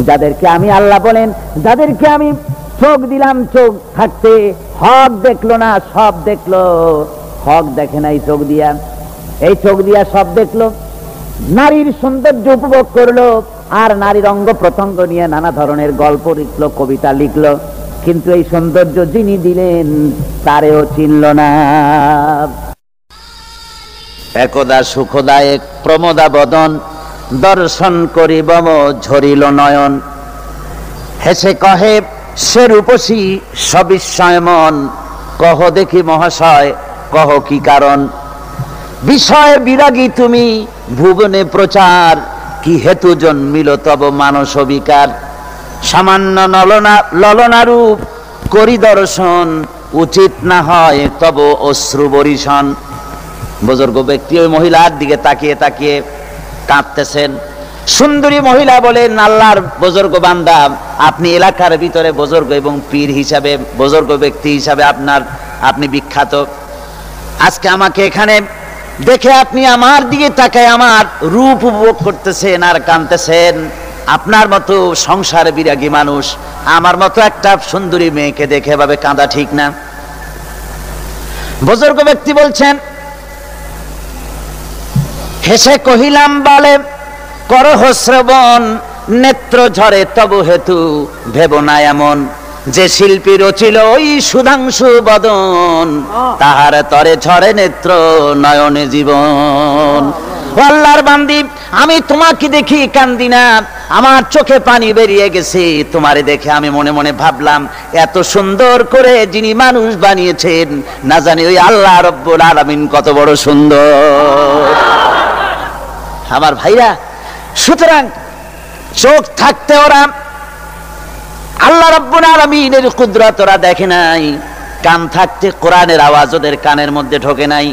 যাদেরকে আমি আল্লাহ বলেন, যাদেরকে আমি চোখ দিলাম, চোখ থাকতে হক দেখলো না, সব দেখলো। হক দেখে নাই চোখ দিয়া, এই চোখ দিয়া সব দেখলো। নারীর সৌন্দর্য উপভোগ করলো, আর নারীর অঙ্গ প্রত্যঙ্গ নিয়ে নানা ধরনের গল্প লিখলো, কবিতা লিখলো, কিন্তু এই সৌন্দর্য যিনি দিলেন তারেও চিনল না। একদা সুখদায়ক প্রমোদা বদন, দর্শন করি বম ঝরিল নয়ন। হেসে কহে সে রূপসী সবিস্ময় মন, কহ দেখি মহাশয় কহ কি কারণ। বিষয় বিরাগী তুমি ভুবনে প্রচার, কি হেতু জন্মিল তব মানস বিকার। সামান্য ললনা রূপ করি দর্শন, উচিত না হয় তব অশ্রু বরিশন। বুজুর্গ ব্যক্তি ওই মহিলার দিকে তাকিয়ে তাকিয়ে কাঁদতেছেন। সুন্দরী মহিলা বলেন, আল্লাহর বুজুর্গ বান্দা, আপনি এলাকার ভিতরে বুজুর্গ এবং পীর হিসাবে, বুজুর্গ ব্যক্তি হিসাবে আপনি বিখ্যাত। আজকে আমাকে এখানে দেখে আপনি আমার দিকে তাকায় আমার রূপ উপভোগ করতেছেন আর কাঁদতেছেন। আপনার মতো সংসার বিরাগী মানুষ আমার মতো একটা সুন্দরী মেয়েকে দেখে এভাবে কাঁদা ঠিক না। বুজুর্গ ব্যক্তি বলছেন, হেসে কহিলাম বলে করহ শ্রবণ, নেত্র ঝরে তবু হেতু ভেব না এমন। যে শিল্পী রচিল ওই সুধাংশু বদন, তাহার তরে ঝরে নেত্র নয়নে জীবন। আল্লাহর বান্দি, আমি তোমাকে দেখি কান্দি না, আমার চোখে পানি বেরিয়ে গেছে। তোমারে দেখে আমি মনে মনে ভাবলাম, এত সুন্দর করে যিনি মানুষ বানিয়েছেন, না জানি ওই আল্লাহ রব্বুল আলামিন কত বড় সুন্দর। আমার ভাইরা, সুতরাং চোখ থাকতে ওরা আল্লাহ রাব্বুল আলামিনের কুদরত ওরা দেখে নাই, কান থাকতে কোরআনের আওয়াজ ওদের কানের মধ্যে ঢোকে নাই,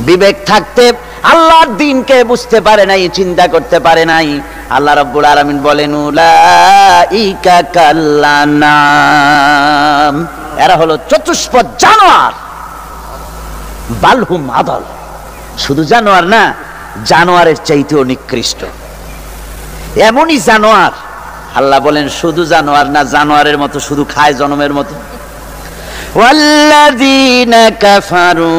বিবেক থাকতে আল্লাহর দ্বীনকে বুঝতে পারে নাই, চিন্তা করতে পারে নাই। আল্লাহ রাব্বুল আলামিন বলেন, উলাইকা কাল্লানাম, এরা হলো চতুষ্পদ জানোয়ার, বালহুম আদল। শুধু জানোয়ার না, জানোয়ারের চাইতেও নিকৃষ্ট এমনই জানোয়ার। আল্লাহ বলেন শুধু জানোয়ার না, জানোয়ারের মতো শুধু খায় জনমের মতো। ওয়াল্লাযীনা কাফারু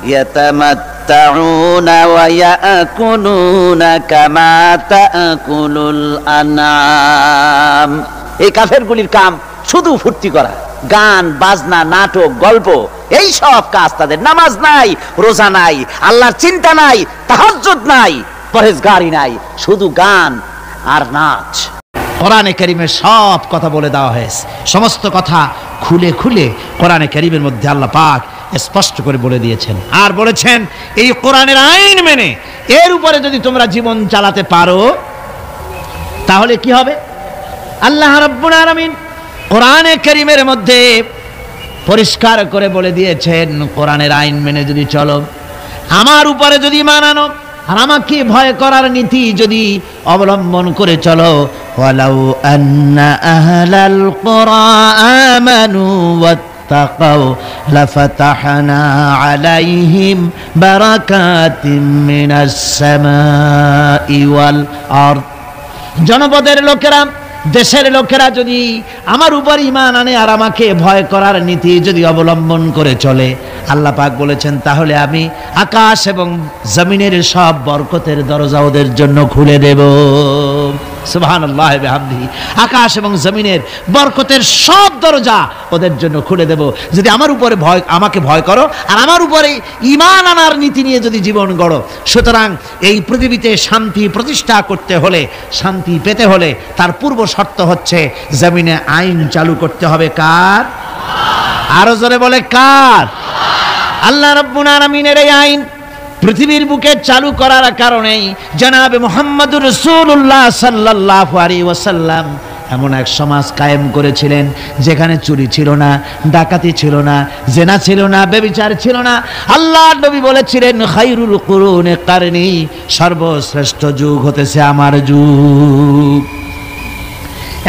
ইয়াতামাত্তাউনা ওয়া ইয়াকুলুনা কামা তাকুলুল আনআম। এই কাফেরগুলির কাম শুধু ফুর্তি করা, গান বাজনা, নাটক, গল্প, এই সব কাজ তাদের। নামাজ নাই, রোজা নাই, আল্লাহর চিন্তা নাই, তাহাজ্জুদ নাই, পরহেজগারি নাই, শুধু গান আর নাচ। কোরআনে কারীমে সব কথা বলে দেওয়া হয়েছে, সমস্ত কথা খুলে খুলে কোরআনে কারীমের মধ্যে আল্লাহ পাক স্পষ্ট করে বলে দিয়েছেন। আর বলেছেন, এই কোরআনের আইন মেনে এর উপরে যদি তোমরা জীবন চালাতে পারো তাহলে কি হবে। আল্লাহ রাব্বুল আলামিন কোরআনে কারীমের মধ্যে পরিষ্কার করে বলে দিয়েছেন, কোরআনের আইন মেনে যদি চলো, আমার উপরে যদি ঈমান আনো, আর আমাকে ভয় করার নীতি যদি অবলম্বন করে চলো, ওয়ালাউ আন্না আহলাল কুরা আমানু ওয়াত্তাকাউ লাফাতাহনা আলাইহিম বারাকাতিম মিনাস সামাই ওয়াল আরদ। জনপদের লোকেরা, দেশের লোকেরা যদি আমার উপর ঈমান আনে আর আমাকে ভয় করার নীতি যদি অবলম্বন করে চলে, আল্লাহ পাক বলেছেন তাহলে আমি আকাশ এবং জমিনের সব বরকতের দরজা ওদের জন্য খুলে দেব। সুবহানাল্লাহ ওয়া বিহামদিহি। আকাশ এবং জমিনের বরকতের সব দরজা ওদের জন্য খুলে দেব যদি আমার উপরে আমাকে ভয় করো আর আমার উপরে ঈমান আনার নীতি নিয়ে যদি জীবন গড়ো। সুতরাং এই পৃথিবীতে শান্তি প্রতিষ্ঠা করতে হলে, শান্তি পেতে হলে তার পূর্ব শর্ত হচ্ছে জমিনে আইন চালু করতে হবে। কার? আরো জোরে বলে কার? আল্লাহ রাব্বুল আলামিনের এই আইন পৃথিবীর বুকে চালু করার কারণেই জনাবে মুহাম্মদুর রাসূলুল্লাহ সাল্লাল্লাহু আলাইহি ওয়াসাল্লাম এমন এক সমাজ কায়েম করেছিলেন যেখানে চুরি ছিল না, ডাকাতি ছিল না, জেনা ছিল না, ব্যভিচার ছিল না। আল্লাহর নবী বলেছিলেন, খায়রুল কুরুনি কারনি, সর্বশ্রেষ্ঠ যুগ হতেছে আমার যুগ।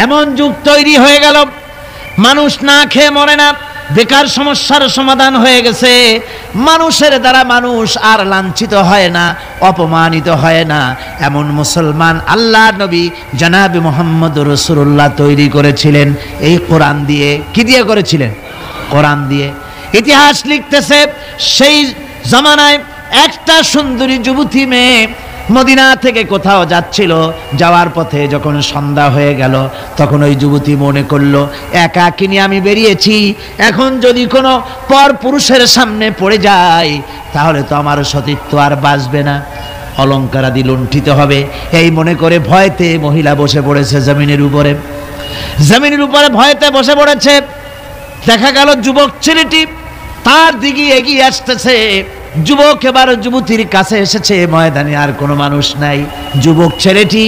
এমন যুগ তৈরি হয়ে গেল, মানুষ না খেয়ে মরে না, বেকার সমস্যার সমাধান হয়ে গেছে। মানুষের দ্বারা মানুষ আর লাঞ্ছিত হয় না, অপমানিত হয় না, এমন মুসলমান আল্লাহর নবী জনাবে মুহাম্মদ রাসূলুল্লাহ তৈরি করেছিলেন এই কোরআন দিয়ে। কি দিয়ে করেছিলেন? কোরআন দিয়ে। ইতিহাস লিখতেছে সেই জামানায় একটা সুন্দরী যুবতী মেয়ে মদিনা থেকে কোথাও যাচ্ছিল, যাওয়ার পথে যখন সন্ধ্যা হয়ে গেল তখন ওই যুবতী মনে করলো একাকিনী আমি বেরিয়েছি, এখন যদি কোনো পর পুরুষের সামনে পড়ে যায় তাহলে তো আমার সতীত্ব আর বাঁচবে না, অলঙ্কারাদি লুণ্ঠিত হবে। এই মনে করে ভয়তে মহিলা বসে পড়েছে জমিনের উপরে। জমিনের উপরে ভয়তে বসে পড়েছে। দেখা গেল যুবক ছেলেটি তার দিকে এগিয়ে আসতেছে। যুবক এবার যুবতীর কাছে এসেছে, ময়দানে আর কোনো মানুষ নাই। যুবক ছেলেটি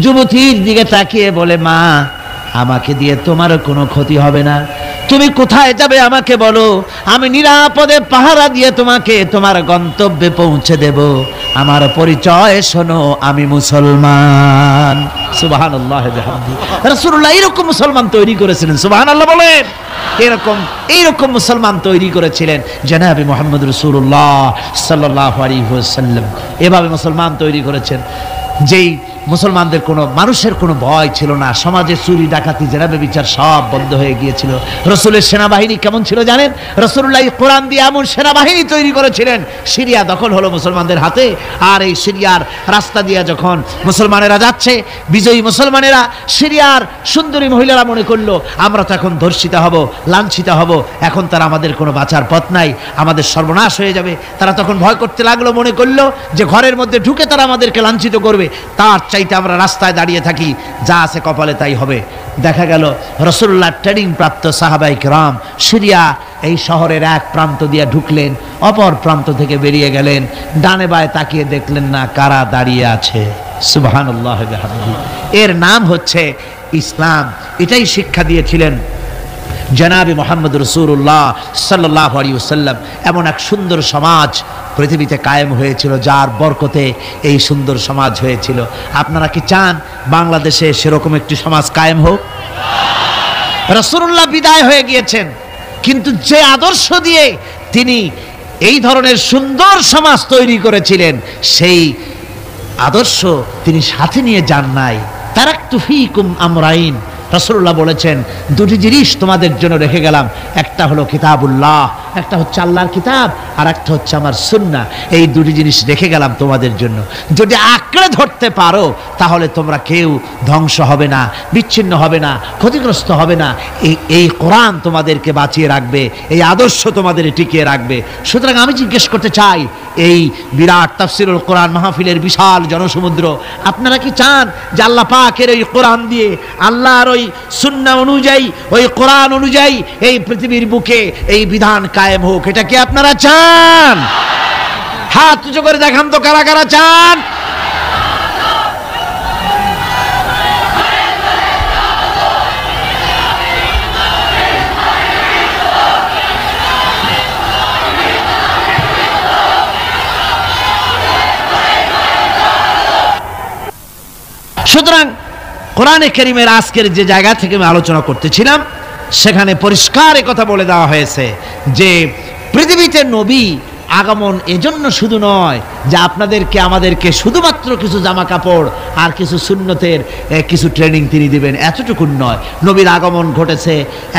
যুবতীর দিকে তাকিয়ে বলে, মা, আমাকে দিয়ে তোমার কোনো ক্ষতি হবে না, তুমি কোথায় যাবে আমাকে বলো, আমি নিরাপদে পাহারা দিয়ে তোমাকে তোমার গন্তব্যে পৌঁছে দেব। আমার পরিচয় শোনো, আমি মুসলমান। সুবহানাল্লাহ বিহামদি। রাসূলুল্লাহ এরকম মুসলমান তৈরি করেছিলেন। সুবহানাল্লাহ বলেন। এইরকম মুসলমান তৈরি করেছিলেন জনাবে মুহাম্মদ রাসূলুল্লাহ সাল্লাল্লাহু আলাইহি ওয়াসাল্লাম। এভাবে মুসলমান তৈরি করেছেন যেই মুসলমানদের কোনো মানুষের কোনো ভয় ছিল না। সমাজে চুরি ডাকাতি জেনাবে বিচার সব বন্ধ হয়ে গিয়েছিল। রসুলের সেনাবাহিনী কেমন ছিল জানেন? রসুল্লাহ কোরআন দিয়ে এমন সেনাবাহিনী তৈরি করেছিলেন, সিরিয়া দখল হলো মুসলমানদের হাতে। আর এই সিরিয়ার রাস্তা দিয়ে যখন মুসলমানেরা যাচ্ছে, বিজয়ী মুসলমানেরা সিরিয়ার সুন্দরী মহিলারা মনে করলো আমরা তো এখন ধর্ষিতা হব, লাঞ্ছিতা হব, এখন তারা আমাদের কোনো বাঁচার পথ নাই, আমাদের সর্বনাশ হয়ে যাবে। তারা তখন ভয় করতে লাগলো, মনে করলো যে ঘরের মধ্যে ঢুকে তারা আমাদেরকে লাঞ্ছিত করবে, তার চাইতে আমরা রাস্তায় দাঁড়িয়ে থাকি, যা আছে কপালে তাই হবে। দেখা গেল রাসূলুল্লাহ ট্রেনিং প্রাপ্ত সাহাবায়ে কেরাম সিরিয়া এই শহরের এক প্রান্ত দিয়ে ঢুকলেন, অপর প্রান্ত থেকে বেরিয়ে গেলেন, ডানে বায়ে তাকিয়ে দেখলেন না কারা দাঁড়িয়ে আছে। সুবহানাল্লাহ বিহামদিহি। এর নাম হচ্ছে ইসলাম। এটাই শিক্ষা দিয়েছিলেন জনাবে মুহাম্মদ রাসূলুল্লাহ সাল্লাল্লাহু আলাইহি ওয়াসাল্লাম। এমন এক সুন্দর সমাজ পৃথিবীতে কায়েম হয়েছিল, যার বরকতে এই সুন্দর সমাজ হয়েছিল। আপনারা কি চান বাংলাদেশে সেরকম একটি সমাজ কায়েম হোক? রাসূলুল্লাহ বিদায় হয়ে গিয়েছেন, কিন্তু যে আদর্শ দিয়ে তিনি এই ধরনের সুন্দর সমাজ তৈরি করেছিলেন সেই আদর্শ তিনি সাথে নিয়ে যান নাই। তারাকতু ফীকুম আমরাইন, রাসূলুল্লাহ বলেছেন দুটি জিনিস তোমাদের জন্য রেখে গেলাম, একটা হলো কিতাবুল্লাহ, একটা হচ্ছে আল্লাহর কিতাব, আর একটা হচ্ছে আমার সুন্নাহ। এই দুটি জিনিস রেখে গেলাম তোমাদের জন্য, যদি আঁকড়ে ধরতে পারো তাহলে তোমরা কেউ ধ্বংস হবে না, বিচ্ছিন্ন হবে না, ক্ষতিগ্রস্ত হবে না। এই কোরআন তোমাদেরকে বাঁচিয়ে রাখবে, এই আদর্শ তোমাদের টিকিয়ে রাখবে। সুতরাং আমি জিজ্ঞেস করতে চাই, এই বিরাট তাফসীরুল কোরআন মাহফিলের বিশাল জনসমুদ্র, আপনারা কি চান যে আল্লাহ পাকের এই কোরআন দিয়ে, আল্লাহর ওই সুন্নাহ অনুযায়ী, ওই কোরআন অনুযায়ী এই পৃথিবীর বুকে এই বিধান কায়েম হোক? এটা কি আপনারা চান? হাত উঁচু করে দেখান তো কারা কারা চান। সুতরাং কোরআনে কারীমের আজকের যে জায়গা থেকে আমি আলোচনা করতেছিলাম সেখানে পরিষ্কার কথা বলে দেওয়া হয়েছে যে পৃথিবীতে নবী আগমন এজন্য শুধু নয় যে আপনাদেরকে আমাদেরকে শুধুমাত্র কিছু জামা কাপড় আর কিছু সুন্নতের কিছু ট্রেনিং তিনি দিবেন, এতটুকু নয়। নবীর আগমন ঘটেছে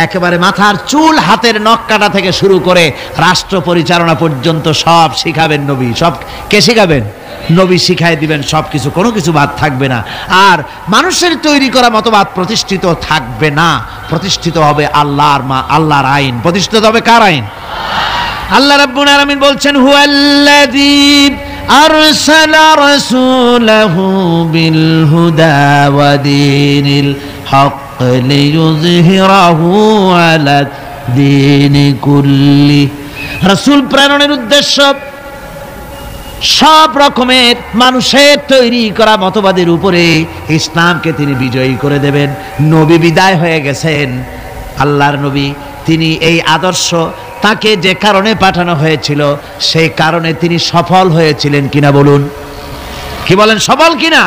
একেবারে মাথার চুল, হাতের নখ কাটা থেকে শুরু করে রাষ্ট্র পরিচালনা পর্যন্ত সব শিখাবেন নবী। সব কে শিখাবেন? নবী শিখাই দিবেন সব কিছু, কোনো কিছু বাদ থাকবে না। আর মানুষের তৈরি করা মতবাদ প্রতিষ্ঠিত থাকবে না, প্রতিষ্ঠিত হবে আল্লাহর আইন। প্রতিষ্ঠিত হবে কার আইন? আল্লাহ রাব্বুল আলামিন বলছেন, হুয়াল্লাযী আরসালা রাসূলাহু বিল হুদা ওয়া দীনিল হক লিইয়ুযহিরাহু আলা দীনি কুল্লি। রাসূল প্রেরণের উদ্দেশ্য সব রকমের মানুষের তৈরি করা মতবাদের উপরে ইসলামকে তিনি বিজয়ী করে দেবেন। নবী বিদায় হয়ে গেছেন, আল্লাহর নবী, তিনি এই আদর্শ তাকে যে কারণে পাঠানো হয়েছিল সেই কারণে তিনি সফল হয়েছিলেন কিনা বলুন? কি বলেন, সফল কিনা?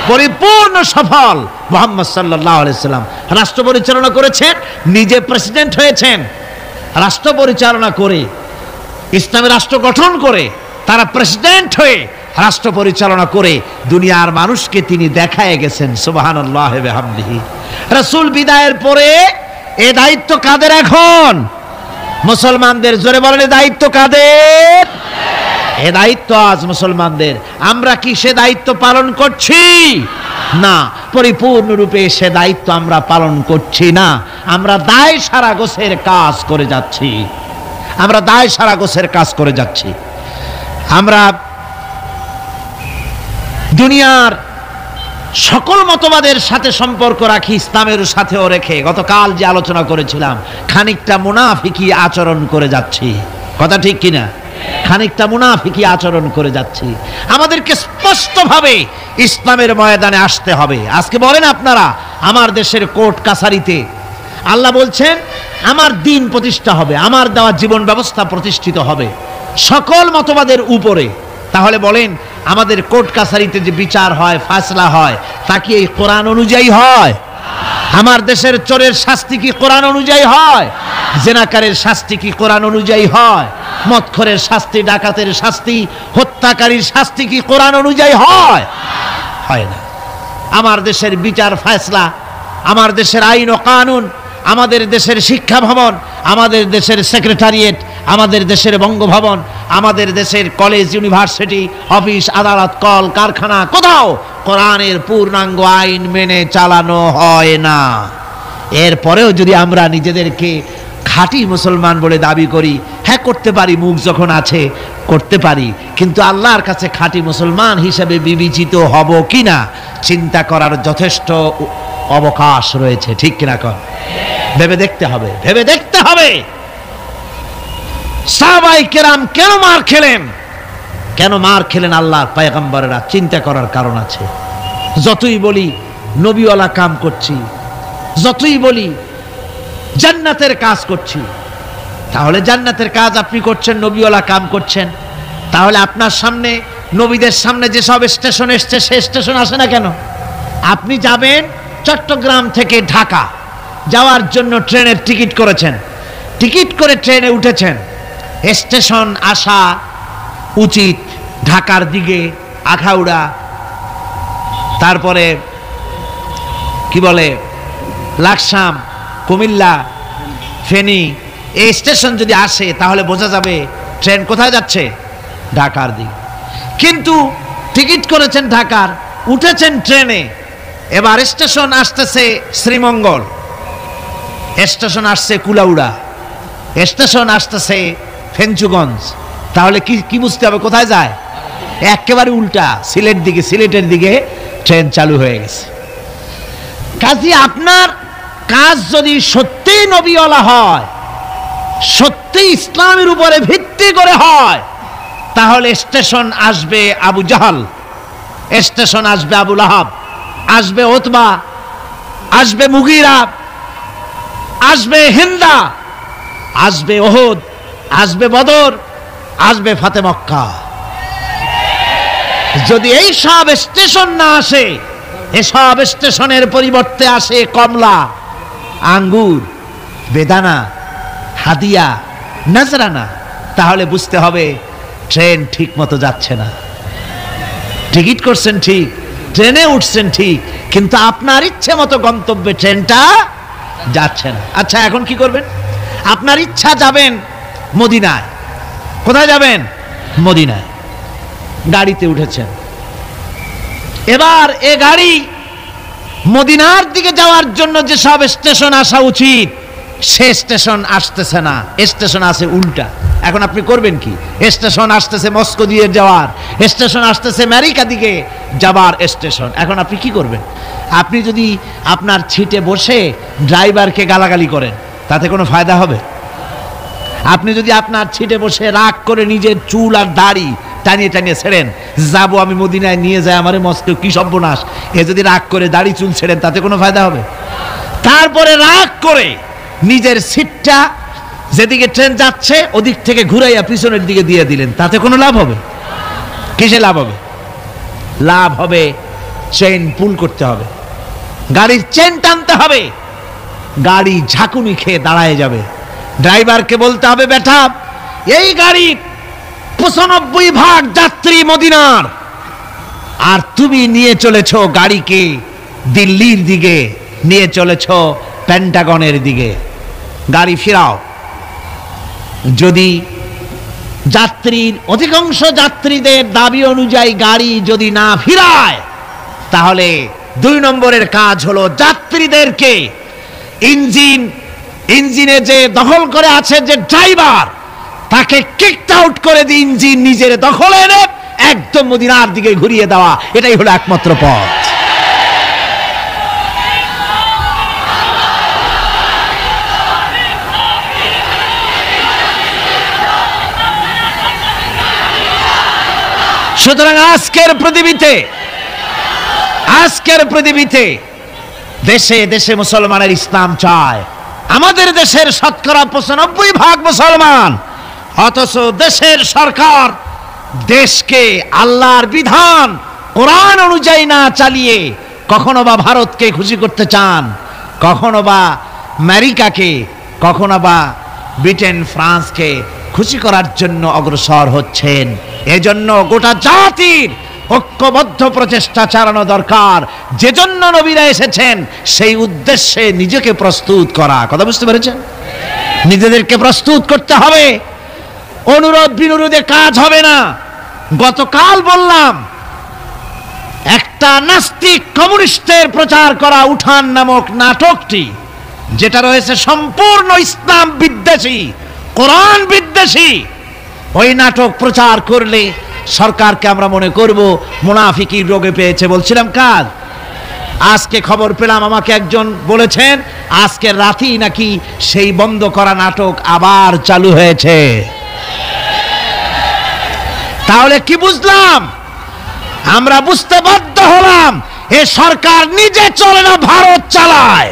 পরিপূর্ণ সফল। মুহাম্মদ সাল্লাল্লাহু আলাইহি সাল্লাম রাষ্ট্র পরিচালনা করেছেন, নিজে প্রেসিডেন্ট হয়েছেন, রাষ্ট্র পরিচালনা করে, ইসলামী রাষ্ট্র গঠন করে, তারা প্রেসিডেন্ট হয়ে রাষ্ট্র পরিচালনা করে দুনিয়ার মানুষকে তিনি দেখায় গেছেন। সুবহানাল্লাহ ওয়া বিহামদিহি। রাসূল বিদায়ের পরে এই দায়িত্ব কাদের এখন? মুসলমানদের। জোরে বলেন, এই দায়িত্ব কাদের? এ দায়িত্ব আজ মুসলমানদের। আমরা কি সে দায়িত্ব পালন করছি? না, পরিপূর্ণরূপে সে দায়িত্ব আমরা পালন করছি না। আমরা দায় সারা গোছের কাজ করে যাচ্ছি। আমরা দায় সারা গোছের কাজ করে যাচ্ছি। আমরা দুনিয়ার সকল মতবাদের সাথে সম্পর্ক রাখি, ইসলামের সাথেও রেখে গতকাল যে আলোচনা করেছিলাম, খানিকটা মুনাফিকি আচরণ করে যাচ্ছি। কথা ঠিক কিনা? খানিকটা মুনাফিকি আচরণ করে যাচ্ছি। আমাদেরকে স্পষ্টভাবে ইসলামের ময়দানে আসতে হবে। আজকে বলেন আপনারা, আমার দেশের কোর্ট কাছারিতে আল্লাহ বলছেন আমার দ্বীন প্রতিষ্ঠা হবে, আমার দেওয়া জীবন ব্যবস্থা প্রতিষ্ঠিত হবে সকল মতবাদের উপরে। তাহলে বলেন, আমাদের কোর্ট কাছারিতে যে বিচার হয়, ফায়সালা হয়, তা কি এই কোরআন অনুযায়ী হয়? আমার দেশের চোরের শাস্তি কি কোরআন অনুযায়ী হয়? জেনাকারের শাস্তি কি কোরআন অনুযায়ী হয়? মদখোরের শাস্তি, ডাকাতের শাস্তি, হত্যাকারীর শাস্তি কি কোরআন অনুযায়ী হয়? হয় না। আমার দেশের বিচার ফায়সালা, আমার দেশের আইন ও কানুন, আমাদের দেশের শিক্ষা ভবন, আমাদের দেশের সেক্রেটারিয়েট, আমাদের দেশের বঙ্গভবন, আমাদের দেশের কলেজ, ইউনিভার্সিটি, অফিস, আদালত, কল কারখানা, কোথাও কোরআনের পূর্ণাঙ্গ আইন মেনে চালানো হয় না। এরপরেও যদি আমরা নিজেদেরকে খাঁটি মুসলমান বলে দাবি করি, হ্যাঁ করতে পারি, মুখ যখন আছে করতে পারি, কিন্তু আল্লাহর কাছে খাঁটি মুসলমান হিসেবে বিবেচিত হব কিনা চিন্তা করার যথেষ্ট অবকাশ রয়েছে। ঠিক কিনা কর? ভেবে দেখতে হবে, ভেবে দেখতে হবে। সাহাবায়ে কেরাম কেন মার খেলেন? কেন মার খেলেন আল্লাহর পয়গম্বরেরা? চিন্তা করার কারণ আছে। যতই বলি নবীওয়ালা কাম করছি, যতই বলি জান্নাতের কাজ করছি, তাহলে জান্নাতের কাজ আপনি করছেন, নবীওয়ালা কাম করছেন, তাহলে আপনার সামনে, নবীদের সামনে যেসব স্টেশন এসছে সে স্টেশন আসে না কেন? আপনি যাবেন চট্টগ্রাম থেকে ঢাকা যাওয়ার জন্য ট্রেনের টিকিট করেছেন, টিকিট করে ট্রেনে উঠেছেন, স্টেশন আসা উচিত ঢাকার দিকে, আখাউড়া, তারপরে কি বলে লাকসাম, কুমিল্লা, ফেনী, এই স্টেশন যদি আসে তাহলে বোঝা যাবে ট্রেন কোথায় যাচ্ছে, ঢাকার দিকে। কিন্তু টিকিট করেছেন ঢাকার, উঠেছেন ট্রেনে, এবার স্টেশন আসতেছে শ্রীমঙ্গল, স্টেশন আসছে কুলাউড়া, স্টেশন আসতেছে ফেঞ্চুগঞ্জ, তাহলে কি বুঝতে হবে কোথায় যায়? একেবারে উল্টা, সিলেটের দিকে ট্রেন চালু হয়ে গেছে। কাজী আপনার কাজ যদি সত্যিই নবীওয়ালা হয়, সত্যি ইসলামের উপরে ভিত্তি করে হয়, তাহলে স্টেশন আসবে আবু জাহাল, স্টেশন আসবে আবু লাহাব, আসবে উতবা, আসবে মুগীরা, আসবে হিন্দা, আসবে ওহদ, আসবে বদর, আসবে ফাতে মক্কা। যদি এই সব স্টেশন না আসে, এসব স্টেশনের পরিবর্তে আসে কমলা, আঙ্গুর, বেদানা, হাদিয়া, নজরানা, তাহলে বুঝতে হবে ট্রেন ঠিক মতো যাচ্ছে না। টিকিট করছেন ঠিক, ট্রেনে উঠছেন ঠিক, কিন্তু আপনার ইচ্ছে মতো গন্তব্যে ট্রেনটা যাচ্ছে না। আচ্ছা, এখন কি করবেন? আপনার ইচ্ছা যাবেন মদিনায়, কোথায় যাবেন? মদিনায়। গাড়িতে উঠেছেন, এবার এ গাড়ি মদিনার দিকে যাওয়ার জন্য যে সব স্টেশন আসা উচিত সে স্টেশন আসতেছে না, স্টেশন আসে উল্টা। এখন আপনি করবেন কি? স্টেশন আসতেছে মস্কো দিয়ে যাওয়ার, স্টেশন আসতেছে আমেরিকা দিকে যাবার স্টেশন। এখন আপনি কি করবেন? আপনি যদি আপনার সিটে বসে ড্রাইভারকে গালাগালি করেন, তাতে কোনো ফায়দা হবে? আপনি যদি আপনার সিটে বসে রাগ করে নিজের চুল আর দাড়ি টানিয়ে টানিয়ে ছেড়েন, যাবো আমি মদিনায়, নিয়ে যায় আমারে মস্কো, কি সর্বনাশ, এ যদি রাগ করে দাড়ি চুল ছেড়েন, তাতে কোনো ফায়দা হবে? তারপরে রাগ করে নিজের সিটটা যেদিকে ট্রেন যাচ্ছে ওদিক থেকে ঘুরাইয়া পিছনের দিকে দিয়ে দিলেন, তাতে কোনো লাভ হবে? কিসে লাভ হবে? লাভ হবে চেইন পুল করতে হবে, গাড়ির চেন টানতে হবে, গাড়ি ঝাঁকুনি খেয়ে দাঁড়ায় যাবে, ড্রাইভারকে বলতে হবে, বেটা এই গাড়ির 95% যাত্রী মদিনার, আর তুমি নিয়ে চলেছ গাড়িকে দিল্লির দিকে, নিয়ে চলেছ পেন্টাগনের দিকে, গাড়ি ফিরাও। যদি যাত্রীর অধিকাংশ যাত্রীদের দাবি অনুযায়ী গাড়ি যদি না ফিরায়, তাহলে 2 নম্বরের কাজ হলো যাত্রীদেরকে ইঞ্জিনে যে দখল করে আছে যে ড্রাইভার, তাকে কিকড আউট করে দিয়ে ইঞ্জিন নিজের দখলে এনে একদম মদিনার দিকে ঘুরিয়ে দেওয়া। এটাই হলো একমাত্র পথ। সুতরাং আজকের পৃথিবীতে দেশে দেশে মুসলমানের ইসলাম চায়। আমাদের দেশের শতকরা 95% মুসলমান, অথচ দেশের সরকার দেশকে আল্লাহর বিধান কোরআন অনুযায়ী না চালিয়ে কখনো বা ভারতকে খুশি করতে চান, কখনো বা আমেরিকাকে, কখনো বা ব্রিটেন ফ্রান্সকে খুশি করার জন্য অগ্রসর হচ্ছেন। এজন্য গোটা জাতির ঐক্যবদ্ধ প্রচেষ্টা চালানো দরকার। যে জন্য নবীরা এসেছেন সেই উদ্দেশ্যে নিজেকে প্রস্তুত করা। কথা বুঝতে পেরেছেন? নিজেদেরকে প্রস্তুত করতে হবে। অনুরোধ বিনুরোধে কাজ হবে না। গতকাল বললাম, একটা নাস্তিক কমিউনিস্টের প্রচার করা উঠান নামক নাটকটি, যেটা রয়েছে সম্পূর্ণ ইসলাম বিদ্বেষী, কোরআন বিদ্বেষী, ওই নাটক প্রচার করলে সরকারকে আমরা মনে করব মুনাফিকির রোগে পেয়েছে। বলছিলাম কাজ, আজকে খবর পেলাম, আমাকে একজন বলেছেন আজকে রাতেই নাকি সেই বন্ধ করা নাটক আবার চালু হয়েছে। তাহলে কি বুঝলাম? আমরা বুঝতে বাধ্য হলাম এ সরকার নিজে চলে না, ভারত চালায়।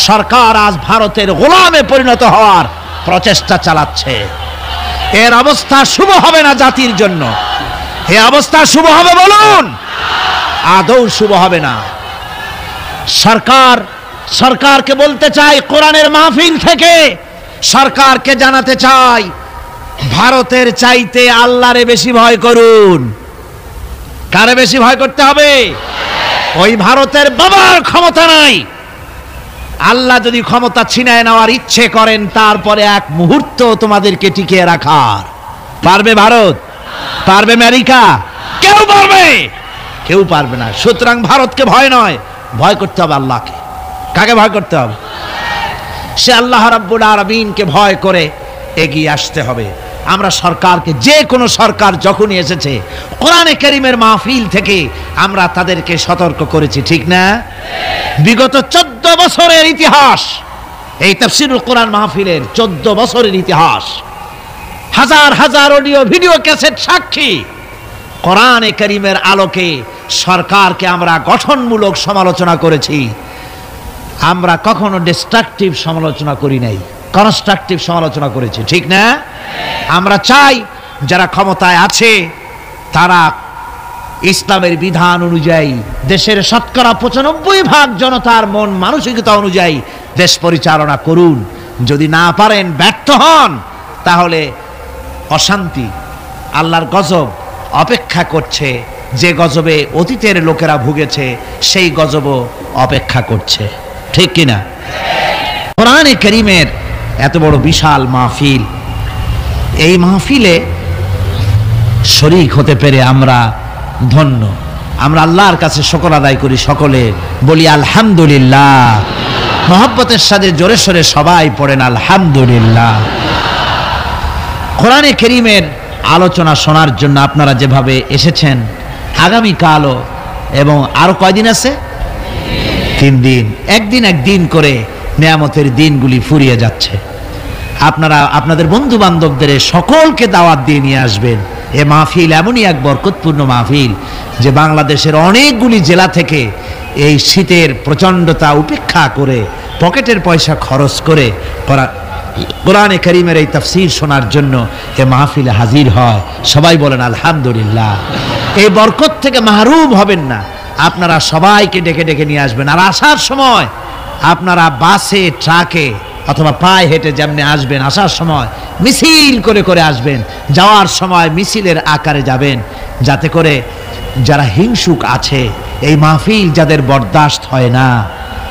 সরকার আজ ভারতের গোলামে পরিণত হওয়ার প্রচেষ্টা চালাচ্ছে। এর অবস্থা শুভ হবে না জাতির জন্য। এ অবস্থা শুভ হবে বলুন? আদৌ শুভ হবে না। সরকারকে বলতে চাই, কোরআনের মাহফিল থেকে সরকারকে জানাতে চাই, ভারতের চাইতে আল্লাহরে বেশি ভয় করুন। কারে বেশি ভয় করতে হবে? ওই ভারতের বাবার ক্ষমতা নাই। আল্লাহ যদি ক্ষমতা ছিনায় নেওয়ার ইচ্ছে করেন, তারপরে এক মুহূর্ত তোমাদেরকে টিকিয়ে রাখার পারবে ভারত? পারবে আমেরিকা? কেউ পারবে? কেউ পারবে না। সুতরাং ভারতকে ভয় নয়, ভয় করতে হবে আল্লাহকে। কাকে ভয় করতে হবে? সে আল্লাহ রাব্বুল আলামিনকে ভয় করে এগিয়ে আসতে হবে। আমরা সরকারকে, যে কোনো সরকার যখনই এসেছে, কোরআনে কারীমের মাহফিল থেকে আমরা তাদেরকে সতর্ক করেছি, ঠিক না? বিগত 14 বছরের ইতিহাস, এই তাফসীরুল কোরআন মাহফিলের 14 বছরের ইতিহাস, হাজার হাজার অডিও ভিডিও ক্যাসেট সাক্ষী। কোরআনে কারীমের আলোকে সরকারকে আমরা গঠনমূলক সমালোচনা করেছি। আমরা কখনো ডিস্ট্রাকটিভ সমালোচনা করি নাই, কনস্ট্রাকটিভ সমালোচনা করেছি, ঠিক না? আমরা চাই যারা ক্ষমতায় আছে তারা ইসলামের বিধান অনুযায়ী, দেশের শতকরা 95% জনতার মন মানসিকতা অনুযায়ী দেশ পরিচালনা করুন। যদি না পারেন, ব্যর্থ হন, তাহলে অশান্তি, আল্লাহর গজব অপেক্ষা করছে। যে গজবে অতীতের লোকেরা ভুগেছে, সেই গজবও অপেক্ষা করছে, ঠিক কিনা? কোরআনে কারীমের এত বড় বিশাল মাহফিল, এই মাহফিলে শরীক হতে পেরে আমরা ধন্য। আমরা আল্লাহর কাছে শুকর আদায় করি, সকলে বলি আলহামদুলিল্লাহ। মহব্বতের সাথে জোরে সোরে সবাই পড়েন আলহামদুলিল্লাহ। কোরআনে কারীমের আলোচনা শোনার জন্য আপনারা যেভাবে এসেছেন, আগামীকালও এবং আরো কয়দিন আছে? 3 দিন, একদিন করে নেয়ামতের দিনগুলি ফুরিয়ে যাচ্ছে। আপনারা আপনাদের বন্ধু বান্ধবদের সকলকে দাওয়াত দিয়ে নিয়ে আসবেন। এ মাহফিল এমনই এক বরকতপূর্ণ মাহফিল যে বাংলাদেশের অনেকগুলি জেলা থেকে এই শীতের প্রচণ্ডতা উপেক্ষা করে, পকেটের পয়সা খরচ করে কোরআনে কারীমের এই তাফসীর শোনার জন্য এ মাহফিলে হাজির হয়। সবাই বলেন আলহামদুলিল্লাহ। এই বরকত থেকে মাহরুম হবেন না। আপনারা সবাইকে ডেকে ডেকে নিয়ে আসবেন। আর আসার সময় আপনারা বাসে, ট্রাকে অথবা পায়ে হেঁটে যেমনি আসবেন, আসার সময় মিছিল করে করে আসবেন, যাওয়ার সময় মিছিলের আকারে যাবেন, যাতে করে যারা হিংসুক আছে, এই মাহফিল যাদের বরদাস্ত হয় না,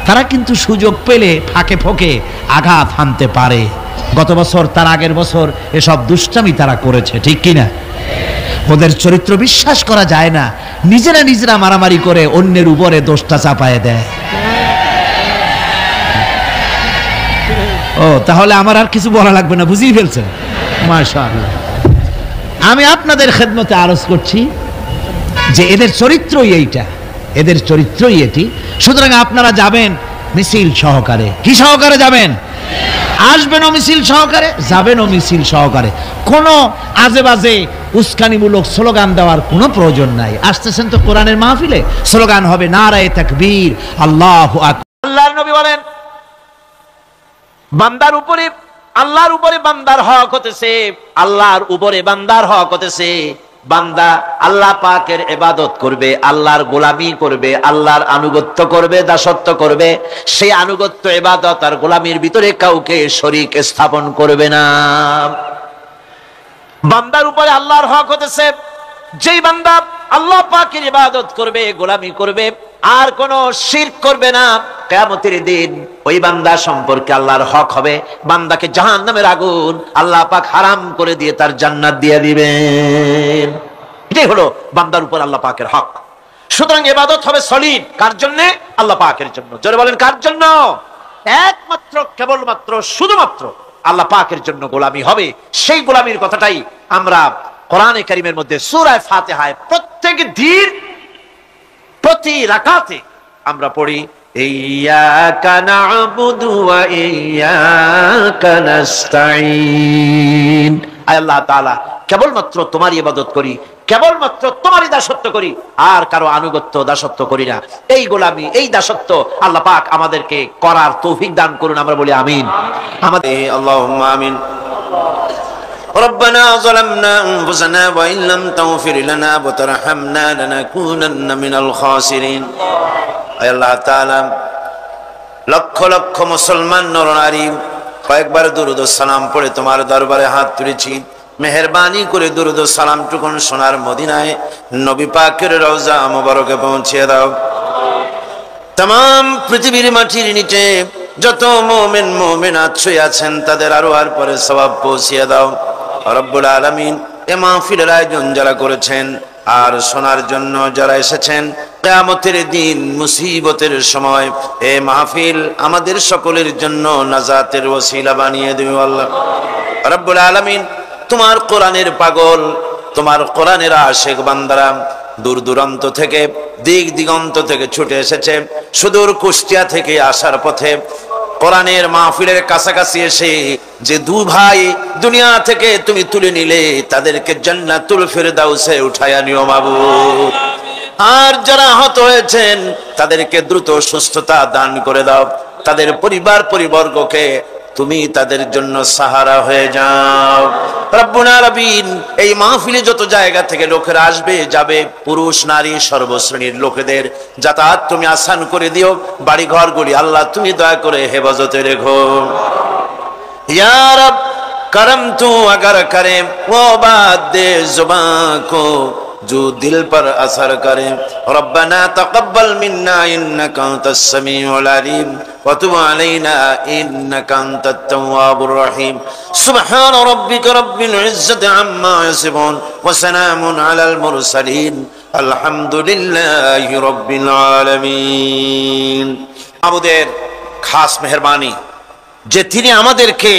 তারা কিন্তু সুযোগ পেলে ফাঁকে ফোঁকে আঘাত হানতে পারে। গত বছর, তার আগের বছর এসব দুষ্টামি তারা করেছে, ঠিক কিনা? ওদের চরিত্র বিশ্বাস করা যায় না, নিজেরা নিজেরা মারামারি করে অন্যের উপরে দোষটা চাপায় দেয়। ও, তাহলে আমার আর কিছু বলা লাগবে না, বুঝিয়ে ফেলছেন? মাশাআল্লাহ। আমি আপনাদের খেদমতে আরজ করছি যে এদের চরিত্রই এইটা, এদের চরিত্রই এটি। সুতরাং আপনারা যাবেন মিছিল সহকারে। কি সহকারে যাবেন? আসবেনও মিছিল সহকারে, যাবেনও মিছিল সহকারে। কোনো আজে বাজে উস্কানিমূলক স্লোগান দেওয়ার কোনো প্রয়োজন নাই। আসতেছেন তো কোরআনের মাহফিলে, স্লোগান হবে নারায়ে তাকবীর, আল্লাহু আকবার। আল্লাহর নবী বলেন, বান্দার উপরে, আল্লাহর উপরে বান্দার হক হতেছে, আল্লাহর উপরে বান্দার হক হতেছে, বান্দা আল্লাহ পাকের ইবাদত করবে, আল্লাহর গোলামি করবে, আল্লাহর আনুগত্য করবে, দাসত্ব করবে। সেই আনুগত্য, ইবাদত আর গোলামির ভিতরে কাউকে শরীক স্থাপন করবে না। বান্দার উপরে আল্লাহর হক হতেছে, যেই বান্দা আল্লাহ পাকের ইবাদত করবে, গোলামি করবে, আর কোন শিরক করবে না, কিয়ামতের দিন ওই বান্দা সম্পর্কে আল্লাহর হক হবে, বান্দাকে জাহান্নামের আগুন আল্লাহ পাক হারাম করে দিয়ে তার জান্নাত দিয়ে দিবেন। এটাই হলো বান্দার উপর আল্লাহ পাকের হক। সুতরাং ইবাদত হবে সলিড কার জন্য? আল্লাহ পাকের জন্য। জোরে বলেন, কার জন্য? একমাত্র, কেবলমাত্র, শুধুমাত্র আল্লাহ পাকের জন্য গোলামি হবে। সেই গোলামির কথাটাই আমরা কোরআনে কারীমের মধ্যে সূরা ফাতিহায় প্রত্যেক দিন প্রতি রাকাতে আমরা পড়ি, ইয়্যাকা না'বুদু ওয়া ইয়্যাকা নাস্তাঈন। আল্লাহ তাআলা, কেবলমাত্র তোমারই ইবাদত করি, কেবলমাত্র তোমারই দাসত্ব করি, আর কারো আনুগত্য দাসত্ব করি না। এই গোলামি, এই দাসত্ব আল্লাহ পাক আমাদেরকে করার তৌফিক দান করুন। আমরা বলি আমিন। আমাদের আল্লাহুম্মা আমিন। ربنا ظلمنا أنفسنا وإن لم تغفر لنا وترحمنا لنكونن من الخاسرين। আয় আল্লাহ তাআলা, লক্ষ লক্ষ মুসলমান নর নারী কয়েকবার দুরূদ ও সালাম পড়ে তোমার দরবারে হাত তুলেছি। মেহেরবানি করে দুরূদ ও সালাম টুকুন সোনার মদিনায় নবী পাকের রওজা মুবারকে পৌঁছিয়ে দাও। तमाम পৃথিবীর মাটির নিচে যত মুমিন মুমিনাত শুয়ে আছেন তাদের আরওয়ার পরে সওয়াব পৌঁছিয়ে দাও রব্বুল আলামিন। এ মাহফিলের আয়োজন যারা করেছেন আর শোনার জন্য যারা এসেছেন, কিয়ামতের দিন মুসিবতের সময় এ মাহফিল আমাদের সকলের জন্য নাজাতের ওসিলা বানিয়ে দিও আল্লাহ রব্বুল আলামিন। তোমার কোরআনের পাগল, তোমার কোরআনের আশিক বান্দারা দূর দূরান্ত থেকে, দিক দিগন্ত থেকে ছুটে এসেছে। সুদূর কুষ্টিয়া থেকে আসার পথে কোরআনের মাহফিলের কাছাকাছি এসে যে দু ভাই দুনিয়া থেকে তুমি তুলে নিলে, তাদেরকে জান্নাতুল ফিরদাউসে উঠায়া নিও মাবুদ। আর যারা আহত হয়েছেন তাদেরকে দ্রুত সুস্থতা দান করে দাও। তাদের পরিবার পরিবর্গকে তুমি তাদের জন্য সাহারা হয়ে যাও রব্বুল আলামিন। এই মাহফিলে যত জায়গা থেকে লোকেরা আসবে যাবে, পুরুষ নারী সর্বশ্রেণীর লোকেদের যাতায়াত তুমি আসান করে দিও। বাড়ি ঘরগুলি আল্লাহ তুমি দয়া করে হেফাজতে রেখো ইয়া রব। करम तू अगर करे वो बात दे जुबां को जो दिल पर असर करे। रब्बना तक़ब्बल मिन्ना इन्नका अंतस समीउल अलीम व तुब अलैना इन्नका अंतत तव्वाबुर रहीम। सुब्हान रब्बिका रब्बिल इज्जति अम्मा यसिफून व सलामुन अलल मुरसलीन अल्हम्दुलिल्लाहि रब्बिल आलामीन। আমাদের খাস মেহেরবানি যে তিনি আমাদেরকে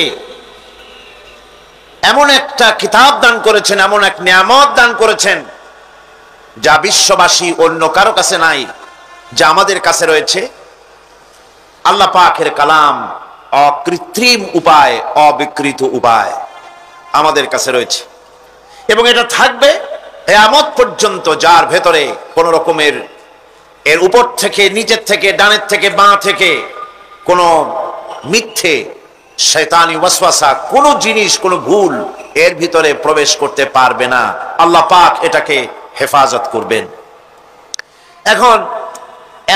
এমন একটা কিতাব দান করেছেন, এমন এক নিয়ামত দান করেছেন যা বিশ্ববাসী অন্য কারো কাছে নাই, যা আমাদের কাছে রয়েছে। আল্লাহ পাকের কালাম অকৃত্রিম উপায়, অবিকৃত উপায় আমাদের কাছে রয়েছে এবং এটা থাকবে কিয়ামত পর্যন্ত, যার ভেতরে কোন রকমের এর উপর থেকে, নিচের থেকে, ডানের থেকে, বাঁ থেকে কোনো মিথ্যে শয়তানি ওয়াসওয়াসা, কোনো জিনিস, কোনো ভুল এর ভিতরে প্রবেশ করতে পারবে না। আল্লাহ পাক এটাকে হেফাজত করবেন। এখন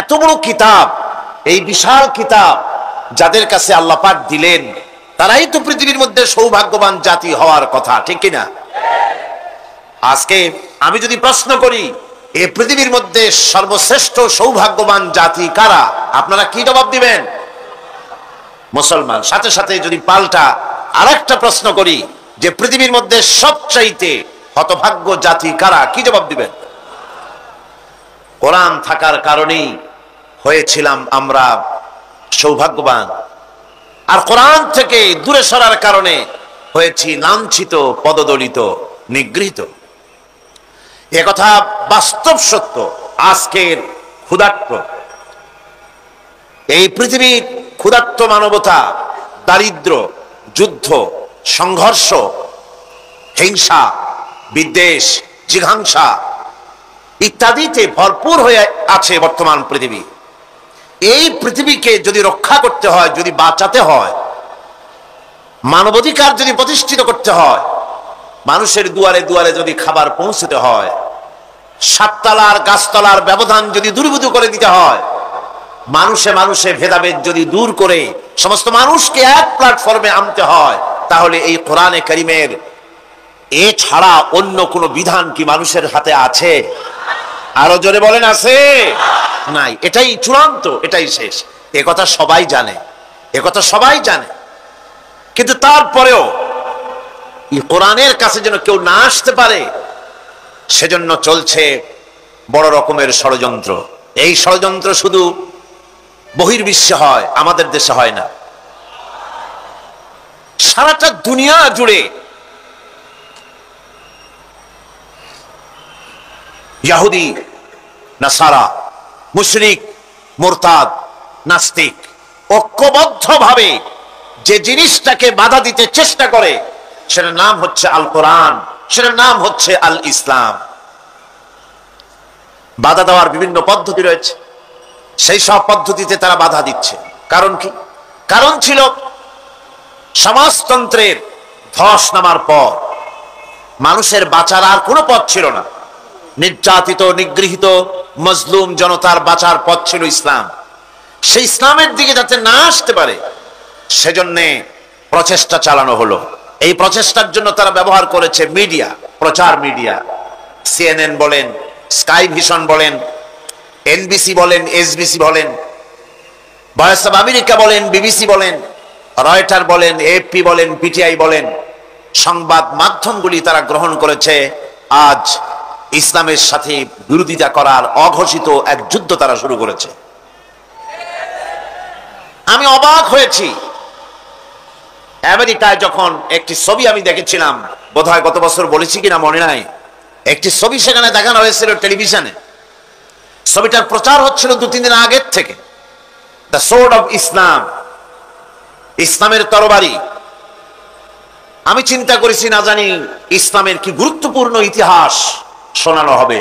এত বড় কিতাব, এই বিশাল কিতাব, যাদের কাছে আল্লাহ পাক দিলেন তারাই তো পৃথিবীর মধ্যে সৌভাগ্যবান জাতি হওয়ার কথা, ঠিক কিনা? আজকে আমি যদি প্রশ্ন করি এই পৃথিবীর মধ্যে সর্বশ্রেষ্ঠ সৌভাগ্যবান জাতি কারা, আপনারা কি জবাব দিবেন? মুসলমান। সাথে সাথে যদি পাল্টা আরেকটা প্রশ্ন করি যে পৃথিবীর মধ্যে সবচাইতে হতভাগ্য জাতি কারা, কি জবাব দিবেন? কোরআন থাকার কারণেই হয়েছিলাম আমরা সৌভাগ্যবান, আর কোরআন থেকে দূরে সরার কারণে হয়েছি লাঞ্ছিত, পদদলিত, নিগৃহীত। একথা বাস্তব সত্য। আজকের ক্ষুধার্ত এই পৃথিবীর ক্ষুধার্ত মানবতা দারিদ্র, যুদ্ধ, সংঘর্ষ, হিংসা, বিদ্বেষ, জিঘাংসা ইত্যাদিতে ভরপুর হয়ে আছে বর্তমান পৃথিবী। এই পৃথিবীকে যদি রক্ষা করতে হয়, যদি বাঁচাতে হয়, মানবাধিকার যদি প্রতিষ্ঠিত করতে হয়, মানুষের দুয়ারে দুয়ারে যদি খাবার পৌঁছতে হয়, সাততলার গাছতলার ব্যবধান যদি দূরীভূত করে দিতে হয়, মানুষে মানুষে ভেদাভেদ যদি দূর করে সমস্ত মানুষকে এক প্ল্যাটফর্মে আনতে হয়, তাহলে এই কোরআনে কারীমের এ ছাড়া অন্য কোন বিধান কি মানুষের হাতে আছে? আরো জোরে বলেন, আছে? নাই। এটাই চূড়ান্ত, এটাই শেষ। একথা সবাই জানে, একথা সবাই জানে। কিন্তু তারপরেও এই কোরআনের কাছে যেন কেউ না আসতে পারে, সেজন্য চলছে বড় রকমের ষড়যন্ত্র। এই ষড়যন্ত্র শুধু বহির্বিশ্বে হয়, আমাদের দেশে হয় না। সারাটা দুনিয়া জুড়ে ইহুদি, নাসারা, মুশরিক, মুরতাদ, নাস্তিক ঐক্যবদ্ধভাবে যে জিনিসটাকে বাধা দিতে চেষ্টা করে, সেটার নাম হচ্ছে আল কোরআন, সেটার নাম হচ্ছে আল ইসলাম। বাধা দেওয়ার বিভিন্ন পদ্ধতি রয়েছে, সেই সব পদ্ধতিতে তারা বাধা দিচ্ছে। কারণ কি? কারণ ছিল সমাজতন্ত্রের ধস নামার পর মানুষের বাঁচার আর কোনো পথ ছিল না। নির্যাতিত, নিগৃহীত, মজলুম জনতার বাঁচার পথ ছিল ইসলাম। সেই ইসলামের দিকে যাতে না আসতে পারে, সেজন্যে প্রচেষ্টা চালানো হলো। এই প্রচেষ্টার জন্য তারা ব্যবহার করেছে মিডিয়া, প্রচার মিডিয়া। সিএনএন বলেন, স্কাই ভিশন বলেন, এনবিসি বলেন, এসবিসি বলেন, ভয়েস অব আমেরিকা বলেন, বিবিসি বলেন, রয়টার বলেন, এএফপি বলেন, পিটিআই বলেন, সংবাদ মাধ্যমগুলি তারা গ্রহণ করেছে। আজ ইসলামের সাথে বিরোধিতা করার অঘোষিত এক যুদ্ধ তারা শুরু করেছে। আমি অবাক হয়েছি আমেরিকায় যখন একটি ছবি আমি দেখেছিলাম, বোধহয় গত বছর বলেছি কিনা মনে নাই, একটি ছবি সেখানে দেখানো হয়েছিল টেলিভিশনে। ছবিটার প্রচার হচ্ছিল 2-3 দিন আগের থেকে। দ্য সোর্ড অফ ইসলাম, ইসলামের তরবারি। আমি চিন্তা করেছি, না জানি ইসলামের কি গুরুত্বপূর্ণ ইতিহাস শোনানো হবে।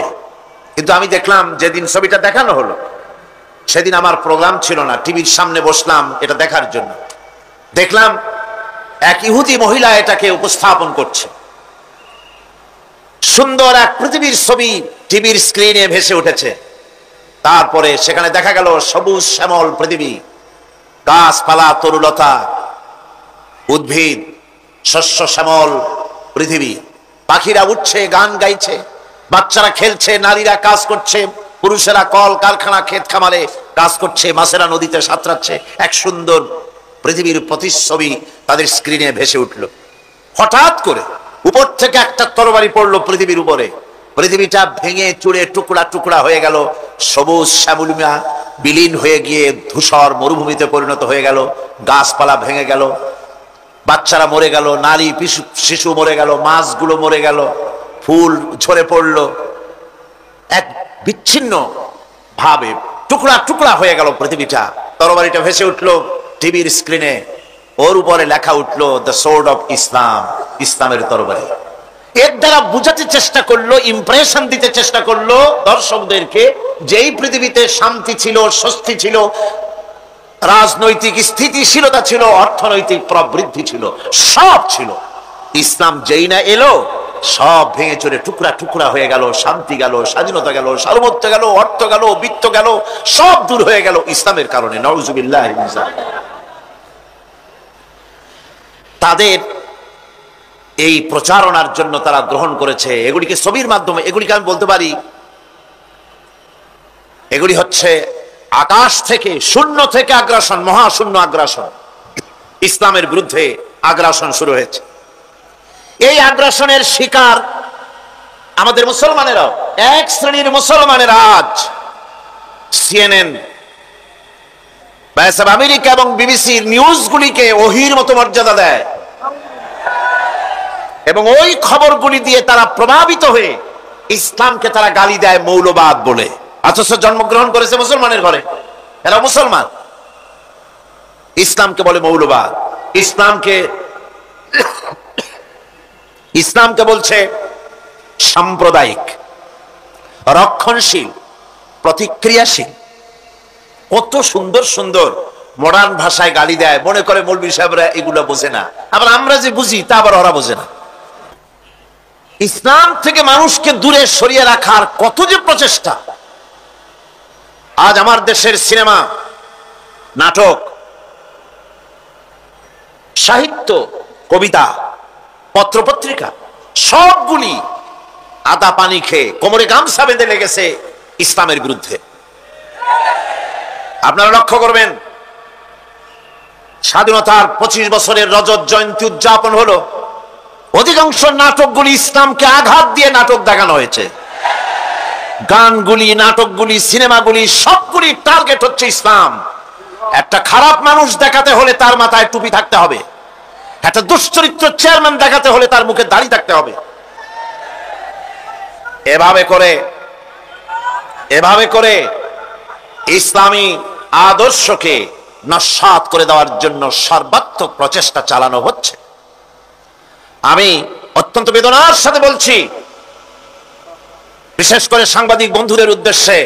কিন্তু আমি দেখলাম যেদিন ছবিটা দেখানো হলো, সেদিন আমার প্রোগ্রাম ছিল না, টিভির সামনে বসলাম এটা দেখার জন্য। দেখলাম এক ইহুদি মহিলা এটাকে উপস্থাপন করছে। সুন্দর এক পৃথিবীর ছবি টিভির স্ক্রিনে ভেসে উঠেছে। তারপরে সেখানে দেখা গেল সবুজ শ্যামল পৃথিবী, গাছপালা, তরুলতা, উদ্ভিদ, শস্য শ্যামল পৃথিবী। পাখিরা উঠছে, গান গাইছে, বাচ্চারা খেলছে, নারীরা কাজ করছে, পুরুষেরা কল কারখানা, ক্ষেত খামারে কাজ করছে, মাছেরা নদীতে সাঁতরাচ্ছে। এক সুন্দর পৃথিবীর প্রতিচ্ছবি তাদের স্ক্রিনে ভেসে উঠল। হঠাৎ করে উপর থেকে একটা তরবারি পড়লো পৃথিবীর উপরে। পৃথিবীটা ভেঙে চুরে টুকরা টুকরা হয়ে গেল, সবুজ শ্যামলিমা বিলীন হয়ে গিয়ে ধূসর মরুভূমিতে পরিণত হয়ে গেল। গাছপালা ভেঙে গেল, বাচ্চারা মরে গেল, নারী শিশু মরে গেল, মাছগুলো মরে গেল, ফুল ঝরে পড়লো। এক বিচ্ছিন্ন ভাবে টুকরা টুকরা হয়ে গেল পৃথিবীটা। তরবারিটা ভেসে উঠলো টিভির স্ক্রিনে, ওর উপরে লেখা উঠলো দ্য সোর্ড অফ ইসলাম, ইসলামের তরবারি। এর দ্বারা বুঝাতে চেষ্টা করলো, ইমপ্রেশন দিতে চেষ্টা করলো দর্শকদেরকে, যেই পৃথিবীতে শান্তি ছিল, স্বস্তি ছিল, রাজনৈতিক স্থিতিশীলতা ছিল, অর্থনৈতিক প্রবৃদ্ধি ছিল, সব ছিল, ইসলাম যেই না এলো সব ভেঙে চড়ে টুকরা টুকরা হয়ে গেল। শান্তি গেল, স্বাধীনতা গেল, সার্বভৌমত্ব গেল, অর্থ গেল, বৃত্ত গেল, সব দূর হয়ে গেল ইসলামের কারণে। নাউজুবিল্লাহ। তাদের এই প্রচারণার জন্য তারা গ্রহণ করেছে। এগুলিকে ছবির মাধ্যমে, এগুলিকে আমি বলতে পারি এগুলি হচ্ছে আকাশ থেকে, শূন্য থেকে আগ্রাসন, মহাশূন্য আগ্রাসন। ইসলামের বিরুদ্ধে আগ্রাসন শুরু হয়েছে। এই আগ্রাসনের শিকার আমাদের মুসলমানেরাও। এক শ্রেণীর মুসলমানেরা আজ সিএনএন, ভয়েস অফ আমেরিকা এবং বিবিসির নিউজগুলিকে ওহির মতো মর্যাদা দেয় এবং ওই খবরগুলি দিয়ে তারা প্রভাবিত হয়ে ইসলামকে তারা গালি দেয় মৌলবাদ বলে। অথচ জন্মগ্রহণ করেছে মুসলমানের ঘরে, এরা মুসলমান, ইসলামকে বলে মৌলবাদ। ইসলামকে বলছে সাম্প্রদায়িক, রক্ষণশীল, প্রতিক্রিয়াশীল। কত সুন্দর সুন্দর মডার্ন ভাষায় গালি দেয়, মনে করে মৌলভী সাহেবরা এগুলো বোঝে না, আবার আমরা যে বুঝি তা আবার ওরা বোঝে না। ইসলাম থেকে মানুষকে দূরে সরিয়ে রাখার কত যে প্রচেষ্টা। আজ আমার দেশের সিনেমা, নাটক, সাহিত্য, কবিতা, পত্রপত্রিকা সবগুলি আদা পানি খেয়ে কোমরে গামছা বেঁধে লেগেছে ইসলামের বিরুদ্ধে। আপনারা লক্ষ্য করবেন, স্বাধীনতার 25 বছরের রজত জয়ন্তী উদযাপন হলো, অধিকাংশ নাটকগুলি ইসলামকে আঘাত দিয়ে নাটক দেখানো হয়েছে। গানগুলি, নাটকগুলি, সিনেমাগুলি সবগুলি টার্গেট হচ্ছে ইসলাম। একটা খারাপ মানুষ দেখাতে হলে তার মাথায় টুপি থাকতে হবে, একটা দুশ্চরিত্র চেয়ারম্যান দেখাতে হলে তার মুখে দাড়ি থাকতে হবে। এভাবে করে ইসলামী আদর্শকে নস্যাৎ করে দেওয়ার জন্য সর্বাত্মক প্রচেষ্টা চালানো হচ্ছে। আমি অত্যন্ত বেদনার সাথে বলছি, বিশেষ করে সাংবাদিক বন্ধুদের উদ্দেশ্যে,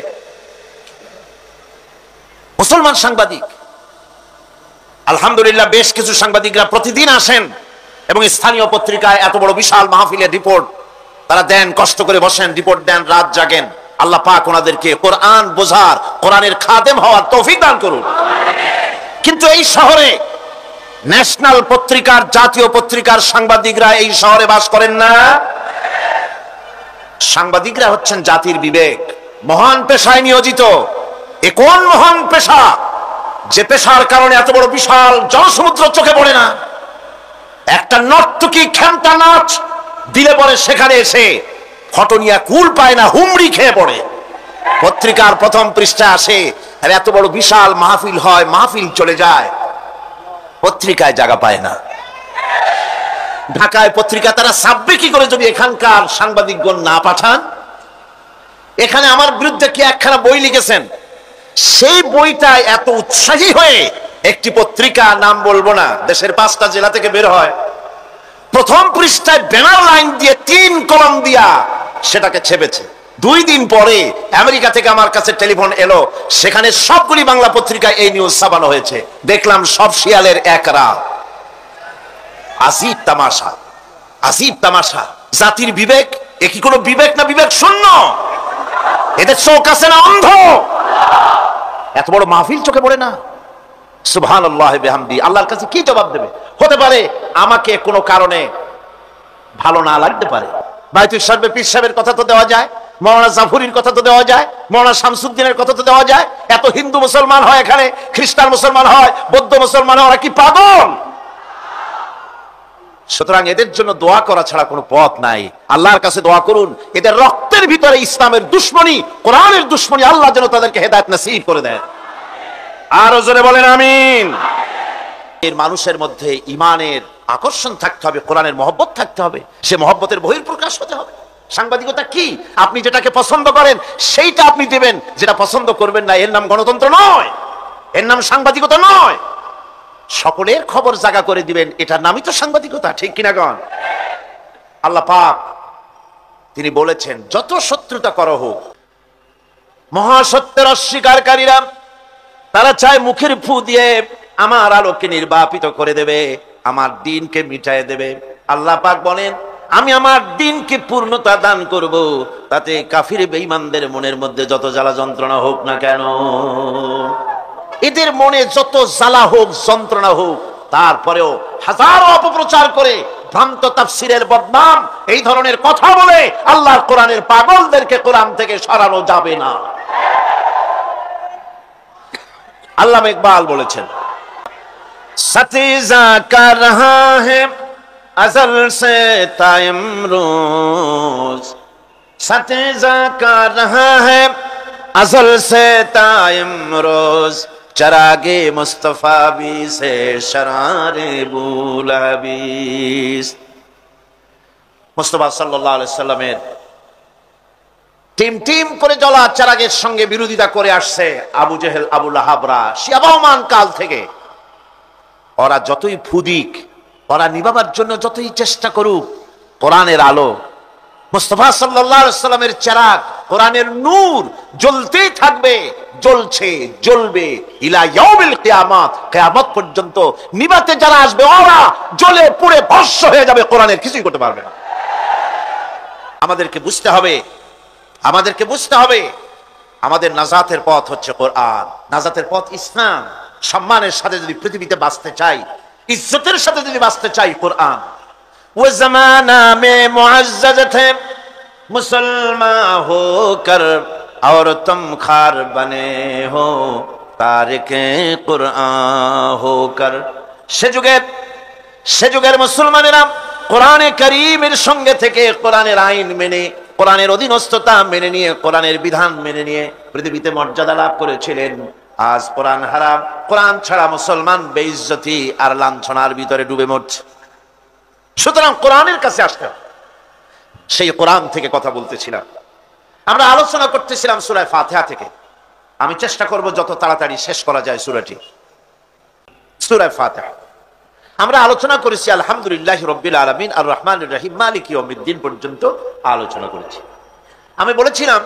মুসলমান সাংবাদিক, আলহামদুলিল্লাহ বেশ কিছু সাংবাদিকরা প্রতিদিন আসেন এবং স্থানীয় পত্রিকায় এত বড় বিশাল মাহফিলের রিপোর্ট তারা দেন, কষ্ট করে বসেন, রিপোর্ট দেন, রাত জাগেন। আল্লাহ পাক ওনাদেরকে কোরআন বোঝার, কোরআনের খাদেম হওয়ার তৌফিক দান করুন। কিন্তু এই শহরে ন্যাশনাল পত্রিকার, জাতীয় পত্রিকার সাংবাদিকরা এই শহরে বাস করেন না। সাংবাদিকরা হচ্ছেন জাতির বিবেক, মহান পেশায় নিয়োজিত। এ কোন মহান পেশা যে পেশার কারণে এত বড় বিশাল জনসমুদ্র চোখে পড়ে না? একটা নর্তকী খেমটা নাচ দিলে পরে সেখানে এসে ফটো নিয়ে কুল পায় না, হুমড়ি খেয়ে পড়ে। পত্রিকার প্রথম পৃষ্ঠা আসে, আর এত বড় বিশাল মাহফিল হয়, মাহফিল চলে যায়, পত্রিকায় জায়গা পায় না। ঢাকায় পত্রিকা তারা ছাপবে কি করে যদি এখানকার সাংবাদিকগণ না পাঠান? এখানে আমার বিরুদ্ধে কি একখানা বই লিখেছেন, সেই বইটায় এত উৎসাহী হয়ে একটি পত্রিকা, নাম বলবো না, দেশের 5টা জেলা থেকে বের হয়, প্রথম পৃষ্ঠায় ব্যানার লাইন দিয়ে 3 কলম দিয়া সেটাকে ছেপেছে। 2 দিন পরে আমেরিকা থেকে আমার কাছে টেলিফোন এলো, সেখানে সবগুলি বাংলা পত্রিকায় এই নিউজ ছাপানো হয়েছে। দেখলাম সব শিয়ালের এক রাত। আজিব তামাশা, আজিব তামাশা। জাতির বিবেক, এ কি কোনো বিবেক না বিবেক শূন্য? এদের চোখ আছে না অন্ধ? এত বড় মাহফিল চোখে পড়ে না? সুবহানাল্লাহি বিহামদি। আল্লাহর কাছে কি জবাব দেবে? হতে পারে আমাকে কোনো কারণে ভালো না লাগতে পারে, বাইতুল শরীফে পীর সাহেবের কথা তো দেওয়া যায়, মাওলানা জাফরির কথা তো দেওয়া যায়, মাওলানা শামসুদ্দিনের কথা তো দেওয়া যায়। এত হিন্দু মুসলমান হয় এখানে, খ্রিস্টান মুসলমান হয়, বৌদ্ধ মুসলমান হয়, ওরা কি পাগল? সুতরাং এদের জন্য দোয়া করা ছাড়া কোনো পথ নাই। আল্লাহর কাছে দোয়া করুন, এদের রক্তের ভিতরে ইসলামের দুশ্মনী, কোরআনের দুশ্মনী, আল্লাহ যেন তাদেরকে হেদায়েত নসিব করে দেয়। আরো জোরে বলেন আমিন। এর মানুষের মধ্যে ঈমানের আকর্ষণ থাকতে হবে, কোরআনের মহব্বত থাকতে হবে, সে মহব্বতের বহিঃপ্রকাশ হতে হবে। সাংবাদিকতা কি? আপনি যেটাকে পছন্দ করেন সেইটা আপনি দেবেন, যেটা পছন্দ করবেন না এর নাম গণতন্ত্র নয়, এর নাম সাংবাদিকতা নয়। সকলের খবর জাগা করে দিবেন, এটার নামই তো সাংবাদিকতা, ঠিক কিনা গণ? আল্লাহ পাক তিনি বলেছেন, যত শত্রুতা করো হোক, মহাসত্যের অস্বীকারীরা তারা চায় মুখের ফু দিয়ে আমার আলোকে নির্বাপিত করে দেবে, আমার দ্বীনকে মিটায় দেবে। আল্লাহ পাক বলেন, আমি আমার দ্বীনকে পূর্ণতা দান করব, তাতে কাফির বেঈমানদের মনের মধ্যে যত জ্বালা যন্ত্রণা হোক না কেন, এদের মনে যত জ্বালা হোক, যন্ত্রণা হোক, তারপরেও হাজারো অপপ্রচার করে ভ্রান্ত তাফসীরের বদনাম এই ধরনের কথা বলে আল্লাহর কোরআনের পাগলদেরকে কোরআন থেকে সরানো যাবে না। আল্লামা ইকবাল বলেছেন, সতীজা কা রহা হ্যায় अज़ल से ताइमरोज, सतीजा का रहा है अज़ल से ताइमरोज, चरागे मुस्तफा भी से शरारे बुलाबीस। मुस्तफा सल्लल्लाहु अलैहि वसल्लमेर টিম টিম করে জ্বলা চারাগের সঙ্গে বিরোধিতা করে আসছে আবু জেহেল, আবু লাহাবরা শিয়াবামান কাল থেকে। ওরা যতই ফুদিক, ওরা নিভাবার জন্য যতই চেষ্টা করুক, কোরআনের আলো, মুস্তাফা সাল্লাল্লাহু আলাইহি ওয়াসাল্লামের চিরাগ, কোরআনের নূর জ্বলতেই থাকবে, জ্বলছে, জ্বলবে ইলা ইয়াউমিল কিয়ামত, কিয়ামত পর্যন্ত। নিভাতে যারা আসবে ওরা জ্বলে পুড়ে ভস্ম হয়ে যাবে, কোরআনের কিছুই করতে পারবে না। আমাদেরকে বুঝতে হবে, আমাদেরকে বুঝতে হবে আমাদের নাজাতের পথ হচ্ছে কোরআন, নাজাতের পথ ইসলাম। সম্মানের সাথে যদি পৃথিবীতে বাঁচতে চাই, इज्जतेर साथे यदि बाँचते चाहिए कुरान। वो जमाना में मुअज़्ज़ज़ थे मुसलमान होकर और तुम खार बने हो तारिके कुरान होकर। से जुगेर मुसलमानेरा कुराने करीमेर संगे थेके कुरानेर आईन मेने, कुरानेर अधीनस्थता मेने निये, कुरानेर विधान मेने निये पृथिवीते मर्यादा लाभ करेछिलेन। आज कुरान हाराम, कुरान छाड़ा मुसलमान बेइज्जती और लांछनार ভিতরে ডুবে মরছে। সুতরাং কোরআনের কাছে আসতে হবে। সেই কোরআন থেকে কথা বলতেছিলাম, আমরা আলোচনা করতেছিলাম সূরা ফাতিহা থেকে। আমি চেষ্টা করব যত তাড়াতাড়ি শেষ করা যায় সূরাটি। সূরা ফাতিহা আমরা আলোচনা করেছি আলহামদুলিল্লাহি রাব্বিল আলামিন আর রহমানির রহিম মালিক ইয়াউমিদ্দিন পর্যন্ত আলোচনা করেছি। আমি বলেছিলাম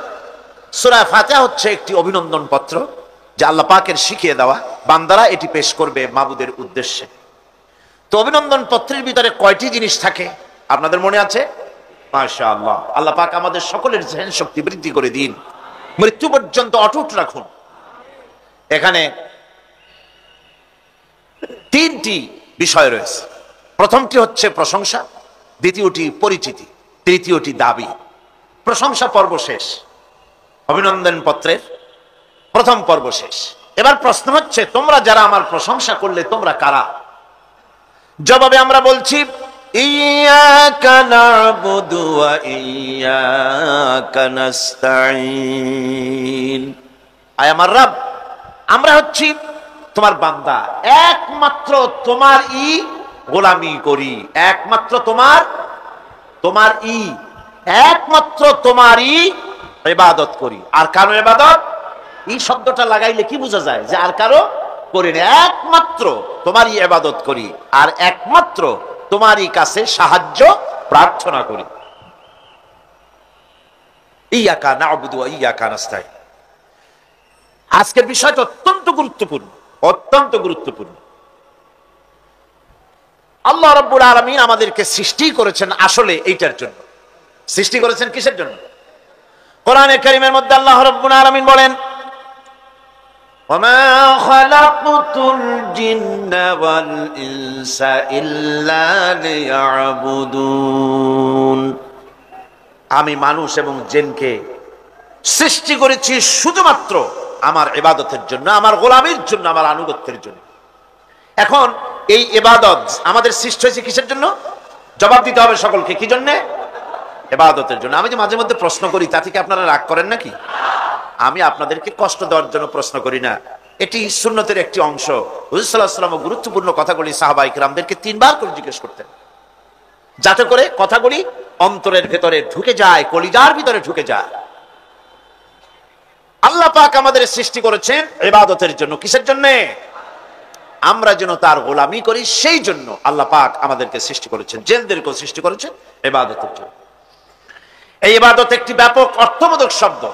সূরা ফাতিহা হচ্ছে একটি অভিনন্দন পত্র, যে আল্লাহ পাকের শিখিয়ে দেওয়া, বান্দারা এটি পেশ করবে মাবুদের উদ্দেশ্যে। তো অভিনন্দন পত্রের ভিতরে কয়টি জিনিস থাকে আপনাদের মনে আছে? মাশাআল্লাহ, আল্লাহ পাক আমাদের সকলের জেহেন শক্তি বৃদ্ধি করে দিন, মৃত্যু পর্যন্ত অটুট রাখুন। এখানে তিনটি বিষয় রয়েছে। প্রথমটি হচ্ছে প্রশংসা, দ্বিতীয়টি পরিচিতি, তৃতীয়টি দাবি। প্রশংসা পর্ব শেষ, অভিনন্দন পত্রের প্রথম পর্ব শেষ। এবার প্রশ্ন হচ্ছে, তোমরা যারা আমার প্রশংসা করলে তোমরা কারা? জবাবে আমরা বলছি, ইয়াকা না'বুদু ওয়া ইয়াকা নাস্তাঈন। আয় আমার রব, আমরা হচ্ছি তোমার বান্দা, একমাত্র তোমারই গোলামি করি, একমাত্র তোমারই একমাত্র তোমারই ইবাদত করি। আর কারো ইবাদত, এই শব্দটা লাগাইলে কি বোঝা যায়? যে আর কারো করি না, একমাত্র তোমারই ইবাদত করি আর একমাত্র তোমারই কাছে সাহায্য প্রার্থনা করি। ইয়াকা না'বুদু ওয়া ইয়াকা নাস্তাঈন। আজকের বিষয়টা অত্যন্ত গুরুত্বপূর্ণ, অত্যন্ত গুরুত্বপূর্ণ। আল্লাহ রাব্বুল আলামিন আমাদেরকে সৃষ্টি করেছেন আসলে এইটার জন্য। সৃষ্টি করেছেন কিসের জন্য? কোরআনে কারীমের মধ্যে আল্লাহ রাব্বুল আলামিন বলেন, ওয়ামা খালাকতুল জিন্না ওয়াল ইনসা ইল্লা লিয়াবুদুন। আমি মানুষ এবং জিনকে সৃষ্টি করেছি শুধুমাত্র আমার ইবাদতের জন্য, আমার গোলামির জন্য, আমার আনুগত্যের জন্য। এখন এই ইবাদত আমাদের সৃষ্টি হয়েছে কিসের জন্য? জবাব দিতে হবে সকলকে। কি জন্য? ইবাদতের জন্য। আমি যে মাঝে মধ্যে প্রশ্ন করি, তা থেকে আপনারা রাগ করেন নাকি? আমি আপনাদেরকে কষ্ট দেওয়ার জন্য প্রশ্ন করি না, এটি সুন্নতের একটি অংশ। হুজুর সাল্লাল্লাহু আলাইহি ওয়াসাল্লাম গুরুত্বপূর্ণ কথাগুলি সাহাবায়ে কিরামদেরকে 3 বার করে জিজ্ঞেস করতেন, যাতে করে কথাগুলি অন্তরের ভেতরে ঢুকে যায়, কলিজার ভিতরে ঢুকে যায়। আল্লাহ পাক আমাদের সৃষ্টি করেছেন ইবাদতের জন্য। কিসের জন্য? আমরা যেন তার গোলামি করি, সেই জন্য আল্লাহ পাক আমাদেরকে সৃষ্টি করেছেন, জিনদেরকেও সৃষ্টি করেছেন ইবাদতের জন্য। এই ইবাদত একটি ব্যাপক অর্থবোধক শব্দ।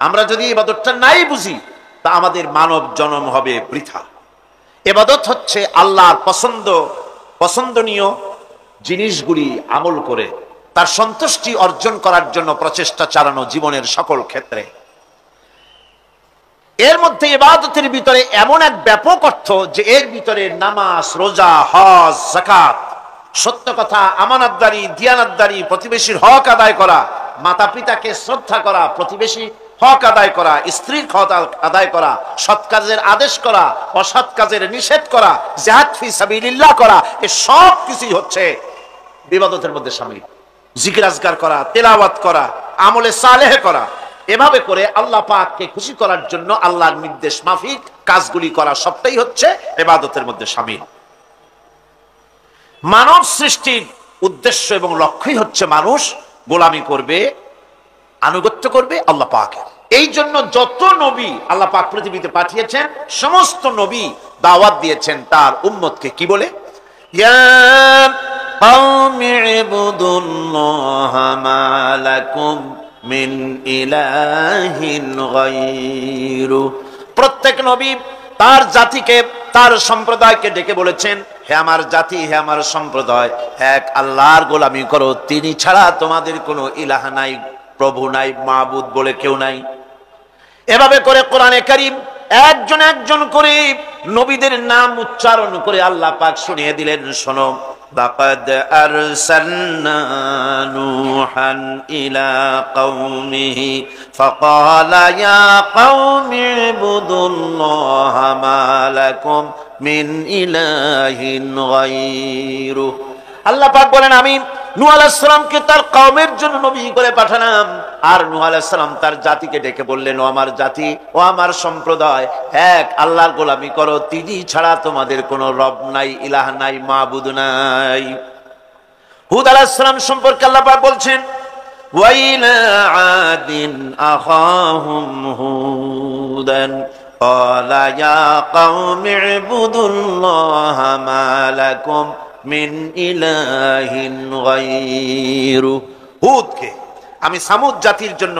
আমরা যদি ইবাদতটা নাই বুঝি, তা আমাদের মানব জন্ম হবে বৃথা। ইবাদত হচ্ছে আল্লাহর পছন্দনীয় জিনিসগুলি আমল করে তার সন্তুষ্টি অর্জন করার জন্য প্রচেষ্টা চালানো জীবনের সকল ক্ষেত্রে। এর মধ্যে ইবাদতের ভিতরে এমন এক ব্যাপক অর্থ যে এর ভিতরে নামাজ, রোজা, হজ, যাকাত, সত্য কথা, আমানতদারি, দিয়ানতদারি, প্রতিবেশীর হক আদায় করা, মাতা পিতাকে শ্রদ্ধা করা, প্রতিবেশী হক আদায় করা, স্ত্রীর হক আদায় করা, সৎ কাজের আদেশ করা, অসৎ কাজের নিষেধ করা, জিহাদ ফি সাবিলিল্লাহ করা, এই সব কিছুই হচ্ছে ইবাদতের মধ্যে শামিল। জিকির আজকার করা, তেলাওয়াত করা, আমলে সালেহ করা, এভাবে করে আল্লাহ পাককে খুশি করার জন্য আল্লাহর নির্দেশ মাফিক কাজগুলি করা, সবটাই হচ্ছে ইবাদতের মধ্যে শামিল। মানব সৃষ্টির উদ্দেশ্য এবং লক্ষ্যই হচ্ছে মানুষ গোলামি করবে, আনুগত্য করবে আল্লাহ পাকের। এই জন্য যত নবী আল্লাহ পাক পৃথিবীতে পাঠিয়েছেন, সমস্ত নবী দাওয়াত দিয়েছেন তার উম্মতকে কি বলে? ইয়া কওমি ইবুদুল্লাহা মা লাকুম মিন ইলাহিন গায়রু। প্রত্যেক নবী তার জাতিকে, তার সম্প্রদায়কে ডেকে বলেছেন, হে আমার জাতি, হে আমার সম্প্রদায়, এক আল্লাহর গোলামি করো, তিনি ছাড়া তোমাদের কোনো ইলাহ নাই, প্রভু নাই, মাবুদ বলে কেউ নাই। এভাবে করে কোরআনে কারীম একজন একজন করে নবীদের নাম উচ্চারণ করে আল্লাহ পাক শুনিয়ে দিলেন, শোনো, লাকাদ আরসালনা নূহান ইলা কওমিহি ফাকালা ইয়া কওমি ইবুদুল্লাহা মা লাকুম মিন ইলাহিন গায়রু। আল্লাহ পাক বলেন, আমি নূহ আলাইহিস সালামকে তার কওমের জন্য নবী করে পাঠালাম, আর নূহ আলাইহিস সালাম তার জাতিকে ডেকে বললেন, ও আমার জাতি, ও আমার সম্প্রদায়, এক আল্লাহর গোলামি করো, তিনি ছাড়া তোমাদের কোনো রব নাই, ইলাহ নাই, মাবুদ নাই। হুদ আলাইহিস সালাম সম্পর্কে আল্লাহ পাক বলছেন, ওয়াইলা আদিন আখাহুম হুদান ক্বালা ইয়া কওমি ইবুদুল্লাহা মা লাকুম মিন ইলাহিন গায়রু। হুদকে আমি সামুদ জাতির জন্য,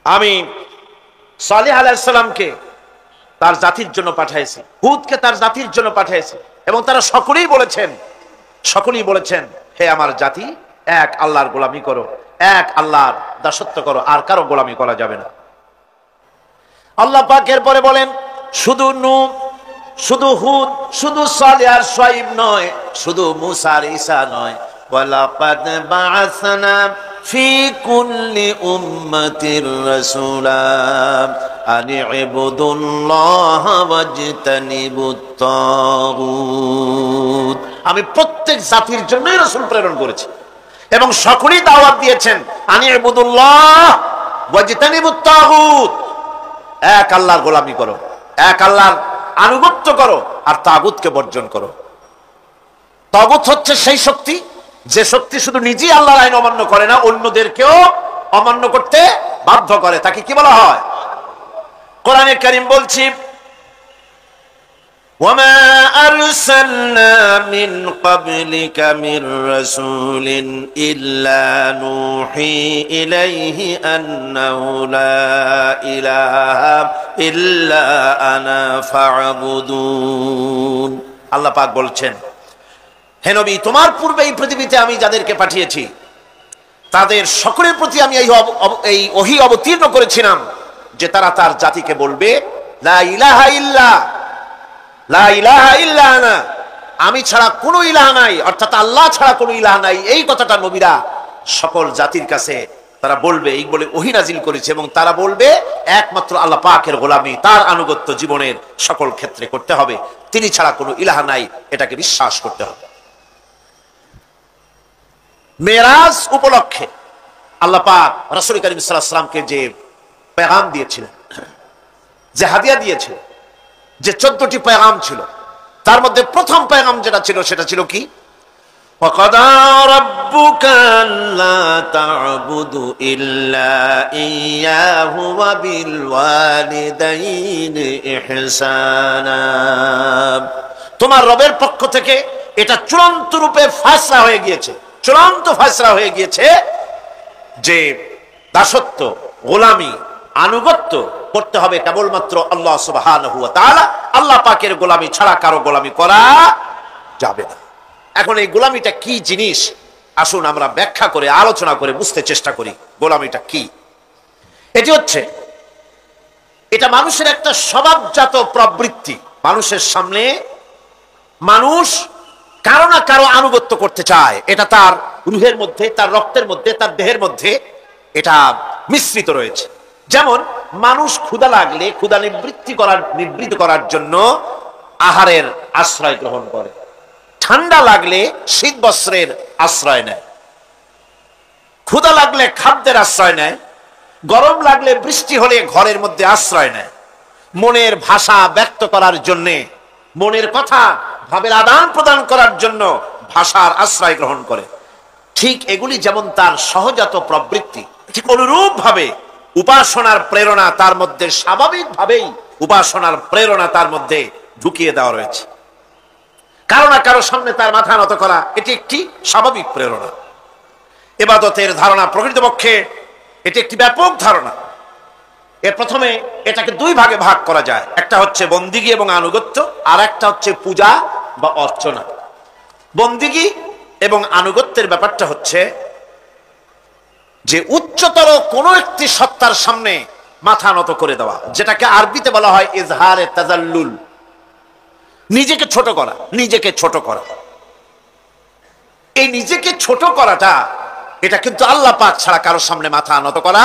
আমি সালেহ আলাইহিস সালামকে তার জাতির জন্য পাঠাইছি, হুদকে তার জাতির জন্য পাঠাইছি, এবং তারা সকলেই বলেছেন, হে আমার জাতি, এক আল্লাহর গোলামি করো, এক আল্লাহর দাসত্ব করো, আর কারো গোলামি করা যাবে না। আল্লাহ পাক এরপরে বলেন, শুধু নূহ, শুধু হুদ, শুধু সালেহ আর শুআয়ব নয়, শুধু মুসা আর ঈসা নয়, ওয়ালাকাদ বা'আসনা ফি কুল্লি উম্মাতির রাসূলা আন ইবুদুল্লাহা ওয়াজতানিবুত তাগুত। আমি প্রত্যেক জাতির জন্যই রাসূল প্রেরণ করেছি এবং সকলেই দাওয়াত দিয়েছেন, আন ইবুদুল্লাহ ওয়াজতানিবুত তাগুত, এক আল্লাহর গোলামি করো, এক আল্লাহর আনুগত্য করো, আর তাগুতকে বর্জন করো। তাগুত হচ্ছে সেই শক্তি যে শক্তি শুধু নিজেই আল্লাহর আইন অমান্য করে না, অন্যদেরকেও অমান্য করতে বাধ্য করে, তাকে কি বলা হয়? কোরআনে কারীম বলছি, ওয়ামা আরসালনা মিন ক্বাবলিকা মির রাসূলিন ইল্লা নূহি ইলাইহি আন্নাহু লা ইলাহা ইল্লা আনা ফা'বুদুন। আল্লাহ পাক বলছেন, হে নবী, তোমার পূর্বে এই পৃথিবীতে আমি যাদেরকে পাঠিয়েছি তাদের সকলের প্রতি আমি এই ওহী অবতীর্ণ করেছিলাম যে তারা তার জাতিকে বলবে, লা ইলাহা ইল্লা, লা ইলাহা ইল্লা আনা, আমি ছাড়া কোনো ইলাহ নাই, অর্থাৎ আল্লাহ ছাড়া কোনো ইলাহ নাই। এই কথাটা নবীরা সকল জাতির কাছে তারা বলবে, এই বলে ওহী নাজিল করেছে, এবং তারা বলবে একমাত্র আল্লাহ পাকের গোলামি, তার আনুগত্য জীবনের সকল ক্ষেত্রে করতে হবে, তিনি ছাড়া কোনো ইলাহ নাই, এটাকে বিশ্বাস করতে হবে। মেরাজ উপলক্ষে আল্লাহ পাক রাসূল করিম সাল্লাল্লাহু আলাইহি ওয়াসাল্লামকে যে পেগাম দিয়েছিলেন, যে হাদিয়া দিয়েছিলেন, যে 14টি পেগাম ছিল, তার মধ্যে প্রথম পেগাম যেটা ছিল সেটা ছিল কি? وَقَضَى رَبُّكَ أَلَّا تَعْبُدُوا إِلَّا إِيَّاهُ وَبِالْوَالِدَيْنِ إِحْسَانًا। তোমার রবের পক্ষ থেকে এটা চূড়ান্ত রূপে ফয়সালা হয়ে গিয়েছে, চূড়ান্ত ফয়সালা হয়ে গিয়েছে যে দাসত্ব, গোলামি, আনুগত্য করতে হবে কেবলমাত্র আল্লাহ সুবহানাহু ওয়া তাআলা। আল্লাহ পাকের গোলামি ছাড়া কারো গোলামি করা যাবে না। এখন এই গোলামিটা কি জিনিস, আসুন আমরা ব্যাখ্যা করে আলোচনা করে বুঝতে চেষ্টা করি গোলামিটা কি। এটি হচ্ছে এটা মানুষের একটা স্বভাবজাত প্রবৃত্তি। মানুষের সামনে মানুষ কারো না কারো আনুগত্য করতে চায়, এটা তার রুহের মধ্যে, তার রক্তের মধ্যে, তার দেহের মধ্যে এটা মিশ্রিত রয়েছে। যেমন মানুষ ক্ষুধা লাগলে ক্ষুধা নিবৃত্ত করার জন্য আহারের আশ্রয় গ্রহণ করে, ঠান্ডা লাগলে শীত বস্ত্রের আশ্রয় নেয়, ক্ষুধা লাগলে খাদ্যের আশ্রয় নেয়, গরম লাগলে বৃষ্টি হলে ঘরের মধ্যে আশ্রয় নেয়, মনের ভাষা ব্যক্ত করার জন্যে, মনের কথা ভাবের আদান প্রদান করার জন্য ভাষার আশ্রয় গ্রহণ করে। ঠিক এগুলি যেমন তার সহজাত প্রবৃত্তি, ঠিক অনুরূপ ভাবে উপাসনার প্রেরণা তার মধ্যে স্বাভাবিকভাবেই উপাসনার প্রেরণা তার মধ্যে ঢুকিয়ে দেওয়া রয়েছে। কারো না কারো সামনে তার মাথা নত করা এটি একটি স্বাভাবিক প্রেরণা। ইবাদতের ধারণা প্রকৃতপক্ষে এটি একটি ব্যাপক ধারণা। এর প্রথমে এটাকে দুই ভাগে ভাগ করা যায়, একটা হচ্ছে বন্দিগি এবং আনুগত্য, আর একটা হচ্ছে পূজা বা অর্চনা। বন্দিগি এবং আনুগত্যের ব্যাপারটা হচ্ছে যে উচ্চতর কোন একটি সত্তার সামনে মাথা নত করে দেওয়া, যেটাকে আরবিতে বলা হয় ইজহারে তাজাল্লুল, নিজেকে ছোট করা, নিজেকে ছোট করা। এই নিজেকে ছোট করাটা এটা কিন্তু আল্লাহ পাক ছাড়া কারোর সামনে মাথা নত করা,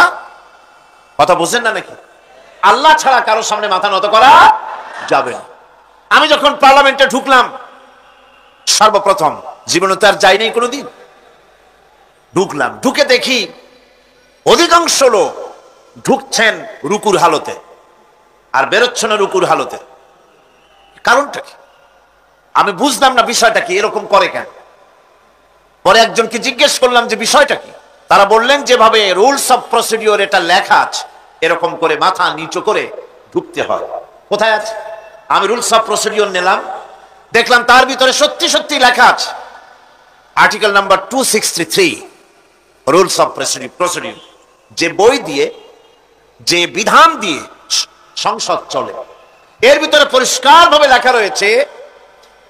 কথা বুঝেন না নাকি? আল্লাহ ছাড়া কারোর সামনে মাথা নত করা যাবে না। আমি যখন পার্লামেন্টে ঢুকলাম সর্বপ্রথম, জীবনে তো আর যাই নাই কোনোদিন, ঢুকলাম, ঢুকে দেখি অধিকাংশ লোক ঢুকছেন রুকুর হালতে আর বেরোচ্ছেন রুকুর হালতে। কারণটা কি আমি বুঝলাম না, বিষয়টা কি, এরকম করে কেন? পরে একজনকে জিজ্ঞেস করলাম যে বিষয়টা কি। তারা বললেন যেভাবে রুলস অফ প্রসিডিওর এটা লেখা আছে, এরকম করে মাথা নিচু করে ঢুকতে হয়। কোথায় আছে? আমি রুলস অফ প্রসিডিওর নিলাম, দেখলাম তার ভিতরে সত্যি সত্যি লেখা আছে article number 263 rules of procedure, যে বই দিয়ে, যে বিধান দিয়ে সংসদ চলে, এর ভিতরে পরিষ্কার ভাবে লেখা রয়েছে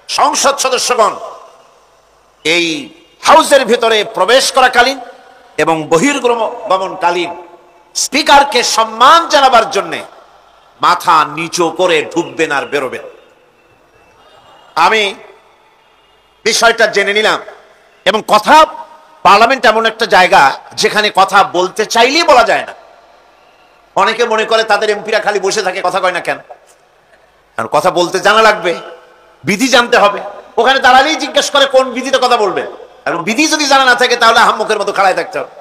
সংসদ সদস্যগণ এই হাউসের ভিতরে প্রবেশ করাকালীন এবং বহির্গমনকালীন স্পিকারকে সম্মান জানাবার জন্য মাথা নিচু করে ঢুকবেন আর বেরোবেন। আমি বিষয়টা জেনে নিলাম। এবং কথা, পার্লামেন্ট এমন একটা জায়গা যেখানে কথা বলতে চাইলেই বলা যায় না। অনেকে মনে করে তাদের এমপিরা খালি বসে থাকে, কথা কয় না কেন? কারণ কথা বলতে জানা লাগবে, বিধি জানতে হবে। ওখানে দাঁড়ালেই জিজ্ঞেস করে কোন বিধিতে কথা বলবে, এবং বিধি যদি জানা না থাকে তাহলে আহাম্মকের মতো খাড়ায় থাকতে হবে।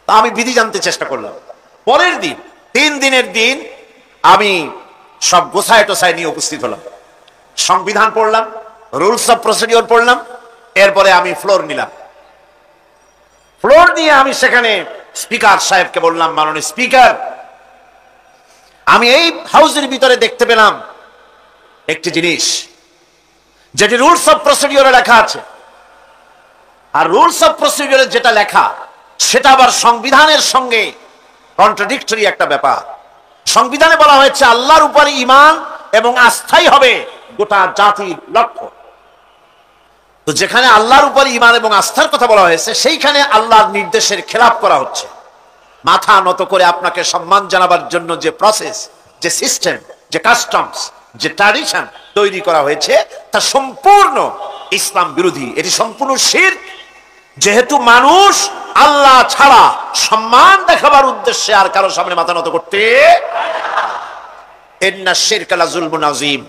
তা আমি বিধি জানতে চেষ্টা করলাম। পরের দিন, 3 দিনের দিন আমি সব গোছায় টোছায় নিয়ে উপস্থিত হলাম, সংবিধান পড়লাম, রুলস অফ প্রসিডিওর পড়লাম, এরপরে আমি ফ্লোর নিলাম। ফ্লোর নিয়ে আমি সেখানে স্পিকার সাহেবকে বললাম, মাননীয় স্পিকার, আমি এই হাউসের ভিতরে দেখতে পেলাম একটি জিনিস যেটি রুলস অফ প্রসিডিওরে লেখা আছে, আর রুলস অফ প্রসিডিওরে যেটা লেখা সেটা আবার সংবিধানের সঙ্গে কন্ট্রাডিক্টরি একটা ব্যাপার। সংবিধানে বলা হয়েছে আল্লাহর উপরে ঈমান এবং আস্থাই হবে গোটা জাতির লক্ষ্য। তো যেখানে আল্লাহর উপরে ঈমান এবং আস্থার কথা বলা হয়েছে, সেইখানে আল্লাহর নির্দেশের খেলাপ করা হচ্ছে। মাথা নত করে আপনাকে সম্মান জানাবার জন্য যে প্রসেস, যে সিস্টেম, যে কাস্টমস, যে ট্র্যাডিশন তৈরি করা হয়েছে তা সম্পূর্ণ ইসলাম বিরোধী, এটি সম্পূর্ণ শিরক। যেহেতু মানুষ আল্লাহ ছাড়া সম্মান দেখাবার উদ্দেশ্যে আর কারো সামনে মাথা নত করতে, ইন্না শিরকা লাযুলমুন আযীম,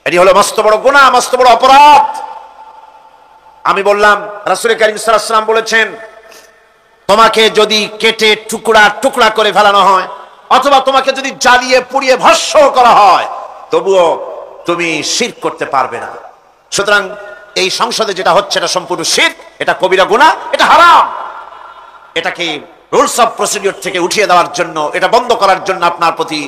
এটি হলো মস্ত বড় গুনাহ, মস্ত বড় অপরাধ। আমি বললাম, রাসূল কারীম সাল্লাল্লাহু আলাইহি ওয়াসাল্লাম বলেছেন, তোমাকে যদি কেটে টুকরা টুকরা করে ফেলানো হয় অথবা তোমাকে যদি জ্বালিয়ে পুড়িয়ে ভস্ম করা হয়, তবুও তুমি শিরক করতে পারবে না। সুতরাং এই সংসদে যেটা হচ্ছে এটা সম্পূর্ণ শিরক, এটা কবিরা গুনাহ, এটা হারাম। এটাকে রুলস অফ প্রসিডিওর থেকে উঠিয়ে দেওয়ার জন্য, এটা বন্ধ করার জন্য আপনার প্রতি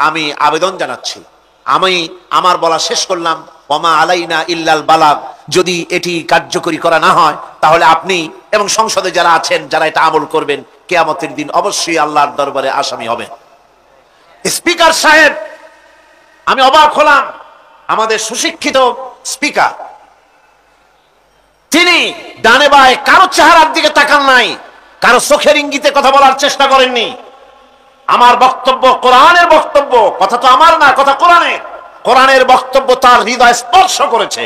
আমি আবেদন জানাচ্ছি। আমি আমার বলা শেষ করলাম, ওমা আলাইনা ইল্লাল বালাগ। যদি এটি কার্যকরী করা না হয় তাহলে আপনি এবং সংসদে যারা আছেন, যারা এটা আমল করবেন, কিয়ামতের দিন অবশ্যই আল্লাহর দরবারে আসামি হবেন। স্পিকার সাহেব, আমি অবাক হলাম, আমাদের সুশিক্ষিত স্পিকার, তিনি ডানে বায়ে কারো চেহারার দিকে তাকান নাই, কারো চোখের ইঙ্গিতে কথা বলার চেষ্টা করেননি। আমার বক্তব্য কোরআনের বক্তব্য, কথা তো আমার না, কথা কোরআনের। কোরআনের বক্তব্য তার হৃদয় স্পর্শ করেছে।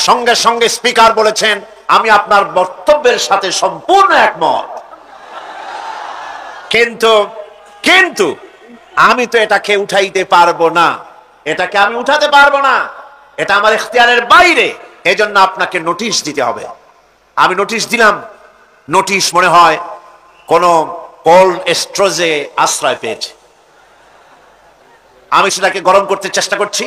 সঙ্গে সঙ্গে স্পিকার বলেছেন, আমি আপনার বক্তব্যের সাথে সম্পূর্ণ একমত, কিন্তু কিন্তু আমি তো এটাকে উঠাইতে পারবো না, এটাকে আমি উঠাতে পারবো না, এটা আমার ইখতিয়ারের বাইরে, এজন্য আপনাকে নোটিশ দিতে হবে। আমি নোটিশ দিলাম। নোটিশ মনে হয় কোন কোল্ড স্টোরেজে আশ্রয় পেয়েছে। আমি সেটাকে গরম করতে চেষ্টা করছি।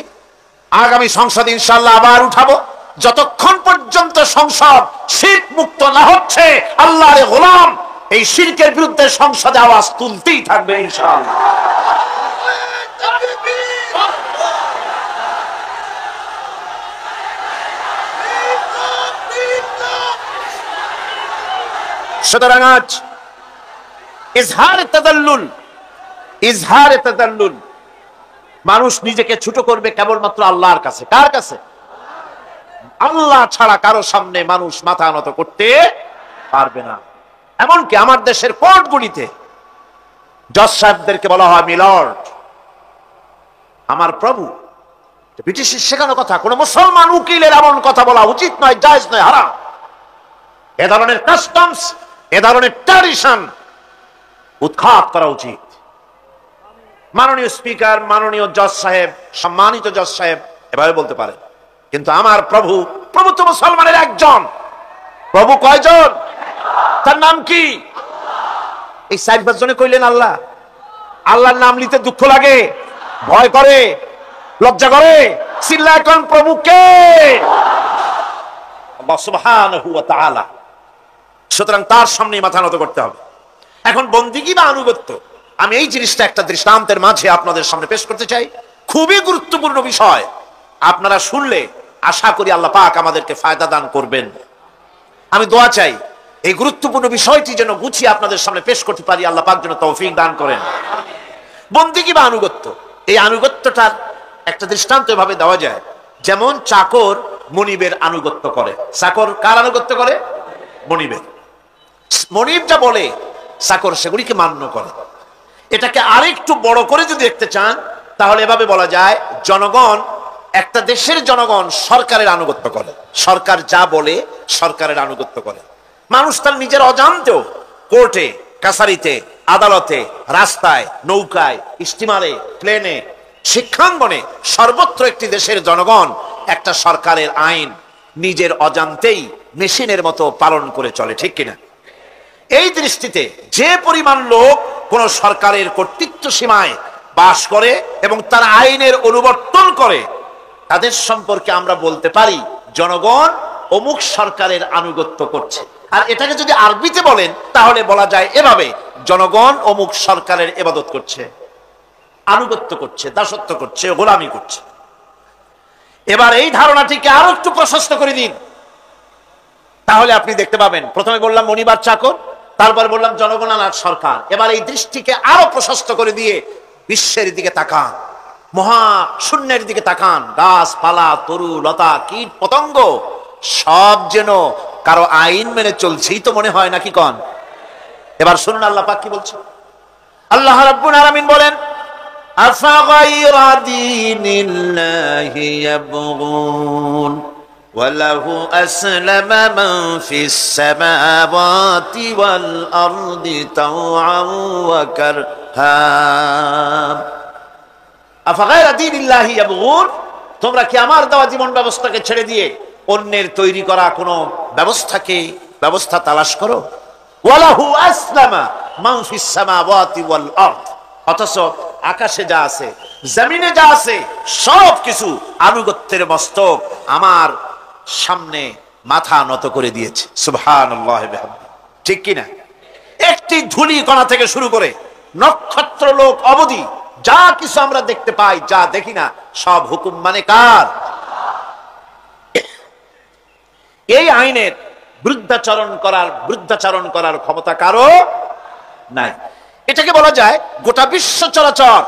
আগামী সংসদ ইনশাআল্লাহ আবার উঠাবো। যতক্ষণ পর্যন্ত সংসদ শিরক মুক্ত না হচ্ছে, আল্লাহর গোলাম এই শিরকের বিরুদ্ধে সংসদে আওয়াজ তুলতেই থাকবে ইনশাআল্লাহ। সুতরাং আজ ইজহারে তাদাল্লুল, মানুষ নিজেকে ছোট করবে কেবলমাত্র আল্লাহর কাছে। কার কাছে? আল্লাহ ছাড়া কারো সামনে মানুষ মাথা নত করতে পারবে না। এমনকি আমার দেশের কোর্টগুলিতে জজ সাহেবদেরকে বলা হয় মিলর্ড, আমার প্রভু। ব্রিটিশের শেখানো কথা, কোন মুসলমান উকিলের এমন কথা বলা উচিত নয়, জায়েজ নয়, হারাম। এ ধরনের কাস্টমস, এ ধরনের ট্র্যাডিশন উৎখাত করা উচিত। মাননীয় স্পিকার, মাননীয় জজ সাহেব, সম্মানিত জজ সাহেব এভাবে বলতে পারে, কিন্তু আমার প্রভু, প্রভু তো মুসলমানের একজন। প্রভু কয়জন? তার নাম কি? এই 4-5 জনে কইলেন আল্লাহ। আল্লাহর নাম নিতে দুঃখ লাগে, ভয় করে, লজ্জা করে, চিল্লায় কোন প্রভু কে? আল্লাহ সুবহানাহু ওয়া তাআলা। সুতরাং তার সামনে মাথা নত করতে হবে। এখন বন্দিগি বা আনুগত্য, আমি এই জিনিসটা একটা দৃষ্টান্তের মাঝে আপনাদের সামনে পেশ করতে চাই। খুবই গুরুত্বপূর্ণ বিষয়, আপনারা শুনলে আশা করি আল্লাহ পাক আমাদেরকে ফায়দা দান করবেন। আমি দোয়া চাই এই গুরুত্বপূর্ণ বিষয়টি যেন গুছিয়ে আপনাদের সামনে পেশ করতে পারি, আল্লাহ পাক যেন তৌফিক দান করেন। বন্দিগি বা আনুগত্য, এই আনুগত্যটার একটা দৃষ্টান্ত এভাবে দেওয়া যায়, যেমন চাকর মনিবের আনুগত্য করে। চাকর কার আনুগত্য করে? মনিবের। মনিব যা বলে চাকর সেগুলিকে মান্য করে। এটাকে আরেকটু বড় করে যদি দেখতে চান, তাহলে এভাবে বলা যায়, জনগণ, একটা দেশের জনগণ সরকারের আনুগত্য করে। সরকার যা বলে সরকারের আনুগত্য করে। মানুষ তার নিজের অজান্তেও কোর্টে, কাছারিতে, আদালতে, রাস্তায়, নৌকায়, স্টিমারে, প্লেনে, শিক্ষাঙ্গনে, সর্বত্র একটি দেশের জনগণ একটা সরকারের আইন নিজের অজান্তেই মেশিনের মতো পালন করে চলে, ঠিক কিনা? এই দৃষ্টিতে যে পরিমাণ লোক কোন সরকারের কর্তৃত্ব সীমায় বাস করে এবং তার আইনের অনুবর্তন করে, তাদের সম্পর্কে আমরা বলতে পারি জনগণ অমুক সরকারের আনুগত্য করছে। আর এটাকে যদি আরবিতে বলেন তাহলে বলা যায় এভাবে, জনগণ অমুক সরকারের ইবাদত করছে, আনুগত্য করছে, দাসত্ব করছে, গোলামি করছে। এবার এই ধারণাটিকে আরো একটু প্রশস্ত করে দিন, তাহলে আপনি দেখতে পাবেন, প্রথমে বললাম মনিবার চাকর, তারপর বললাম জনগণ আর সরকার। এবার এই দৃষ্টিকে আরো প্রশস্ত করে দিয়ে বিশ্বের দিকে তাকান, মহা শূন্যের দিকে তাকান। গাছপালা, তরু লতা, কীট পতঙ্গ সব যেন কারো আইন মেনে চলছেই তো মনে হয়, নাকি কন? এবার শুনুন আল্লাহ পাক কি বলছে। আল্লাহ রাব্বুল আলামিন বলেন, আফাগায়রা দীনিল্লাহি ইয়াবগুন وله أسلم من في السماوات والأرض طوعا وكرها أفغير دين الله يبغون। তোমরা কি আমার দেওয়া জীবন ব্যবস্থাকে ছেড়ে দিয়ে অন্যের তৈরি করা কোন ব্যবস্থা তালাশ করো? ওয়ালাহু আসলামা মান ফিস সামাওয়াতি ওয়াল আরদ, অথচ আকাশে যা আছে, জমিনে যা আছে, সব কিছু আনুগত্যের মস্তক আমার সামনে মাথা নত করে দিয়েছে। সুবহানাল্লাহ বিহামদিহি, ঠিক কিনা? একটি ধূলি কণা থেকে শুরু করে নক্ষত্র লোক অবধি যা কিছু আমরা দেখতে পাই, যা দেখি না, সব হুকুম মানে কার? এই আইনের বৃদ্ধাচরণ করার ক্ষমতা কারো নাই। এটাকে বলা যায় গোটা বিশ্ব চরাচর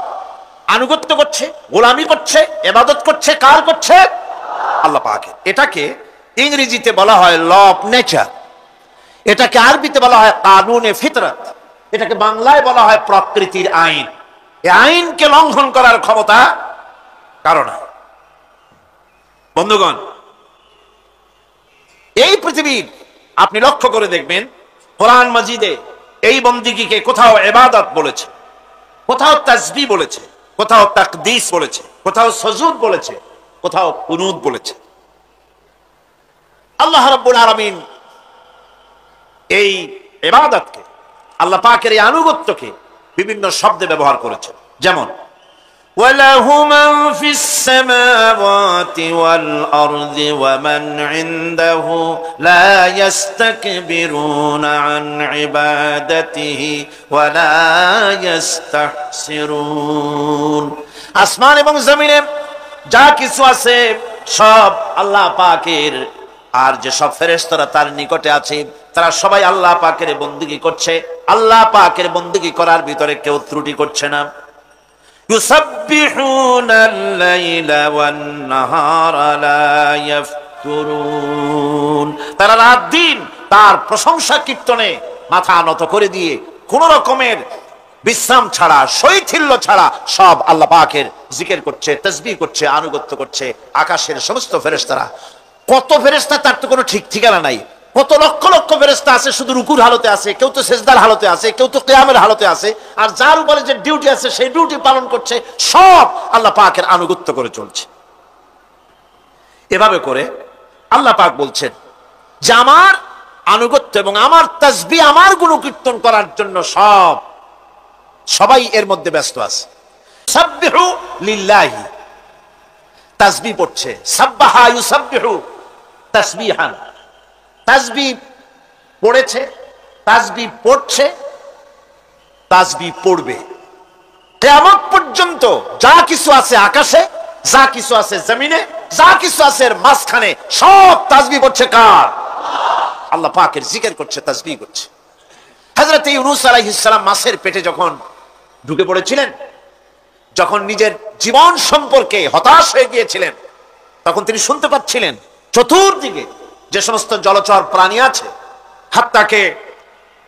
আনুগত্য করছে, গোলামি করছে, ইবাদত করছে। কার করছে? আল্লাহ পাকের। এটাকে ইংরেজিতে বলা হয় ল অফ নেচার, এটাকে আরবিতে বলা হয় কানুনে ফিতরত, এটাকে বাংলায় বলা হয় প্রকৃতির আইন। এই আইনকে লঙ্ঘন করার ক্ষমতা কারো না। বন্ধুগণ, এই পৃথিবীর আপনি লক্ষ্য করে দেখবেন কোরআন মাজিদে এই বন্দিগিকে কোথাও ইবাদত বলেছে, কোথাও তাসবিহ বলেছে, কোথাও তাকদীস বলেছে, কোথাও সুজুদ বলেছে, কোথাও কুনুত বলেছে। আল্লাহ রাব্বুল আলামিন এই ইবাদতকে, আল্লাহ পাকের এই আনুগত্যকে বিভিন্ন শব্দে ব্যবহার করেছে। যেমন وَلَهُ مَنْ فِي السَّمَاوَاتِ وَالْأَرْضِ وَمَنْ عِنْدَهُ لَا يَسْتَكْبِرُونَ عَنْ عِبَادَتِهِ وَلَا يَسْتَحْسِرُونَ। আসমান এবং জমিনে যা কিছু আছে সব আল্লাহ পাকের, আর যে সব ফেরেশতারা তার নিকটে আছে তারা সবাই আল্লাহ পাকের বন্দেগী করছে। আল্লাহ পাকের বন্দেগী করার ভিতরে কেউ ত্রুটি করছে না। ইউসাব্বিহুনাল লাইলা ওয়ান নাহারা লা ইয়াফতুরুন। তারা রাত দিন তার প্রশংসা কীর্তনে মাথা নত করে দিয়ে কোন রকমের বিশ্রাম ছাড়া, শৈথিল্য ছাড়া সব আল্লাহ পাকের জিকির করছে, তাসবিহ করছে, আনুগত্য করছে। আকাশের সমস্ত ফেরেশতারা, কত ফেরেশতা তার তো কোনো ঠিক ঠিকানা নাই। কত লক্ষ লক্ষ ফেরেশতা আছে শুধু রুকুর হালতে আছে, কেউ তো সেজদার হালতে আছে, কেউ তো কিয়ামের হালতে আছে, আর যার উপরে যে ডিউটি আছে সেই ডিউটি পালন করছে। সব আল্লাহ পাকের আনুগত্য করে চলছে। এভাবে করে আল্লাহ পাক বলছেন যে আমার আনুগত্য এবং আমার তাসবিহ, আমার গুণকীর্তন করার জন্য সবাই এর মধ্যে ব্যস্ত আছে। সাব্বিহু লিল্লাহি, তাসবিহ পড়ছে। সাব্বাহা ইউসাব্বিহু তাসবিহান, তাসবিহ পড়েছে, তাসবিহ পড়ছে, তাসবিহ পড়বে। কিয়ামত পর্যন্ত যা কিছু আছে আকাশে, যা কিছু আছে জমিনে, যা কিছু আছে এর মাঝখানে সব তাসবিহ পড়ছে কার? আল্লাহ পাকের জিকির করছে, তাসবিহ করছে। হযরত ইউনূস আলাইহিস সালাম মাছের পেটে যখন ঢুকে পড়েছিলেন, যখন নিজের জীবন সম্পর্কে হতাশ হয়ে গিয়েছিলেন, তখন তিনি শুনতে পাচ্ছিলেন চতুর্দিকে যে সমস্ত জলচর প্রাণী আছে, হাত্তাকে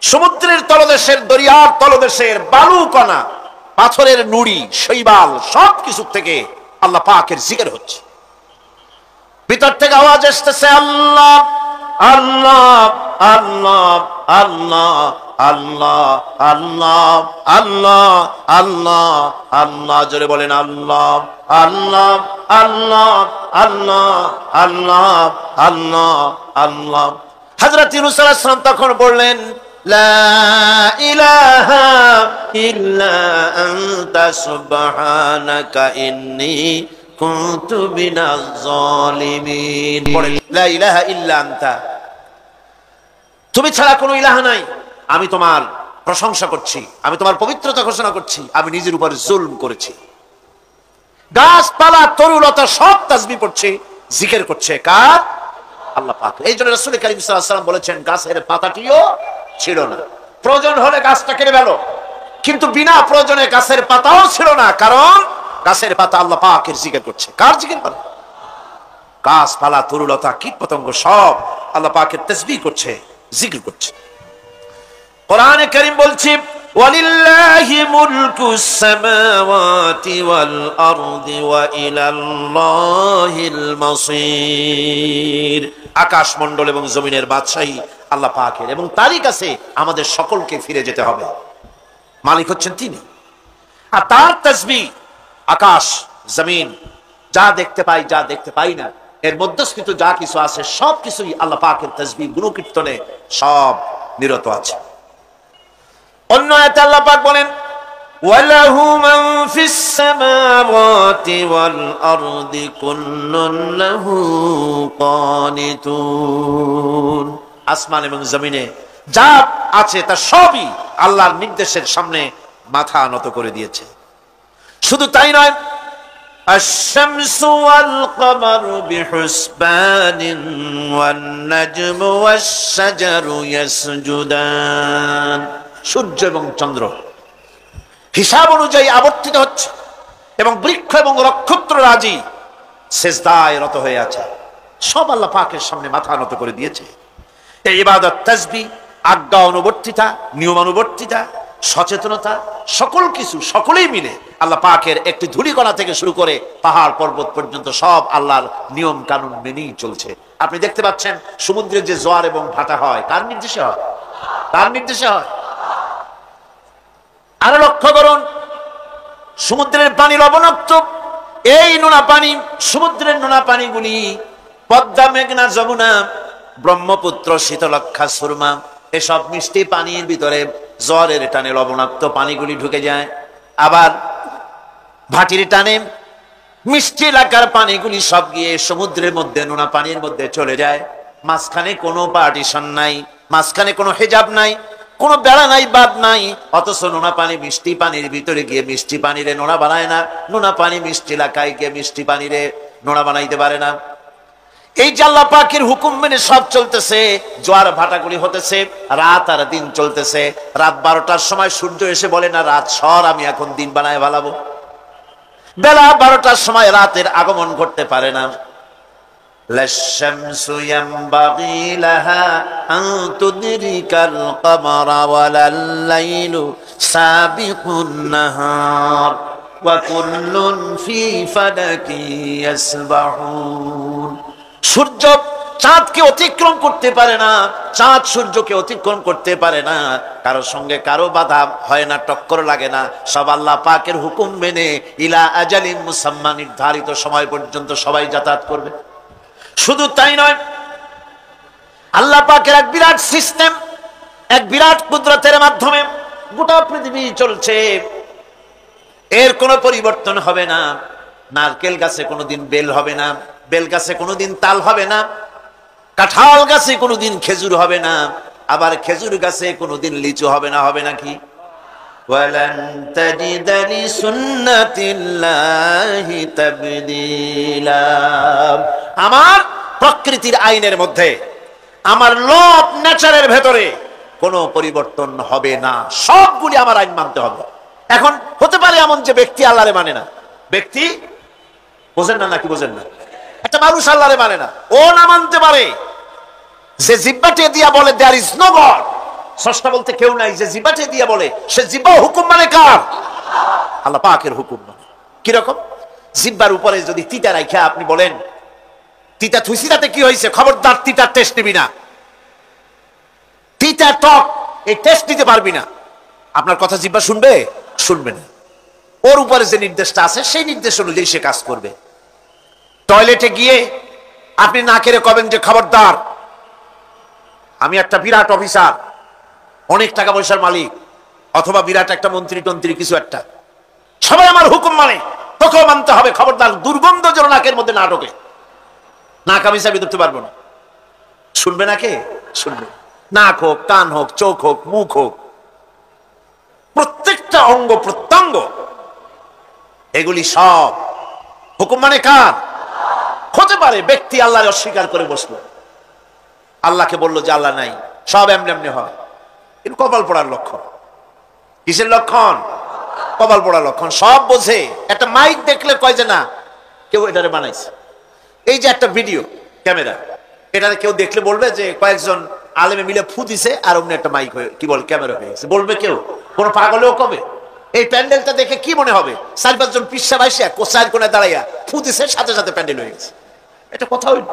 সমুদ্রের তলদেশের, দরিয়ার তলদেশের বালুকণা, পাথরের নুড়ি, শৈবাল সবকিছু থেকে আল্লাহ পাকের জিকির হচ্ছে। ভিতর থেকে আওয়াজ আসতেছে আল্লাহ আল্লাহ আল্লাহ আল্লাহ আল্লাহ আল্লাহ আল্লাহ আল্লাহ আল্লাহ। জোরে বলেন আল্লাহ আল্লাহ আল্লাহ আল্লাহ আল্লাহ আল্লাহ আল্লাহ। হযরত ইউনূস আলাইহিস সালাম তখন বললেন লা ইলাহা ইল্লা আনতা সুবহানাকা ইন্নী কুনতু মিনাজ জালিমিন। বলেন লা ইলাহা ইল্লা আনতা, তুমি ছাড়া কোনো ইলাহ নাই, আমি তোমার প্রশংসা করছি, আমি তোমার পবিত্রতা ঘোষণা করছি, আমি নিজের উপর জুলম করেছি। গাছপালা তরুলতা সব তাসবিহ পড়ছে, জিকির করছে কার? আল্লাহ পাক। এই জন্য রাসূল কারীম সাল্লাল্লাহু আলাইহি ওয়াসাল্লাম বলেছেন গাছের পাতাটিও ছিল না, প্রয়োজন হলে গাছটা কেটে ফেলো, কিন্তু বিনা প্রয়োজনে গাছের পাতাও ছিল না, কারণ গাছের পাতা আল্লাহ পাকের জিকির করছে। কার জিকির করে? গাছপালা তরুলতা কীট পতঙ্গ সব আল্লাহ পাকের তাসবিহ করছে, জিকির করছে। কোরআনে কারীম বলছে ওয়ালিল্লাহি মুলকুস সামাওয়াতি ওয়াল আরদি ওয়া ইলাল্লাহিল মাসির। আকাশ মণ্ডল এবং জমিনের বাদশাহী আল্লাহ পাকের, এবং তারই কাছে আমাদের সকলকে ফিরে যেতে হবে। মালিক হচ্ছেন তিনি, আর তার তাসবিহ আকাশ জমিন যা দেখতে পাই, যা দেখতে পাই না, এর মধ্যস্থিত যা কিছু আছে সব কিছুই আল্লাহ পাকের তাসবিহ গুণকীর্তনে সব নিরত আছে। অন্য আয়াতে আল্লাহ পাক বলেন ওয়ালাহু মান ফিস সামাওয়াতি ওয়াল আরদি কুল্লুন লাহু কানিতুন। আসমান এবং জমিনে যা আছে তা সবই আল্লাহর নির্দেশের সামনে মাথা নত করে দিয়েছে। শুধু তাই নয়, আশ-শামসু ওয়াল কমারু বিহুসবানিন ওয়ান নাজমু ওয়াশ-শাজারু ইয়াসজুদান। সূর্য এবং চন্দ্র হিসাব অনুযায়ী আবর্তিত হচ্ছে, এবং বৃক্ষ এবং নক্ষত্ররাজি সেজদায় রত হয়ে আছে। সব আল্লাহ পাকের সামনে মাথা নত করে দিয়েছে। এই ইবাদত, তাসবিহ, আজ্ঞা অনুবর্তিতা, নিয়মানুবর্তিতা, সচেতনতা, সকল কিছু সকলেই মিলে আল্লাহ পাকের একটি ধূলিকণা থেকে শুরু করে পাহাড় পর্বত পর্যন্ত সব আল্লাহর নিয়ম কানুন মেনেই চলছে। আপনি দেখতে পাচ্ছেন সমুদ্রে যে জোয়ার এবং ভাটা হয় কার নির্দেশে হয়? কার নির্দেশে হয়? আরো লক্ষ্য করুন, সমুদ্রের পানি লবণাক্ত। এই নোনা পানি, সমুদ্রের নোনা পানিগুলি পদ্মা, মেঘনা, যমুনা, ব্রহ্মপুত্র, শীতলক্ষা, সুরমা এসব মিষ্টি পানির ভিতরে জ্বরের টানে লবণাক্ত পানিগুলি ঢুকে যায়। আবার ভাটির টানে মিষ্টি এলাকার পানিগুলি সব গিয়ে সমুদ্রের মধ্যে নোনা পানির মধ্যে চলে যায়। মাঝখানে কোনো পার্টিশন নাই, মাঝখানে কোনো হেজাব নাই, কোনো বেড়া নাই, বাদ নাই। অথচ নোনা পানি মিষ্টি পানির ভিতরে গিয়ে মিষ্টি পানিরে নোনা বানায় না, নোনা পানি মিষ্টি এলাকায় গিয়ে মিষ্টি পানিরে নোনা বানাইতে পারে না। এই যে আল্লাহ পাকের হুকুম মেনে সব চলতেছে, জোয়ার ভাটাগুলি হতেছে, রাত আর দিন চলতেছে। রাত 12টার সময় সূর্য এসে বলে না রাত সর, আমি এখন দিন বানায় ভালাবো। বেলা 12টার সময় রাতের আগমন করতে পারে না। লাশ-শামসু ইয়ামবাগি লাহা আন তুদরিকাল কমারা ওয়ালাল লাইলু সাবিকুন নাহার ওয়া কুল্লুন ফি ফালাকি ইয়াসবাহুন। সূর্য চাঁদকে অতিক্রম করতে পারে না, চাঁদ সূর্যকে অতিক্রম করতে পারে না। কারোর সঙ্গে কারো বাধা হয় না, টক্কর লাগে না। সব আল্লাহ পাকের হুকুম মেনে ইলা আজালিম মুসাম্মা, নির্ধারিত সময় পর্যন্ত সবাই যাতায়াত করবে। শুধু তাই নয়, আল্লাহ পাকের এক বিরাট সিস্টেম, এক বিরাট কুদরতের মাধ্যমে গোটা পৃথিবী চলছে। এর কোনো পরিবর্তন হবে না। নারকেল গাছে কোনোদিন বেল হবে না, বেল গাছে কোনোদিন তাল হবে না, কাঁঠাল গাছে কোনোদিন খেজুর হবে না, আবার খেজুর গাছে কোনোদিন লিচু হবে না। হবে নাকি? ওয়ালান তাজিদা লিসুন্নাতিল্লাহি তাবদীলা। আমার প্রকৃতির আইনের মধ্যে, আমার ল অফ নেচারের ভেতরে কোনো পরিবর্তন হবে না। সবগুলি আমার আইন মানতে হবে। এখন হতে পারে এমন যে ব্যক্তি আল্লাহরে মানে না, ব্যক্তি বোঝেন না নাকি বোঝেন না, একটা মানুষ আল্লাহরে মানে না, ও না মানতে পারে। যে জিহ্বাটে দিয়া বলে দেয়ার ইজ নো গড, স্রষ্টা বলতে কেউ নাই, যে জিহ্বাটে দিয়া বলে সে জিহ্বা হুকুম মানে কার? আল্লাহ পাকের হুকুম মানে। কিরকম? জিহ্বার উপরে যদি তিতা রাখা আপনি বলেন তিতা থুইছি, তাতে কি হয়েছে? খবরদার তিতার টেস্ট নিবি না, তিতা টক এই টেস্ট নিতে পারবি না। আপনার কথা জিহ্বা শুনবে? শুনবে না। ওর উপরে যে নির্দেশটা আছে সেই নির্দেশ অনুযায়ী সে কাজ করবে। টয়লেটে গিয়ে আপনি না কেড়ে কবেন যে খবরদার, আমি একটা বিরাট অফিসার, অনেক টাকা পয়সার মালিক, অথবা বিরাট একটা মন্ত্রী টন্ত্রী কিছু একটা, সবাই আমার হুকুম মানে, তোকেও মানতে হবে। খবরদার দুর্গন্ধ যেন নাকের মধ্যে না ঢোকে, নাক আমি চাবি ধরতে পারবো না। শুনবে না কে? শুনবে। নাক হোক, কান হোক, চোখ হোক, মুখ হোক, প্রত্যেকটা অঙ্গ প্রত্যঙ্গ, এগুলি সব হুকুম মানে কার? হতে পারে ব্যক্তি আল্লাহর অস্বীকার করে বসলো, আল্লাহকে বললো যে আল্লাহ নাই, সব এমনি এমনি হয়। কিন্তু কপাল পড়ার লক্ষণ। কিসের লক্ষণ? কপাল পড়ার লক্ষণ। সব বোঝে। একটা মাইক দেখলে কয় যে না কেউ এটারে বানাইছে। এই যে একটা ভিডিও ক্যামেরা, এটা কেউ দেখলে বলবে যে কয়েকজন আলেমে মিলে ফু দিছে আর অমনি একটা মাইক হয়ে কি বল ক্যামেরা হয়ে গেছে, বলবে কেউ? কোন পাগলেও কবে? এই প্যান্ডেলটা দেখে কি মনে হবে? 4-5 জন পিসা বাইসা কোচার কোণে দাঁড়াইয়া ফু দিছে, সাথে সাথে প্যান্ডেল হয়ে গেছে। এটা কথা হইল?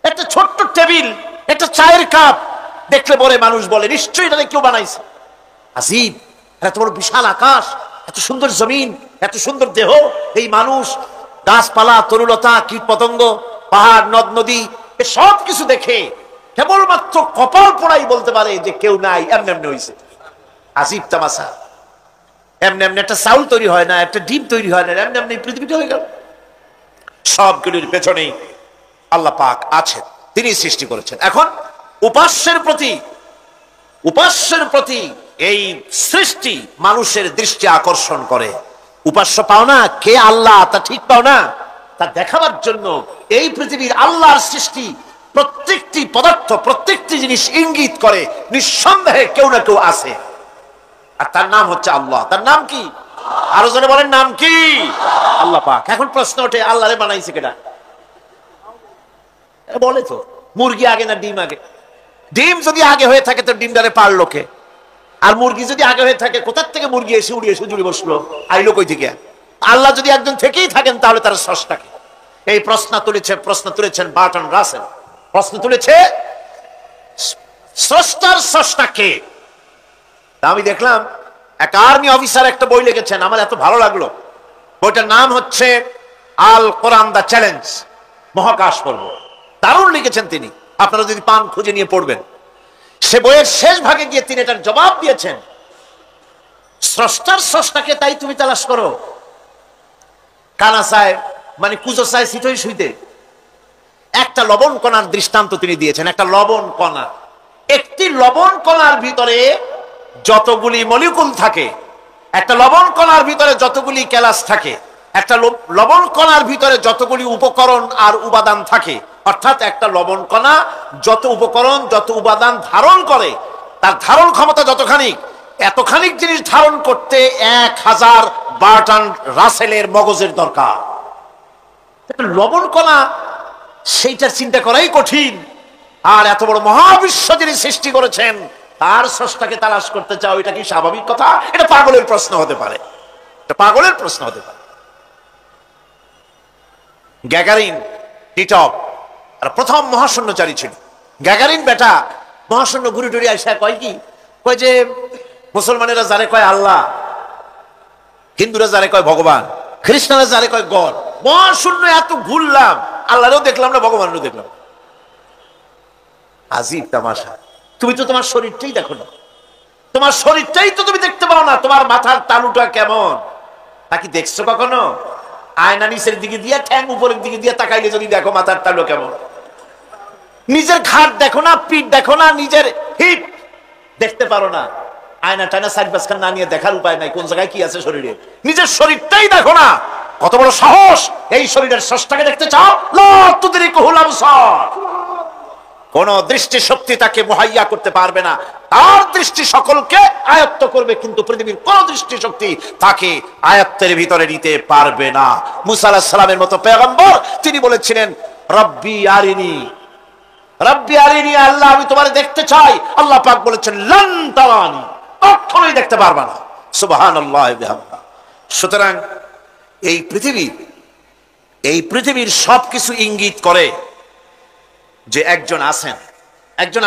একটা ছোট্ট টেবিল, একটা চায়ের কাপ দেখলে বলে মানুষ বলে নিশ্চয়ই এটা কেউ বানাইছে। আজীব, এত বড় বিশাল আকাশ, এত সুন্দর জমিন, এত সুন্দর দেহ, এই মানুষ, গাছপালা, তরুলতা, কীট পতঙ্গ, পাহাড়, নদ নদী, সব কিছু দেখে কেবলমাত্র কপাল পোড়াই বলতে পারে যে কেউ নাই, এমনি এমনি হয়েছে। আজীব তামাশা। এমনি এমনি একটা চাউল তৈরি হয় না, একটা ডিম তৈরি হয় না, এমনি এমনি পৃথিবীটা হয়ে গেল। সবগুলির পেছনেই আল্লাহ পাক আছেন, তিনি সৃষ্টি করেছেন। এখন উপাস্যের প্রতি এই সৃষ্টি মানুষের দৃষ্টি আকর্ষণ করে। উপাস্য পাও না কে আল্লাহ, তা ঠিক পাও না, তা দেখাবার জন্য এই পৃথিবীর আল্লাহর সৃষ্টি প্রত্যেকটি পদার্থ, প্রত্যেকটি জিনিস ইঙ্গিত করে নিঃসন্দেহে কেউ না কেউ আছে, আর তার নাম হচ্ছে আল্লাহ। তার নাম কি? আরো জনে বলেন, নাম কি? আল্লাহ পাক। এখন প্রশ্ন ওঠে আল্লাহরে বানাইছে কেডা? বলে তো মুরগি আগে না ডিম আগে? ডিম যদি আগে হয়ে থাকে তো ডিমটারে পারলো কে? আর মুরগি যদি আগে হয়ে থাকে, কোথার থেকে মুরগি এসে উড়িয়ে এসে জুড়ে বসলো, আইলো কই থেকে? আল্লাহ যদি একজন থেকেই থাকেন তাহলে তার স্রষ্টাকে? এই প্রশ্ন তুলেছেন বার্টন রাসেল। প্রশ্ন তুলেছে স্রষ্টার স্রষ্টাকে। আমি দেখলাম এক আর্মি অফিসার একটা বই লিখেছেন, আমার এত ভালো লাগলো। বইটার নাম হচ্ছে আল কোরআন দা চ্যালেঞ্জ, মহাকাশ পর্ব। দারুণ লিখেছেন তিনি, আপনারা যদি পান খুঁজে নিয়ে পড়বেন। সে বইয়ের শেষ ভাগে গিয়ে তিনি এটার জবাব দিয়েছেন, স্রষ্টার স্রষ্টাকে তাই তুমি তালাশ করো। কানা চায় মানে কুজো চায় সিটই শুইতে। একটা লবণ কণার দৃষ্টান্ত তিনি দিয়েছেন। একটা লবণ কণা, একটি লবণ কণার ভিতরে যতগুলি মলিকুল থাকে, একটা লবণ কণার ভিতরে যতগুলি ক্যালাস থাকে, একটা লবণ কণার ভিতরে যতগুলি উপকরণ আর উপাদান থাকে, অর্থাৎ একটা লবণ কণা যত উপকরণ যত উপাদান ধারণ করে, তার ধারণ ক্ষমতা যতখানি, এতখানি জিনিস ধারণ করতে 1000 বার্টন রাসেলের মগজের দরকার। লবণ কণা সেইটার চিন্তা করাই কঠিন, আর এত বড় মহাবিশ্ব যিনি সৃষ্টি করেছেন তার স্রষ্টাকে তালাশ করতে চাও, এটা কি স্বাভাবিক কথা? এটা পাগলের প্রশ্ন হতে পারে, এটা পাগলের প্রশ্ন হতে পারে। গ্যাগারিন টিটপ আর প্রথম মহাশূন্যচারী ছিল। গ্যাগারিন বেটা মহাশূন্য ঘুরে টুরি আইসা কয় কি, কয় যে মুসলমানেরা যারে কয় আল্লাহ, হিন্দুরা যারে কয় ভগবান, খ্রিস্টানরা যারে কয় গড, মহাশূন্য এত ঘুরলাম, আল্লাহরও দেখলাম না, ভগবানেরও দেখলাম। আজীব তামাশা। তুমি তো তোমার শরীরটাই দেখো না, তোমার শরীরটাই তো তুমি দেখতে পাও না। তোমার মাথার তালুটা কেমন তা কি দেখছো কখনো? আয়না নিচের দিকে দিয়ে ঠ্যাং উপরের দিকে দিয়ে তাকাইলে যদি দেখো মাথার তালু কেমন। নিজের ঘাট দেখো না, পিঠ দেখো না, নিজের হিপ দেখতে পারো না। আয়না টায়না সাইড বাসখান না নিয়ে দেখার উপায় নাই কোন জায়গায় কি আছে শরীরে। নিজের শরীরটাই দেখো না। কত বড় সাহস! এই শরীরের স্রষ্টাকে দেখতে চাও? লা তুদরিকুহুল আবসার। কোন দৃষ্টি শক্তি তাকে মুহাইয়া করতে পারবে না। তার দৃষ্টি সকলকে আয়ত্ত করবে, কিন্তু পৃথিবীর কোন দৃষ্টি শক্তি তাকে আয়ত্তের ভিতরে নিতে পারবে না। মুসা আলাইহিস সালামের মতো পয়গম্বর তিনি বলেছিলেন, রব্বি আরিনি, রব্বি আরিনি, আল্লাহ আমি তোমারে দেখতে চাই। আল্লাহ পাক বলেছেন লান তারানি, কখনোই দেখতে পারবে না। সুবহানাল্লাহ ওয়া বিহামদিহি। সুতরাং এই পৃথিবীর সবকিছু ইঙ্গিত করে যে একজন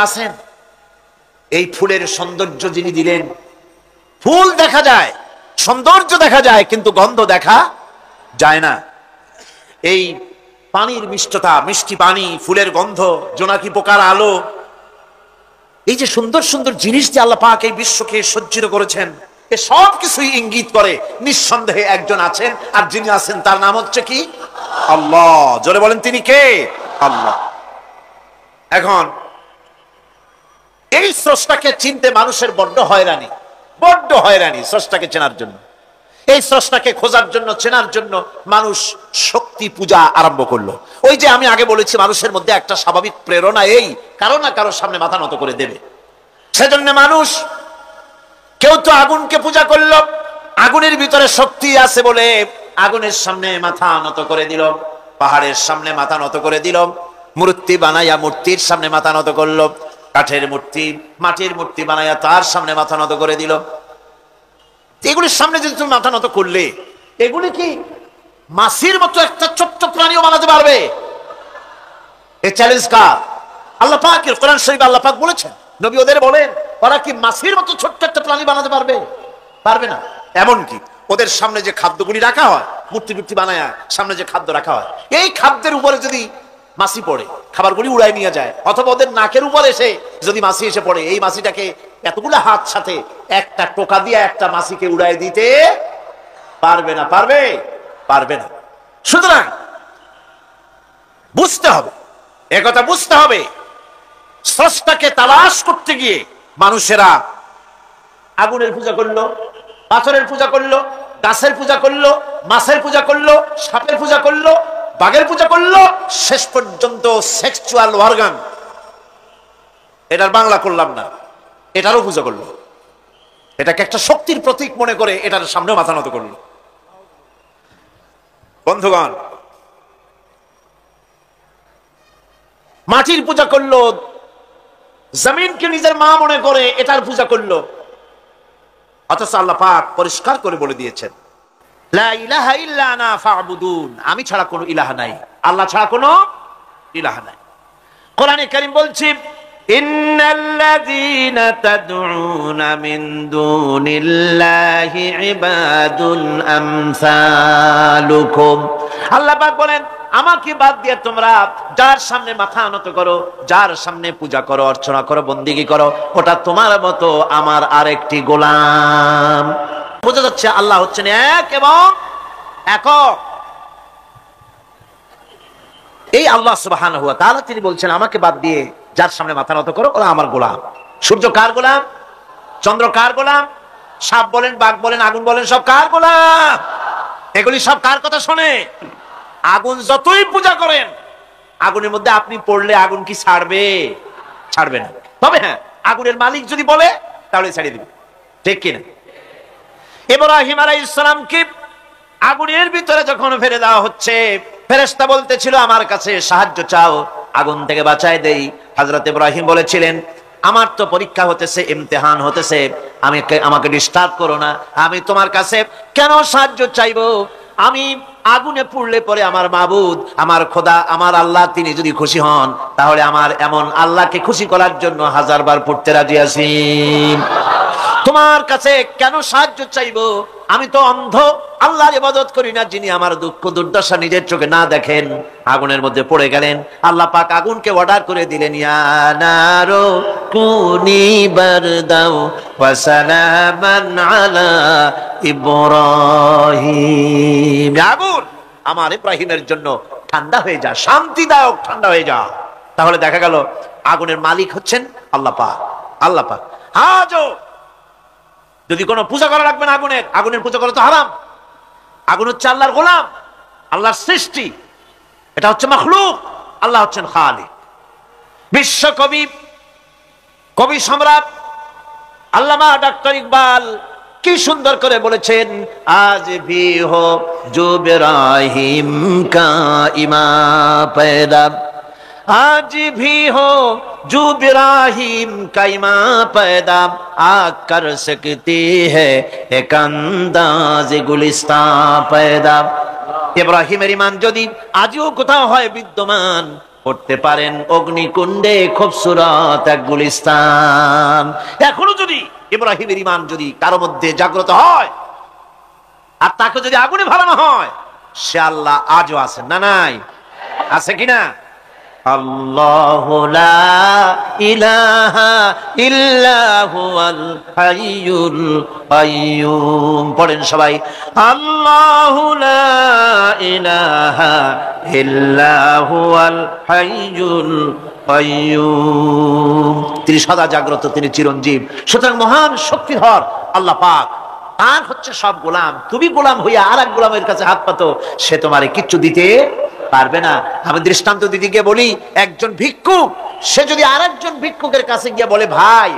আছেন। এই ফুলের সৌন্দর্য যিনি দিলেন, ফুল দেখা যায়, সৌন্দর্য দেখা যায়, কিন্তু গন্ধ দেখা যায় না। এই পানির মিষ্টতা, মিষ্টি পানি, ফুলের গন্ধ, জোনাকি পোকার আলো, এই যে সুন্দর সুন্দর জিনিস যে আল্লাহ পাক এই বিশ্বকে সজ্জিত করেছেন, এ সব কিছুই ইঙ্গিত করে নিঃসন্দেহে একজন আছেন, আর যিনি আছেন তার নাম হচ্ছে কি? আল্লাহ। জোরে বলেন তিনি কে? আল্লাহ। এখন এই স্রষ্টাকে চিনতে মানুষের বড্ড হয়রানি স্রষ্টাকে চেনার জন্য। এই স্রষ্টাকে খোঁজার জন্য, চেনার জন্য মানুষ শক্তি পূজা আরম্ভ করলো। ওই যে আমি আগে বলেছি, মানুষের মধ্যে একটা স্বাভাবিক প্রেরণা এই কারো না কারোর সামনে মাথা নত করে দেবে। সেজন্য মানুষ, কেউ তো আগুনকে পূজা করলো, আগুনের ভিতরে শক্তি আছে বলে আগুনের সামনে মাথা নত করে দিল, পাহাড়ের সামনে মাথা নত করে দিল, মূর্তি বানাইয়া মূর্তির সামনে মাথা নত করলো, কাঠের মূর্তি, মাটির মূর্তি বানাইয়া তার সামনে মাথা নত করে দিল। এগুলির সামনে যদি তুমি মাথা নত করলে, এগুলি কি মাছির মতো একটা ছোট্ট প্রাণীও বানাতে পারবে? এই চ্যালেঞ্জ কার? আল্লাহ পাকের। কোরআন শরীফে আল্লাহ পাক বলেছেন, নবী ওদের বলেন, ওরা কি মাছির মতো ছোট্ট একটা প্রাণী বানাতে পারবে? পারবে না। এমনকি ওদের সামনে যে খাদ্যগুলি রাখা হয়, মূর্তি বানায়া সামনে যে খাদ্য রাখা হয়, এই খাদ্যের উপরে যদি মাছি পড়ে, খাবারগুলি উড়াই নিয়ে যায়, অথবা ওদের নাকের উপর এসে যদি মাছি এসে পড়ে, এই মাছিটাকে এতগুলো হাত সাথে একটা টোকা দিয়ে একটা মাছিকে উড়াই দিতে পারবে না। পারবে না। সুতরাং বুঝতে হবে, একথা বুঝতে হবে, স্রষ্টাকে তালাশ করতে গিয়ে মানুষেরা আগুনের পূজা করলো, পাথরের পূজা করলো, গাছের পূজা করলো, মাছের পূজা করলো, সাপের পূজা করলো, বাঘের পূজা করলো, শেষ পর্যন্ত সেক্সুয়াল অর্গান, এটার বাংলা করলাম না, এটারও পূজা করলো। এটাকে একটা শক্তির প্রতীক মনে করে এটার সামনেও মাথা নত করলো। বন্ধুগণ, মাটির পূজা করলো, জমিনকে নিজের মা মনে করে এটার পূজা করলো, অথচ আল্লাহ পাক পরিষ্কার করে বলে দিয়েছেন, লা ইলাহা ইল্লা আনা ফা'বুদুন, আমি ছাড়া কোনো ইলাহ নাই, আল্লাহ ছাড়া কোনো ইলাহ নাই। কোরআনে কারীম বলছে, ইন্নাল্লাযীনা তাদউনা মিন দুনিল্লাহি ইবাদুন আমসালুকুম, আল্লাহ পাক বলেন আমাকে বাদ দিয়ে তোমরা যার সামনে মাথা নত করো, যার সামনে পূজা করো, অর্চনা করো, বন্দেগী করো, ওটা তোমার মতো আমার আরেকটি গোলাম। বোঝা যাচ্ছে আল্লাহ হচ্ছেন এক এবং একক। এই আল্লাহ সুবহানাহু ওয়া তাআলা তিনি বলছেন আমাকে বাদ দিয়ে যার সামনে মাথা নত করো, ওরা আমার গোলাম। সূর্য কার গোলাম? চন্দ্র কার গোলাম? সাপ বলেন, বাঘ বলেন, আগুন বলেন, সব কার গোলাম? এগুলি সব কার কথা শোনে? আগুন যতই পূজা করেন, আগুনের মধ্যে আপনি পড়লে আগুন কি ছাড়বে? ছাড়বে না। তবে হ্যাঁ, আগুনের মালিক যদি বলে তাহলে ছেড়ে দিবে, ঠিক কিনা? ইব্রাহিম আলাইহিস সালামকে আগুনের ভিতরে যখন ফেলে দেওয়া হচ্ছে, ফেরেশতা বলতেছিল আমার কাছে সাহায্য চাও, আগুন থেকে বাঁচায় দেই। হযরত ইব্রাহিম বলেছিলেন আমার তো পরীক্ষা হতেছে, ইমতিহান হতেছে, আমাকে ডিস্টার্ব করো না, আমি তোমার কাছে কেন সাহায্য চাইবো? আমি আগুনে পুড়লে পরে আমার মাবুদ, আমার খোদা, আমার আল্লাহ তিনি যদি খুশি হন, তাহলে আমার এমন আল্লাহকে খুশি করার জন্য 1000 বার পড়তে রাজি আছি। তোমার কাছে কেন সাহায্য চাইবো? আমি তো অন্ধ, আল্লাহর ইবাদত করি না যিনি আমার দুঃখ দুর্দশা নিজের চোখে না দেখেন। আগুনের মধ্যে পড়ে গেলেন, আল্লাহ পাক আগুনকে অর্ডার করে দিলেন, ইয়া নারু কুনি বারদাও ওয়া সালামান আলা ইব্রাহিম, আগুন আমার ইব্রাহিমের জন্য ঠান্ডা হয়ে যা, শান্তিদায়ক ঠান্ডা হয়ে যা। তাহলে দেখা গেল আগুনের মালিক হচ্ছেন আল্লাহ পাক। আল্লাহ পাক আজও যদি কোনো পূজা করা লাগবে না আগুনের, আগুনের পূজা করা তো হারাম। আগুন হচ্ছে আল্লাহর গোলাম, আল্লাহর সৃষ্টি, এটা হচ্ছে মাখলুক, আল্লাহ হচ্ছেন খালিক। বিশ্বকবি, কবি সম্রাট আল্লামা ডক্টর ইকবাল কি সুন্দর করে বলেছেন, আজ ভি হো জো ইব্রাহিম কা ইমা पैदा, आज भी हो जो इब्राहिम का इमाम पैदा, आग कर सकती है एक अंदाज गुलिस्तान पैदा। ইব্রাহিমের ঈমান যদি আজও কোথাও হয় বিদ্যমান, করতে পারেন অগ্নিকুণ্ডে খুবসুরত এক গুলিস্তান। এখনো যদি ইব্রাহিমের ঈমান যদি কারো মধ্যে জাগ্রত হয় আর তাকে যদি আগুনে ভালানো হয়, সে আল্লাহ আজও আছেন না? নাই? আছে কিনা? আল্লাহু লা ইলাহা ইল্লা হুয়াল হাইয়ুল কাইয়্যুম। পড়েন সবাই, আল্লাহু লা ইলাহা ইল্লা হুয়াল হাইয়ুল কাইয়্যুম। তিনি সদা জাগ্রত, তিনি চিরঞ্জীব। সুতরাং মহান শক্তিধর আল্লাহ পাক, তার হচ্ছে সব গোলাম। তুমি গোলাম হইয়া আর এক গোলামের কাছে হাত পাতো, সে তোমারে কিচ্ছু দিতে পারবে না। আমি দৃষ্টান্ত দিদিকে বলি, একজন ভিক্ষুক সে যদি আরেকজন ভিক্ষুকের কাছে গিয়ে বলে ভাই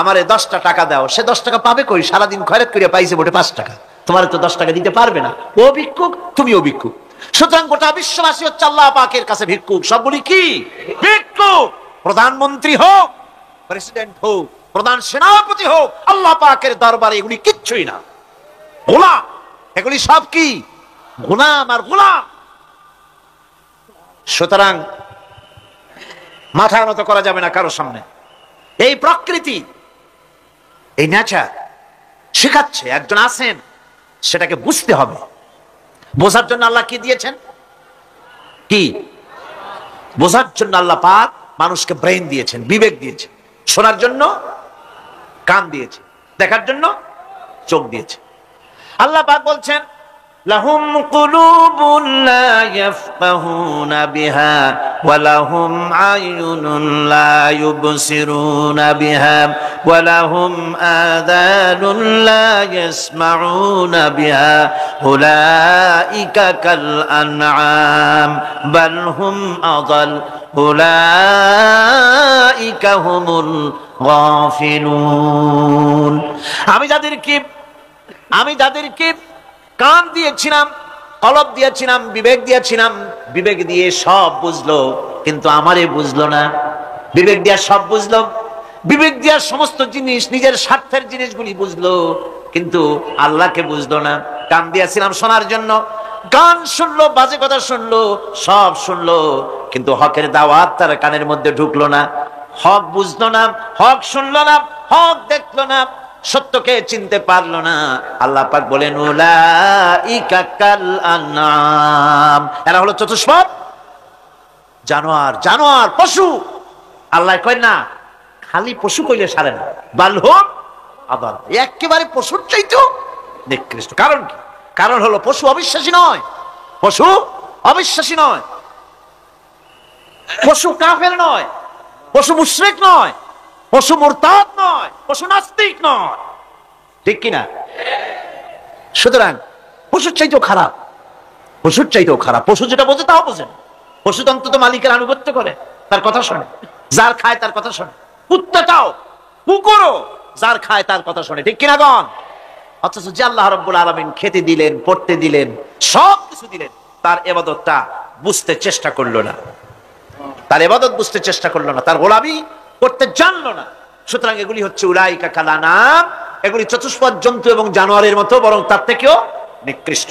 আমারে 10টা টাকা দাও, সে 10 টাকা পাবে কই? সারাদিন খয়রাত করে পাইছে মোটে 5 টাকা, তোমার তো 10 টাকা দিতে পারবে না। ও ভিক্ষুক, তুমিও ভিক্ষুক। সুতরাং গোটা বিশ্ববাসী হচ্ছে আল্লাহ পাকের কাছে ভিক্ষুক। সবগুলি কি ভিক্ষুক? প্রধানমন্ত্রী হোক, প্রেসিডেন্ট হোক, প্রধান সেনাপতি হোক, আল্লাহ পাকের দরবারে এগুলি কিচ্ছুই না, গোলাম। এগুলি সব কি? গোলাম আর গোলাম। সুতরাং মাথা নত করা যাবে না কারোর সামনে। এই প্রকৃতি, এই নেচার শেখাচ্ছে, একজন আছেন, সেটাকে বুঝতে হবে। বোঝার জন্য আল্লাহ কি দিয়েছেন? কি বোঝার জন্য আল্লাহ পাক মানুষকে ব্রেন দিয়েছেন, বিবেক দিয়েছেন, শোনার জন্য কান দিয়েছে, দেখার জন্য চোখ দিয়েছে। আল্লাহ পাক বলছেন, লাহুম কুলুবুন লা ইয়াফকাহুনা বিহা ওয়া লাহুম আয়ুনুন লা ইউবসিরুনা বিহা ওয়া লাহুম আযানুন লা ইয়াসমাউনা বিহা উলাইকা কাল আনআম বাল হুম আযাল উলাইকা হুমুল গাফিলুন। আমি যাদেরকে কান দিয়েছিলাম, কলব দিয়েছিলাম, বিবেক দিয়েছিলাম, বিবেক দিয়ে সব বুঝলো, কিন্তু আমারে বুঝলো না। বিবেক দিয়া সব বুঝলো, বিবেক দিয়া সমস্ত জিনিস, নিজের স্বার্থের জিনিসগুলি বুঝলো, কিন্তু আল্লাহকে বুঝলো না। কান দিয়েছিলাম শোনার জন্য, গান শুনলো, বাজে কথা শুনলো, সব শুনলো, কিন্তু হকের দাওয়াত তার কানের মধ্যে ঢুকলো না। হক বুঝলো না, হক শুনলো না, হক দেখলো না, সত্যকে চিনতে পারলো না। আল্লাহ পাক বলেন উলাইকা কাল আনআম, এরা হলো চতুষ্পদ জানোয়ার, জানোয়ার পশু। আল্লাহ কয় না খালি পশু কইলে সারে না, বালহুম আদাল, একেবারে পশুর চাইতেও নিকৃষ্ট। কারণ কি? কারণ হলো পশু অবিশ্বাসী নয়, পশু অবিশ্বাসী নয়, পশু কাফের নয়, পশু মুশরিক নয়, পশু মুরতাদ নয়, পশু নাস্তিক নয়, ঠিক কিনা? সুতরাং পশুর চাইতেও খারাপ, পশুর চাইতেও খারাপ। পশু যেটা বোঝে তাও বোঝে না। পশু তো অন্তত মালিকের আনুগত্য করে, তার কথা শোনে, যার খায় তার কথা শোনে। কুত্তাটাও, কুকুরও যার খায় তার কথা শোনে, ঠিক কিনা গণ? অথচ যে আল্লাহ রাব্বুল আলামিন খেতে দিলেন, পড়তে দিলেন, সব কিছু দিলেন, তার ইবাদতটা বুঝতে চেষ্টা করলো না, তার ইবাদত বুঝতে চেষ্টা করলো না, তার গোলামি করতে জানলো না। সুতরাং এগুলি হচ্ছে উলাইকা কাল আনআম, এগুলি চতুষ্পদ জন্তু এবং জানোয়ারের মতো, বরং তার থেকেও নিকৃষ্ট।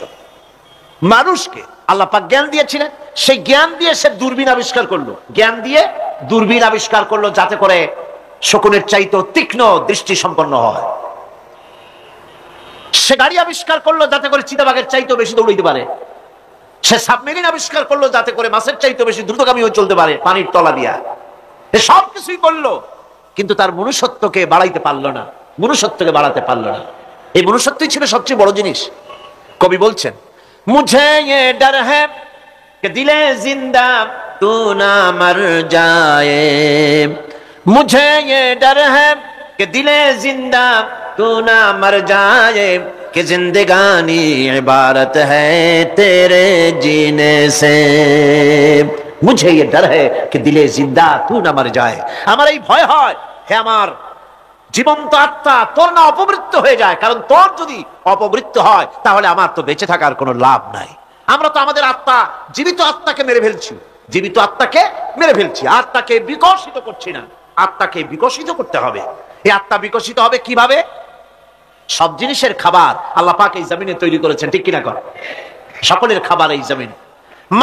মানুষকে আল্লাহ পাক জ্ঞান দিয়েছিলেন, সেই জ্ঞান দিয়ে সে দূরবীন আবিষ্কার করলো, জ্ঞান দিয়ে দূরবীন আবিষ্কার করলো, যাতে করে শকুনের চাইতেও তীক্ষ্ণ দৃষ্টি সম্পন্ন হয়। সে গাড়ি আবিষ্কার করলো যাতে করে চিতাবাঘের চাইতেও বেশি দৌড়াইতে পারে। সে সাবমেরিন আবিষ্কার করলো যাতে করে মাছের চাইতেও বেশি দ্রুতগামী হয়ে চলতে পারে পানির তলা দিয়া। এ সব কিছুই করলো, কিন্তু তার মনুষ্যত্বকে বাড়াইতে পারলো না, মনুষ্যত্বকে বাড়াতে পারলো না। এই মনুষ্যত্বই ছিল সবচেয়ে বড় জিনিস। কবি বলছেন, মুঝে ये डर है कि दिले जिंदा तू ना मर जाए, मुझे ये डर है कि दिले जिंदा तू ना मर जाए, कि जिंदगानी इबारत है तेरे जीने से, मुझे ये डर है कि दिले जिंदा तू ना मर जाए। আমার এই ভয় হয়, হে আমার জীবন্ত আত্মা, তোর না অপমৃত্যু হয়ে যায়। কারণ তোর যদি অপমৃত্যু হয় তাহলে আমার তো বেঁচে থাকার কোনো লাভ নাই। আমরা তো আমাদের আত্মা, জীবিত আত্মাকে মেরে ফেলছি, জীবিত আত্মাকে মেরে ফেলছি, আত্মাকে বিকশিত করছি না। আত্মাকে বিকশিত করতে হবে। এই আত্মা বিকশিত হবে কিভাবে? সব জিনিসের খাবার আল্লাহ পাক এই জমিনে তৈরি করেছেন, ঠিক কিনা কর? সকলের খাবার এই জমিন।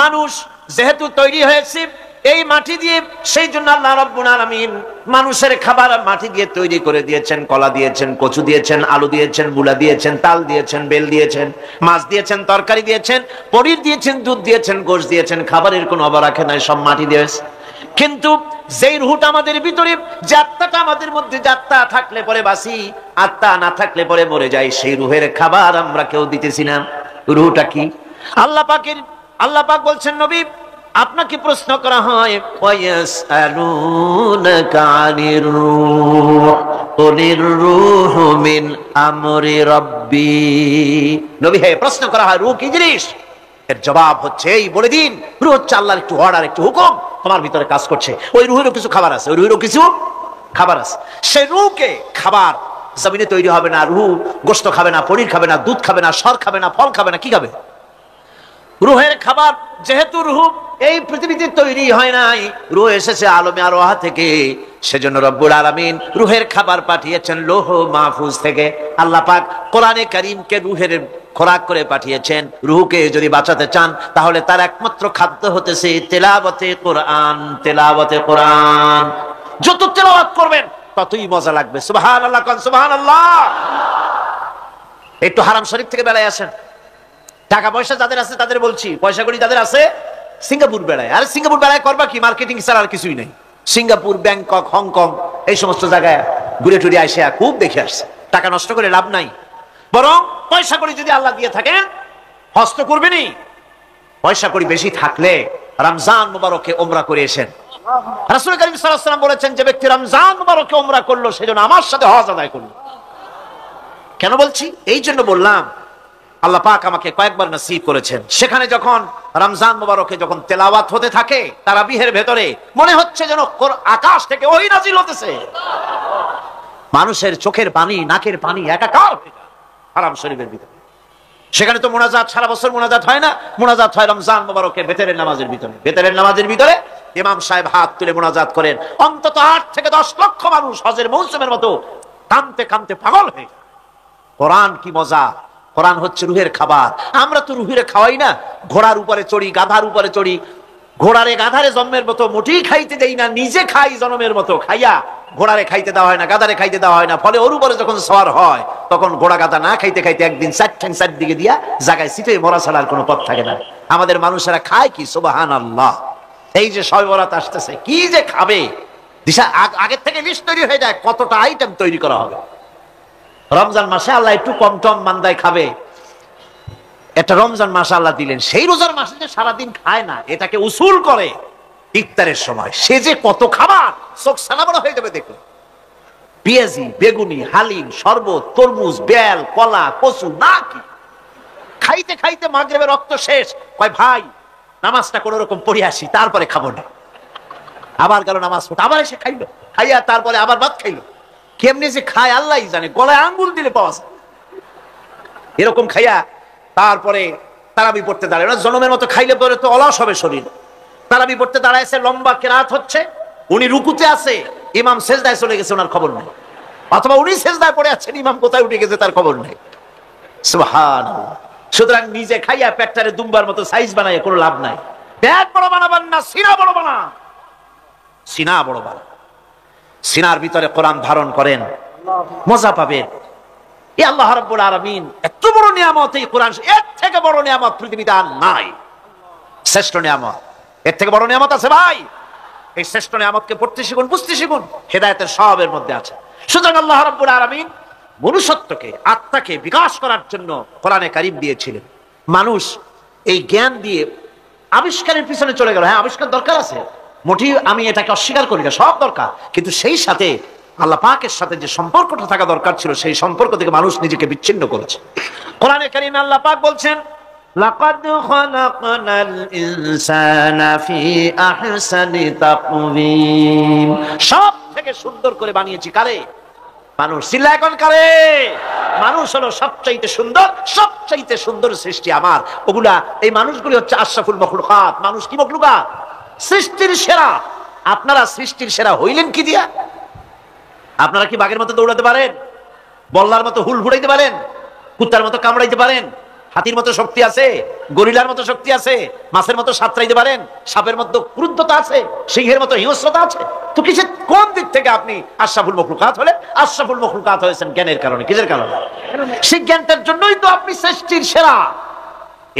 মানুষ যেহেতু তৈরি হয়েছে এই মাটি দিয়ে, সেই জন্য আল্লাহ রাব্বুল আলামিন মানুষের খাবার মাটি দিয়ে তৈরি করে দিয়েছেন। কলা দিয়েছেন, কচু দিয়েছেন, আলু দিয়েছেন, মূলা দিয়েছেন, তাল দিয়েছেন, বেল দিয়েছেন, মাছ দিয়েছেন, তরকারি দিয়েছেন, পনির দিয়েছেন, দুধ দিয়েছেন, গোশত দিয়েছেন। খাবারের কোনো অভাব রাখে নাই, সব মাটি দিয়েছে। কিন্তু যেই রুহটা আমাদের ভিতরে, যে আত্মাটা আমাদের মধ্যে, যে আত্মা থাকলে পরে বাঁচি, আত্মা না থাকলে পরে মরে যাই, সেই রুহের খাবার আমরা কেউ দিতেছি না। রুহটা কি? আল্লাহ পাক বলছেন, নবী আপনাকে প্রশ্ন করা হয়, ওয়ায়াসআলুনাকা আনির রূহ কুলির রূহু মিন আমরি রাব্বি। নবী হে, প্রশ্ন করা হয় রূহ কি জিনিস? এর জবাব হচ্ছে এই, বলে দিন রূহ হচ্ছে আল্লাহর একটু অর্ডার, একটু হুকুম তোমার ভিতরে কাজ করছে। ওই রূহেরও কিছু খাবার আছে, ওই রূহেরও কিছু খাবার আছে। সেই রূহকে খাবার জমিনে তৈরি হবে না। রূহ গোশত খাবে না, পনির খাবে না, দুধ খাবে না, সর খাবে না, ফল খাবে না, কি খাবে? রূহের খাবার। যেহেতু রূহ এই পৃথিবীতে তৈরি হয় নাই, রূহ এসেছে আলমে আরওয়াহ থেকে, সেজন্য রব্বুল আলামিন রূহের খাবার পাঠিয়েছেন লৌহ মাহফুজ থেকে। আল্লাহ পাক কোরআনে কারীমকে রূহের খোরাক করে পাঠিয়েছেন। রূহকে যদি বাঁচাতে চান তাহলে তার একমাত্র খাদ্য হতেছে তেলাওয়াতে কোরআন, তেলাওয়াতে কোরআন। যত তেলাওয়াত করবেন ততই মজা লাগবে। সুবহানাল্লাহ, কোন সুবহানাল্লাহ। একটু হারাম শরীফ থেকে বেলায় আসেন। টাকা পয়সা যাদের আছে তাদের বলছি, পয়সা করি যাদের আছে, সিঙ্গাপুর বেড়ায়। আর সিঙ্গাপুর বেড়ায় করবা কি? মার্কেটিং ছাড়া আর কিছুই নেই। সিঙ্গাপুর, ব্যাংকক, হংকং এই সমস্ত জায়গায় ঘুরে টুরে আসে, খুব দেখে আসছে। টাকা নষ্ট করে লাভ নাই, বরং পয়সা করি যদি আল্লাহ দিয়ে থাকেন হস্ত করবেনই। পয়সা করি বেশি থাকলে রমজান মুবারকে ওমরা করে এসেন। রাসূল কারীম সাল্লাল্লাহু আলাইহি ওয়াসাল্লাম বলেছেন, যে ব্যক্তি রমজান মুবারকে ওমরা করলো সেজন্য আমার সাথে হজ আদায় করলো। কেন বলছি? এই জন্য বললাম, আল্লাহ পাক আমাকে কয়েকবার নসিব করেছেন। সেখানে যখন রমজান মুবারকে যখন তেলাওয়াত হতে থাকে তারাবিহের ভেতরে, মনে হচ্ছে যেন আকাশ থেকে ওহী নাজিল হতেছে। মানুষের চোখের পানি, নাকের পানি একাকার হয়ে যায় হারাম শরীফের ভিতরে। সেখানে তো মুনাজাত সারা বছর মুনাজাত হয় না, মুনাজাত হয় রমজান মুবারকে বেতেরের নামাজের ভিতরে। বেতেরের নামাজের ভিতরে ইমাম সাহেব হাত তুলে মুনাজাত করেন। অন্তত 8 থেকে 10 লক্ষ মানুষ হজের মৌসুমের মতো কাঁদতে কাঁদতে পাগল হয়ে যায়। কোরআন কি মজা, কোরআন হচ্ছে রুহের খাবার। আমরা তো রুহের খাওয়াই না, ঘোড়ার উপরে চড়ি, গাধার উপরে চড়ি, ঘোড়ারে গাধারে জন্মের মতো মুঠেই খাইতে দেই না, নিজে খাই জন্মের মতো, খাইয়া ঘোড়ারে খাইতে দেওয়া হয় না, গাধারে খাইতে দেওয়া হয় না। ফলে ওর উপরে যখন সওয়ার হয় তখন ঘোড়া গাধা না খাইতে খাইতে একদিন চার দিকে দিয়া জায়গায় সিটে মরা ছাড়ার কোনো পথ থাকে না। আমাদের মানুষেরা খায় কি? সুবহানাল্লাহ। এই যে শবে বরাত আসতেছে, কি যে খাবে, দিশা আগের থেকে লিস্ট তৈরি হয়ে যায় কতটা আইটেম তৈরি করা হবে। রমজান মাসে আল্লাহ একটু কম টম মান্দায় খাবে, একটা রমজান মাস আল্লাহ দিলেন, সেই রোজার মাসে যে সারাদিন খায় না, এটাকে উসুল করে ইফতারের সময় সে যে কত খাবার, চোখ সানাবড় হয়ে যাবে দেখুন। পেঁয়াজি, বেগুনি, হালিম, শরবত, তরমুজ, বেল, কলা, কচু, না কি খাইতে খাইতে মাগরিবের রক্ত শেষ। কয় ভাই নামাজটা কোন রকম পড়ে আসি, তারপরে খাবো না। আবার গেল নামাজ পড়তে, আবার এসে খাইলো, খাইয়া তারপরে আবার ভাত খাইলো। কেমনে যে খায় আল্লাহই জানে, গলায় আঙ্গুল দিলে পাওয়া যায়। এরকম খাইয়া তারপরে তারাবি পড়তে দাঁড়ায় না, জনমের মতো খাইলে পরে তো অলস হবে শরীর। তারাবি পড়তে দাঁড়াইছে, লম্বা কেরাত হচ্ছে, উনি রুকুতে আছে, ইমাম সেজদায় চলে গেছে, ওনার খবর নেই। অথবা উনি সেজদায় পড়ে আছেন, ইমাম কোথায় উঠে গেছে তার খবর নেই। সুবহানাল্লাহ। সুতরাং নিজে খাইয়া পেটটারে দুম্বার মতো সাইজ বানাইয়া কোনো লাভ নাই। পেট বড় বানাবেন না, সিনা বড় বানান, সিনা বড় বানান। সিনার ভিতরে কোরআন ধারণ করেন, মজা পাবেন। এই আল্লাহ রাব্বুল আলামিন এত বড় নিয়ামত, এই কোরআন, এর থেকে বড় নিয়ামত পৃথিবীতে আর নাই। শ্রেষ্ঠ নিয়ামত, এর থেকে বড় নিয়ামত আছে ভাই? এই শ্রেষ্ঠ নিয়ামতকে পড়তে শিখুন, বুঝতে শিখুন, হেদায়েতের সবের মধ্যে আছে। সুতরাং আল্লাহ রাব্বুল আলামিন মনুষ্যত্বকে, আত্মাকে বিকাশ করার জন্য কোরআনে কারীম দিয়েছিলেন। মানুষ এই জ্ঞান দিয়ে আবিষ্কারের পিছনে চলে গেল। হ্যাঁ, আবিষ্কার দরকার আছে, মোটেই আমি এটাকে অস্বীকার করি না, সব দরকার। কিন্তু সেই সাথে আল্লাহ পাকের সাথে যে সম্পর্কটা থাকা দরকার ছিল, সেই সম্পর্ক থেকে মানুষ নিজেকে বিচ্ছিন্ন করেছে। কোরআনে কারীমে আল্লাহ পাক বলছেন, লাকাদ খালাকনাল ইনসানা ফি আহসানি তাকওয়িম। সব থেকে সুন্দর করে বানিয়েছি কারে? মানুষ। চিল্লা এখন কারে? মানুষ হলো সবচাইতে সুন্দর, সবচাইতে সুন্দর সৃষ্টি আমার। ওগুলা, এই মানুষগুলি হচ্ছে আশরাফুল মাখলুকাত। মানুষ কি মাখলুকাত? সৃষ্টির সেরা। আপনারা সৃষ্টির সেরা হইলেন কি দিয়া? আপনারা কি বাঘের মতো দৌড়াতে পারেন? বল্লার মতো হুল ফুটাইতে পারেন? কুত্তার মতো কামড়াইতে পারেন? হাতির মতো শক্তি আছে? গরিলার মতো শক্তি আছে? মাছের মতো সাঁতরাইতে পারেন? সাপের মতো ক্রুদ্ধতা আছে? সিংহের মতো হিংস্রতা আছে? তো কিসের, কোন দিক থেকে আপনি আশরাফুল মাখলুকাত হলে? আশরাফুল মাখলুকাত হয়েছেন জ্ঞানের কারণে। কিসের কারণে? সেই জ্ঞানটার জন্যই তো আপনি সৃষ্টির সেরা।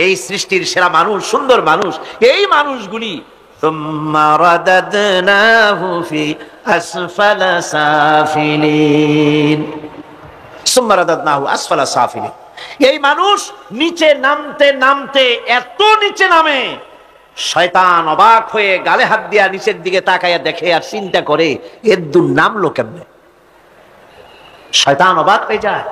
এই সৃষ্টির সেরা মানুষ, সুন্দর মানুষ, এই মানুষগুলি সুম্মা রাদাদনাহু ফি আসফালা সাফিলিন। সুম্মা রাদাদনাহু আসফালা সাফিলিন। এই মানুষ নিচে নামতে নামতে এত নিচে নামে, শয়তান অবাক হয়ে গালে হাত দিয়া নিচের দিকে তাকাইয়া দেখে আর চিন্তা করে, এর দূর নামলো কেমনে? শয়তান অবাক হয়ে যায়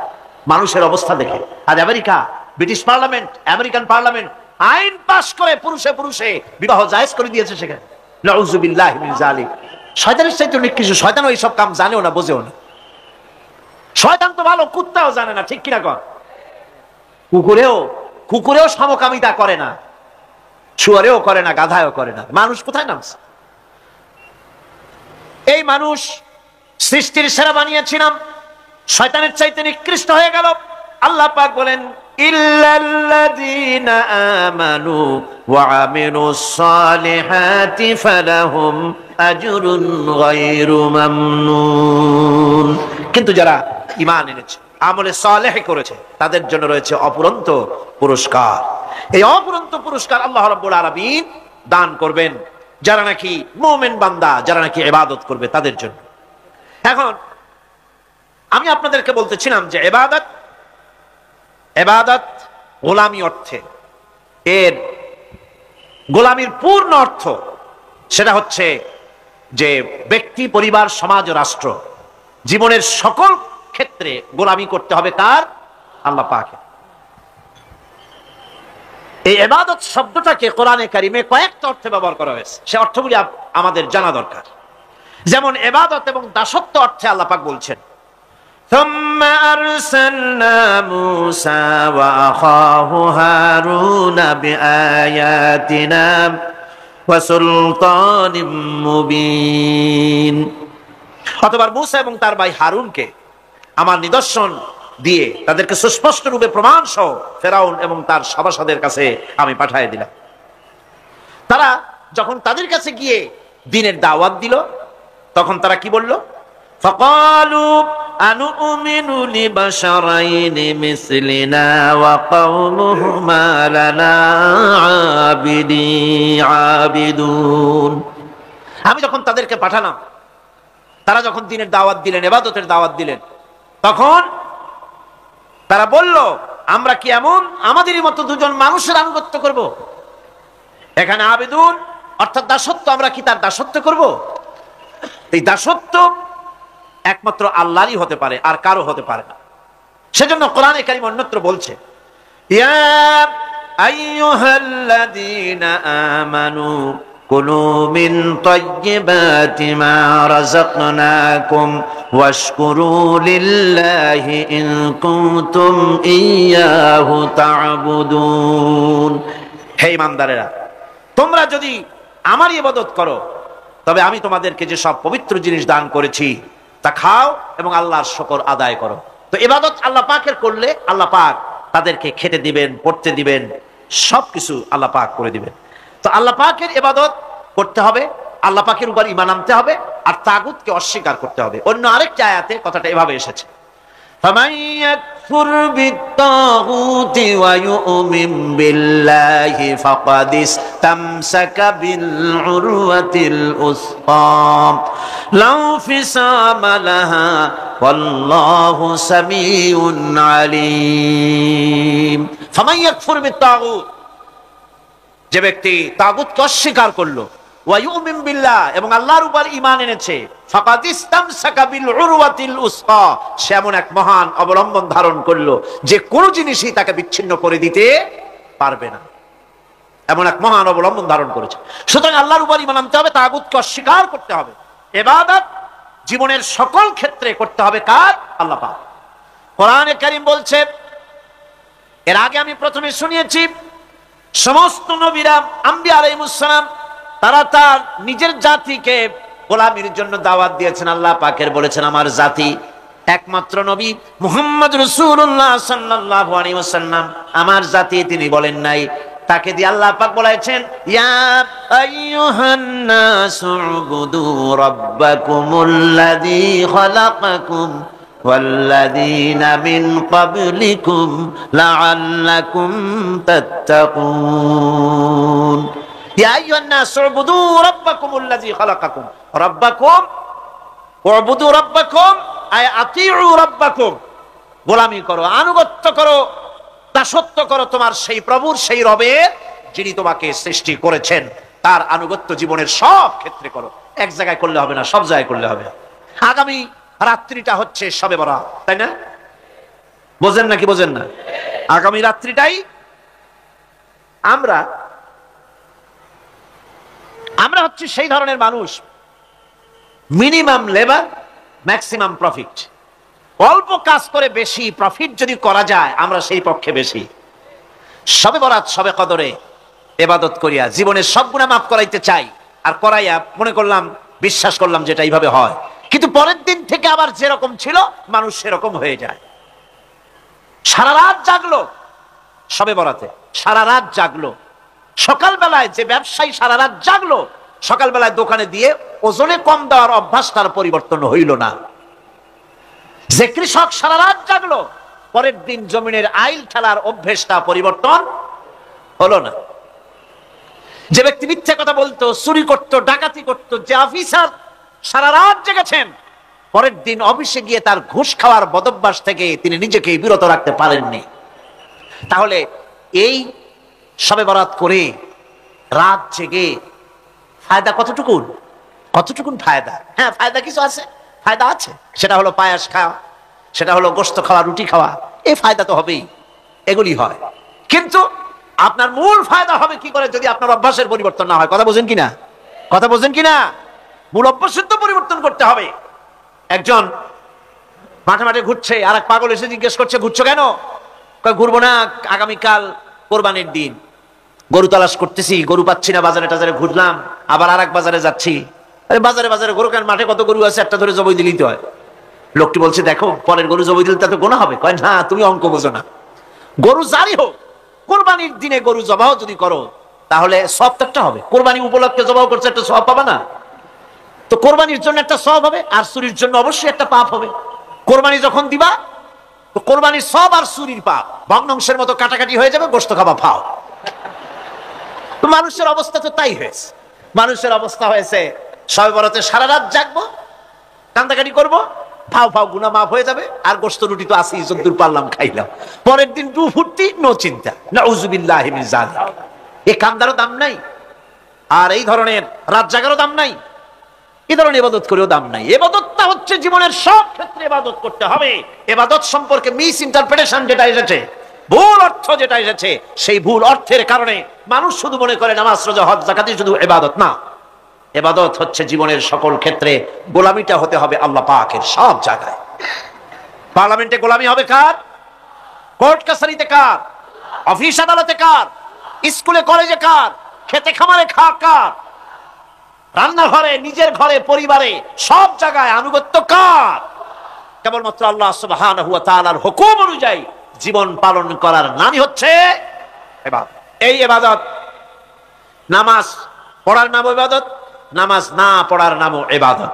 মানুষের অবস্থা দেখে। আজ America, British parliament, American parliament আইন পাস করে পুরুষে পুরুষে বিবাহ জায়েজ করে দিয়েছে সেখানে। নাউযুবিল্লাহি মিন যালিক। শয়তানের চাইতে অনেক কিছু। শয়তান ওই সব কাম জানেও না, বোঝেও না। শয়তান তো ভালো, কুত্তাও জানে না, ঠিক কিনা কর? কুকুরেও সমকামিতা করে না, শুয়ারেও করে না, গাধায়ও করে না। মানুষ কোথায় নামছে? এই মানুষ সৃষ্টির সেরা বানিয়েছিলাম, শয়তানের চাইতে নিকৃষ্ট হয়ে গেল। আল্লাহ পাক বলেন, ইল্লাল্লাযীনা আমানু ওয়া আমিলুস সালিহাতি ফালাহুম আজরুন গায়রু মামনুন। কিন্তু যারা ঈমান এনেছে, আমলে সালেহ করেছে, তাদের জন্য রয়েছে অপুরন্ত পুরস্কার। এই অপুরন্ত পুরস্কার আল্লাহ রাব্বুল আলামিন দান করবেন যারা নাকি মুমিন বান্দা, যারা নাকি ইবাদত করবে তাদের জন্য। এখন আমি আপনাদেরকে বলতেছিলাম যে ইবাদত গোলামি অর্থে, এর গোলামির পূর্ণ অর্থ সেটা হচ্ছে যে ব্যক্তি, পরিবার, সমাজ ও রাষ্ট্র, জীবনের সকল ক্ষেত্রে গোলামি করতে হবে কার? আল্লাহ পাকের। এই ইবাদত শব্দটাকে কোরআনে কারিমে কয়েকটা অর্থে ব্যবহার করা হয়েছে, সে অর্থগুলি আমাদের জানা দরকার। যেমন ইবাদত এবং দাসত্ব অর্থে আল্লাহ পাক বলছেন, ثم أرسلنا موسى وأخاه هارون بآياتنا وسلطان مبين। অতঃপর মূসা এবং তার ভাই হারুনকে আমার নিদর্শন দিয়ে তাদেরকে সুস্পষ্ট রূপে প্রমাণ সহ ফেরাউন এবং তার সভাসদের কাছে আমি পাঠিয়ে দিলাম। তারা যখন তাদের কাছে গিয়ে দ্বীনের দাওয়াত দিল, তখন তারা কি বলল? ফাকালু আনুমিনু লিবাশারাইনি মিসলিনা ওয়া কওমুহুমা লানা আবিদুন। আমি যখন তাদেরকে পাঠালাম, তারা যখন দ্বীনের দাওয়াত দিলেন, ইবাদতের দাওয়াত দিলেন, তখন তারা বলল, আমরা কি এমন আমাদেরই মতো দুজন মানুষের আনুগত্য করব? এখানে আবিদুন অর্থাৎ দাসত্ব, আমরা কি তার দাসত্ব করব? এই দাসত্ব একমাত্র আল্লাহরই হতে পারে, আর কারো হতে পারে না। সেজন্য কোরআনে কারীম অন্যত্র বলছে, ইয়া আইয়ুহাল্লাযীনা আমানু কুলু মিন তাইয়্যিবাতি মা রাযাকনাকুম ওয়াশকুরু লিল্লাহি ইন কুনতুম ইয়্যাহু তা'বুদুন। হে ঈমানদারেরা, তোমরা যদি আমারই ইবাদত করো, তবে আমি তোমাদেরকে যে সব পবিত্র জিনিস দান করেছি তা খাও এবং আল্লাহর শুকর আদায় করো। তো ইবাদত আল্লাহ পাকের করলে আল্লাহ পাক তাদেরকে খেতে দিবেন, পড়তে দিবেন, সবকিছু আল্লাহ পাক করে দিবেন। তো আল্লাহ পাকের ইবাদত করতে হবে, আল্লাহ পাকের উপর ঈমান আনতে হবে, আর তাগুতকে অস্বীকার করতে হবে। অন্য আরেকটা আয়াতে কথাটা এভাবে এসেছে, ফামান ইয়াকফুর বিত-তাগুতি ওয়া ইউমিন বিল্লাহি ফাকাদ ইসতামসাকা বিল উরওয়াতিল উসকা লা ফিসামা লাহা ওয়াল্লাহু সামিউন আলীম। ফামান ইয়াকফুর বিত-তাগুত, যে ব্যক্তি তাগুতকে অস্বীকার করলো, ওয়া ইউমিন বিল্লাহ এবং আল্লাহর উপর ঈমান এনেছে, ফাকাদ ইসতামসাকা বিল উরওয়াতিল উসকা, সে এমন এক মহান অবলম্বন ধারণ করলো যে কোন জিনিসই তাকে বিচ্ছিন্ন করে দিতে পারবে না। এমন এক মহান অবলম্বন ধারণ করেছে। সুতরাং আল্লাহর উপর ঈমান আনতে হবে, তাগুতকে অস্বীকার করতে হবে। ইবাদত জীবনের সকল ক্ষেত্রে করতে হবে কার? আল্লাহ পাক। কোরআনে কারীম বলছে, এর আগে আমি প্রথমে শুনিয়েছি, সমস্ত নবীরা আম্বিয়া আলাইহিস সালাম তারা তার নিজের জাতিকে গোলামির জন্য দাওয়াত দিয়েছেন। আল্লাহ পাকের বলেছেন, আমার জাতি একমাত্র নবী মুহাম্মদ রাসূলুল্লাহ সাল্লাল্লাহু আলাইহি ওয়াসাল্লাম আমার জাতি, তিনি বলেন নাই। তাকে দিয়ে আল্লাহ পাক বলেছেন, ইয়া আইয়ুহান নাসু উবুদু রাব্বাকুমুল্লাযী খালাকাকুম ওয়াল্লাযীনা মিন ক্বাবলিকুম লাআল্লাকুম তাত্তাকুন। ইয়া আইয়ুহান নাসু উবুদু রাব্বাকুমুল্লাযী খালাকাকুম, রাব্বাকুম উবুদু রাব্বাকুম আই আতিউ রাব্বাকুম, গোলামি করো, আনুগত্য করো, দাসত্ব করো তোমার সেই প্রভুর, সেই রবের যিনি তোমাকে সৃষ্টি করেছেন। তার আনুগত্য জীবনের সব ক্ষেত্রে করো। এক জায়গায় করলে হবে না, সব জায়গায় করলে হবে। আগামী রাত্রিটা হচ্ছে শবে বরাত, তাই না? বোঝেন নাকি বোঝেন না? আগামী রাত্রিটাই আমরা হচ্ছে সেই ধরনের মানুষ, মিনিমাম লেবার ম্যাক্সিমাম প্রফিট। অল্প কাজ করে বেশি প্রফিট যদি করা যায়, আমরা সেই পক্ষে বেশি। শবে বরাত, শবে কদরে ইবাদত করিয়া জীবনের সব গুনাহ মাফ করাইতে চাই, আর করাইয়া মনে করলাম, বিশ্বাস করলাম যেটা এইভাবে হয়, কিন্তু পরের দিন থেকে আবার যেরকম ছিল মানুষ সেরকম হয়ে যায়। সারা রাত জাগলো শবে বরাতে, সারা রাত জাগলো। সকালবেলায় যে ব্যবসায়ী সারা রাত জাগলো, সকালবেলায় দোকানে দিয়ে ওজনে কম দেওয়ার অভ্যাস তার পরিবর্তন হইল না। যে কৃষক সারা রাত জাগলো, পরের দিন জমিনের আইল ঠেলার অভ্যেসটা পরিবর্তন হলো না। যে ব্যক্তি মিথ্যা কথা বলতো, চুরি করতো, ডাকাতি করতো, যে অফিসার সারা রাত জেগেছেন, পরের দিন অফিসে গিয়ে তার ঘুষ খাওয়ার বদভ্যাস থেকে তিনি নিজেকে বিরত রাখতে পারেননি। তাহলে এই শবে বরাত করে রাত জেগে ফায়দা কতটুকুন? কতটুকুন ফায়দা? হ্যাঁ, ফায়দা কিছু আছে, ফায়দা আছে। সেটা হলো পায়াস খাওয়া, সেটা হলো গোশত খাওয়া, রুটি খাওয়া, এই ফায়দা তো হবেই, এগুলি হয়। কিন্তু আপনার মূল ফায়দা হবে কি করে যদি আপনার অভ্যাসের পরিবর্তন না হয়? কথা বোঝেন কিনা? কথা বোঝেন কিনা? মূল অভ্যাসের তো পরিবর্তন করতে হবে। একজন মাঠে মাঠে ঘুরছে, আর এক পাগল এসে জিজ্ঞেস করছে, ঘুরছো কেন? ঘুরবো না, আগামীকাল কোরবানির দিন, গরু তালাশ করতেছি, গরু পাচ্ছি না, বাজারে টাজারে ঘুরলাম, আবার আর এক বাজারে যাচ্ছি। আরে বাজারে বাজারে গরু কেন? মাঠে কত গরু আছে, একটা ধরে জবাই দিলেই তো হয়। লোকটি বলছে, দেখো পরের গরু জবাই দিলে তা তো গোনা হবে। কয় না, তুমি অঙ্ক বোঝো না। গরু জারি হোক, কোরবানির দিনে গরু জবাহ যদি করো তাহলে সওয়াব তো একটা হবে। কোরবানি উপলক্ষে জবাহ করছে, একটা সওয়াব পাবা না? তো কোরবানির জন্য একটা সওয়াব হবে, আর চুরির জন্য অবশ্যই একটা পাপ হবে। কোরবানি যখন দিবা তো কোরবানির সওয়াব আর চুরির পাপ ভগ্নাংশের মতো কাটাকাটি হয়ে যাবে, গোশত খাবা ফাও। তো মানুষের অবস্থা তো তাই হয়েছে। মানুষের অবস্থা হয়েছে শবে বরাতে সারা রাত জাগবো, কান্দাকাটি করবো, ফাও ফাও গুনাহ মাফ হয়ে যাবে, আর গোশত রুটি তো আসি, যদ্দূর পারলাম খাইলাম। পরের দিন টু ফুর্তি, নো চিন্তা। নাউযুবিল্লাহি মিন যালিক। এই কান্দারও দাম নাই, আর এই ধরনের রাত জাগারও দাম নাই, এই ধরনের ইবাদত করেও দাম নাই। ইবাদতটা হচ্ছে জীবনের সব ক্ষেত্রে ইবাদত করতে হবে। ইবাদত সম্পর্কে মিস ইন্টারপ্রিটেশন যেটা এসেছে, ভুল অর্থ যেটা এসেছে, সেই ভুল অর্থের কারণে মানুষ শুধু মনে করে নামাজ, রোজা, হজ, যাকাতই শুধু ইবাদত না। ইবাদত হচ্ছে জীবনের সকল ক্ষেত্রে গোলামিটা হতে হবে আল্লাহ পাকের সব জায়গায়। পার্লামেন্টে গোলামি হবে কার? কোর্ট কাছারিতে কার? অফিস আদালতে কার? স্কুলে কলেজে কার? খেতে খামারে কার? রান্নাঘরে, নিজের ঘরে, পরিবারে, সব জায়গায় আনুগত্য কার? কেবলমাত্র আল্লাহ সুবহানাহু ওয়া তাআলার হুকুম অনুযায়ী জীবন পালন করার নামই হচ্ছে ইবাদত। এই ইবাদত, নামাজ পড়ার নাম ইবাদত, নামাজ না পড়ার নামও ইবাদত।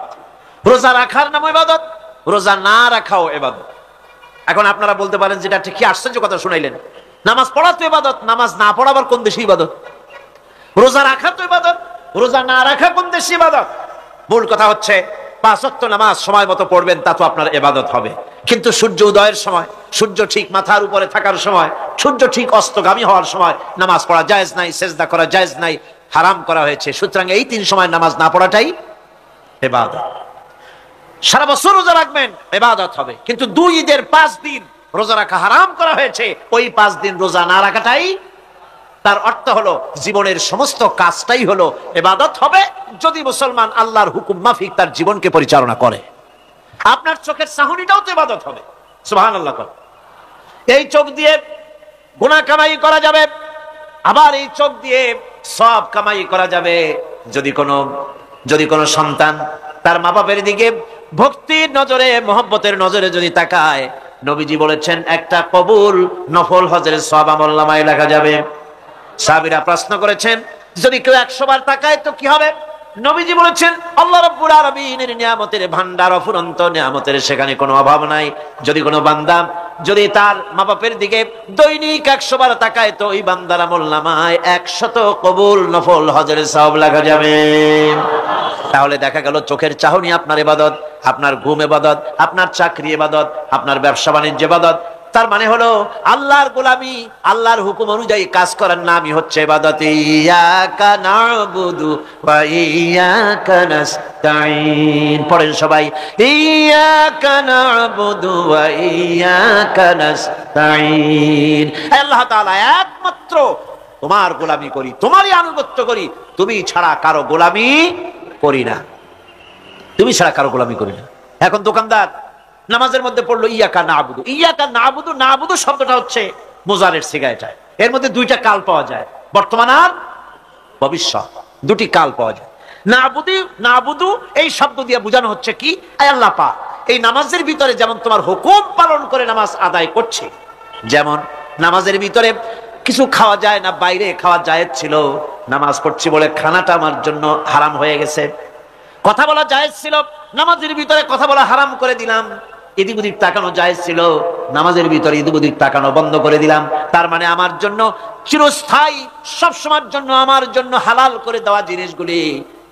রোজা রাখার নামও ইবাদত, রোজা না রাখাও ইবাদত। এখন আপনারা বলতে পারেন, যেটা ঠিক কি আশ্চর্য কথা শুনাইলেন, নামাজ পড়া তো ইবাদত, নামাজ না পড়া আবার কোন দেশে ইবাদত? রোজা রাখা তো ইবাদত, রোজা না রাখা কোন দেশে ইবাদত? মূল কথা হচ্ছে 5 ওয়াক্ত নামাজ সময় মতো পড়বেন, তা তো আপনার ইবাদত হবে। কিন্তু সূর্য উদয়ের সময়, সূর্য ঠিক মাথার উপরে থাকার সময়, সূর্য ঠিক অস্তগামী হওয়ার সময় নামাজ পড়া জায়েজ নাই, সেজদা করা জায়েজ নাই, হারাম করা হয়েছে। সুতরাং এই 3 সময় নামাজ না পড়াটাই ইবাদত। সারা বছর রোজা রাখবেন, ইবাদত হবে। কিন্তু 2 ঈদের 5 দিন রোজা রাখা হারাম করা হয়েছে, ওই 5 দিন রোজা না রাখাটাই, তার অর্থ হলো জীবনের সমস্ত কাজটাই হলো ইবাদত হবে, যদি মুসলমান আল্লাহর হুকুম মাফিক তার জীবনকে পরিচালনা করে। আপনার চোখের চাহনিটাও তো ইবাদত হবে। সুবহানাল্লাহ। এই চোখ দিয়ে গুনাহ কামাই করা যাবে, আবার এই চোখ দিয়ে সব কামাই করা যাবে। যদি কোনো সন্তান তার মা বাপের দিকে ভক্তির নজরে, মহব্বতের নজরে যদি তাকায়, নবীজি বলেছেন একটা কবুল নফল হজের সওয়াব আমলনামায় লেখা যাবে। সাহাবীরা প্রশ্ন করেছেন, যদি কেউ 100 বার তাকায় তো কি হবে? নবীজি বলেছেন, আল্লাহ রাব্বুল আলামিনের নিয়ামতের ভান্ডার অফুরন্ত নিয়ামতের, সেখানে কোনো অভাব নাই। যদি কোনো বান্দা যদি তার মা বাপের দিকে দৈনিক 100 বার তাকায়, তো ওই বান্দার আমলনামায় 100 কবুল নফল হজের সওয়াব লেখা যাবে। তাহলে দেখা গেল চোখের চাহনি আপনার ইবাদত, আপনার ঘুম ইবাদত, আপনার চাকরি ইবাদত, আপনার ব্যবসা বাণিজ্য ইবাদত। তার মানে হলো আল্লাহর গোলামি, আল্লাহর হুকুম অনুযায়ী কাজ করার নামই হচ্ছে ইবাদত। ইয়াকা না'বুদু ওয়া ইয়াকা নাস্তাঈন। পড়েন সবাই, ইয়াকা না'বুদু ওয়া ইয়াকা নাস্তাঈন। আল্লাহ তাআলা একমাত্র তোমার গোলামি করি, তোমারই আনুগত্য করি, তুমি ছাড়া কারো গোলামি করি না, তুমি ছাড়া কারো গোলামি করি না। এখন দোকানদার নামাজের মধ্যে পড়লো ইয়াকা না'বুদু। ইয়াকা না'বুদু, না'বুদু শব্দটা হচ্ছে মুজারের সিগায়, এর মধ্যে 2টা কাল পাওয়া যায়, বর্তমান আর ভবিষ্যৎ, 2টি কাল পাওয়া যায়। না'বুদু এই শব্দ দিয়ে বোঝানো হচ্ছে কি, আল্লাহ পাক এই নামাজের ভিতরে যেমন তোমার হুকুম পালন করে নামাজ আদায় করছে, যেমন নামাজের ভিতরে কিছু খাওয়া যায় না, বাইরে খাওয়া জায়েজ ছিল, নামাজ পড়ছি বলে খানাটা আমার জন্য হারাম হয়ে গেছে। কথা বলা জায়েজ ছিল, নামাজের ভিতরে কথা বলা হারাম করে দিলাম। এদিক ওদিক তাকানো জায়েজ ছিল, নামাজের ভিতরে এদিক ওদিক তাকানো বন্ধ করে দিলাম। তার মানে আমার জন্য চিরস্থায়ী, সব সময়ের জন্য আমার জন্য হালাল করে দেওয়া জিনিসগুলি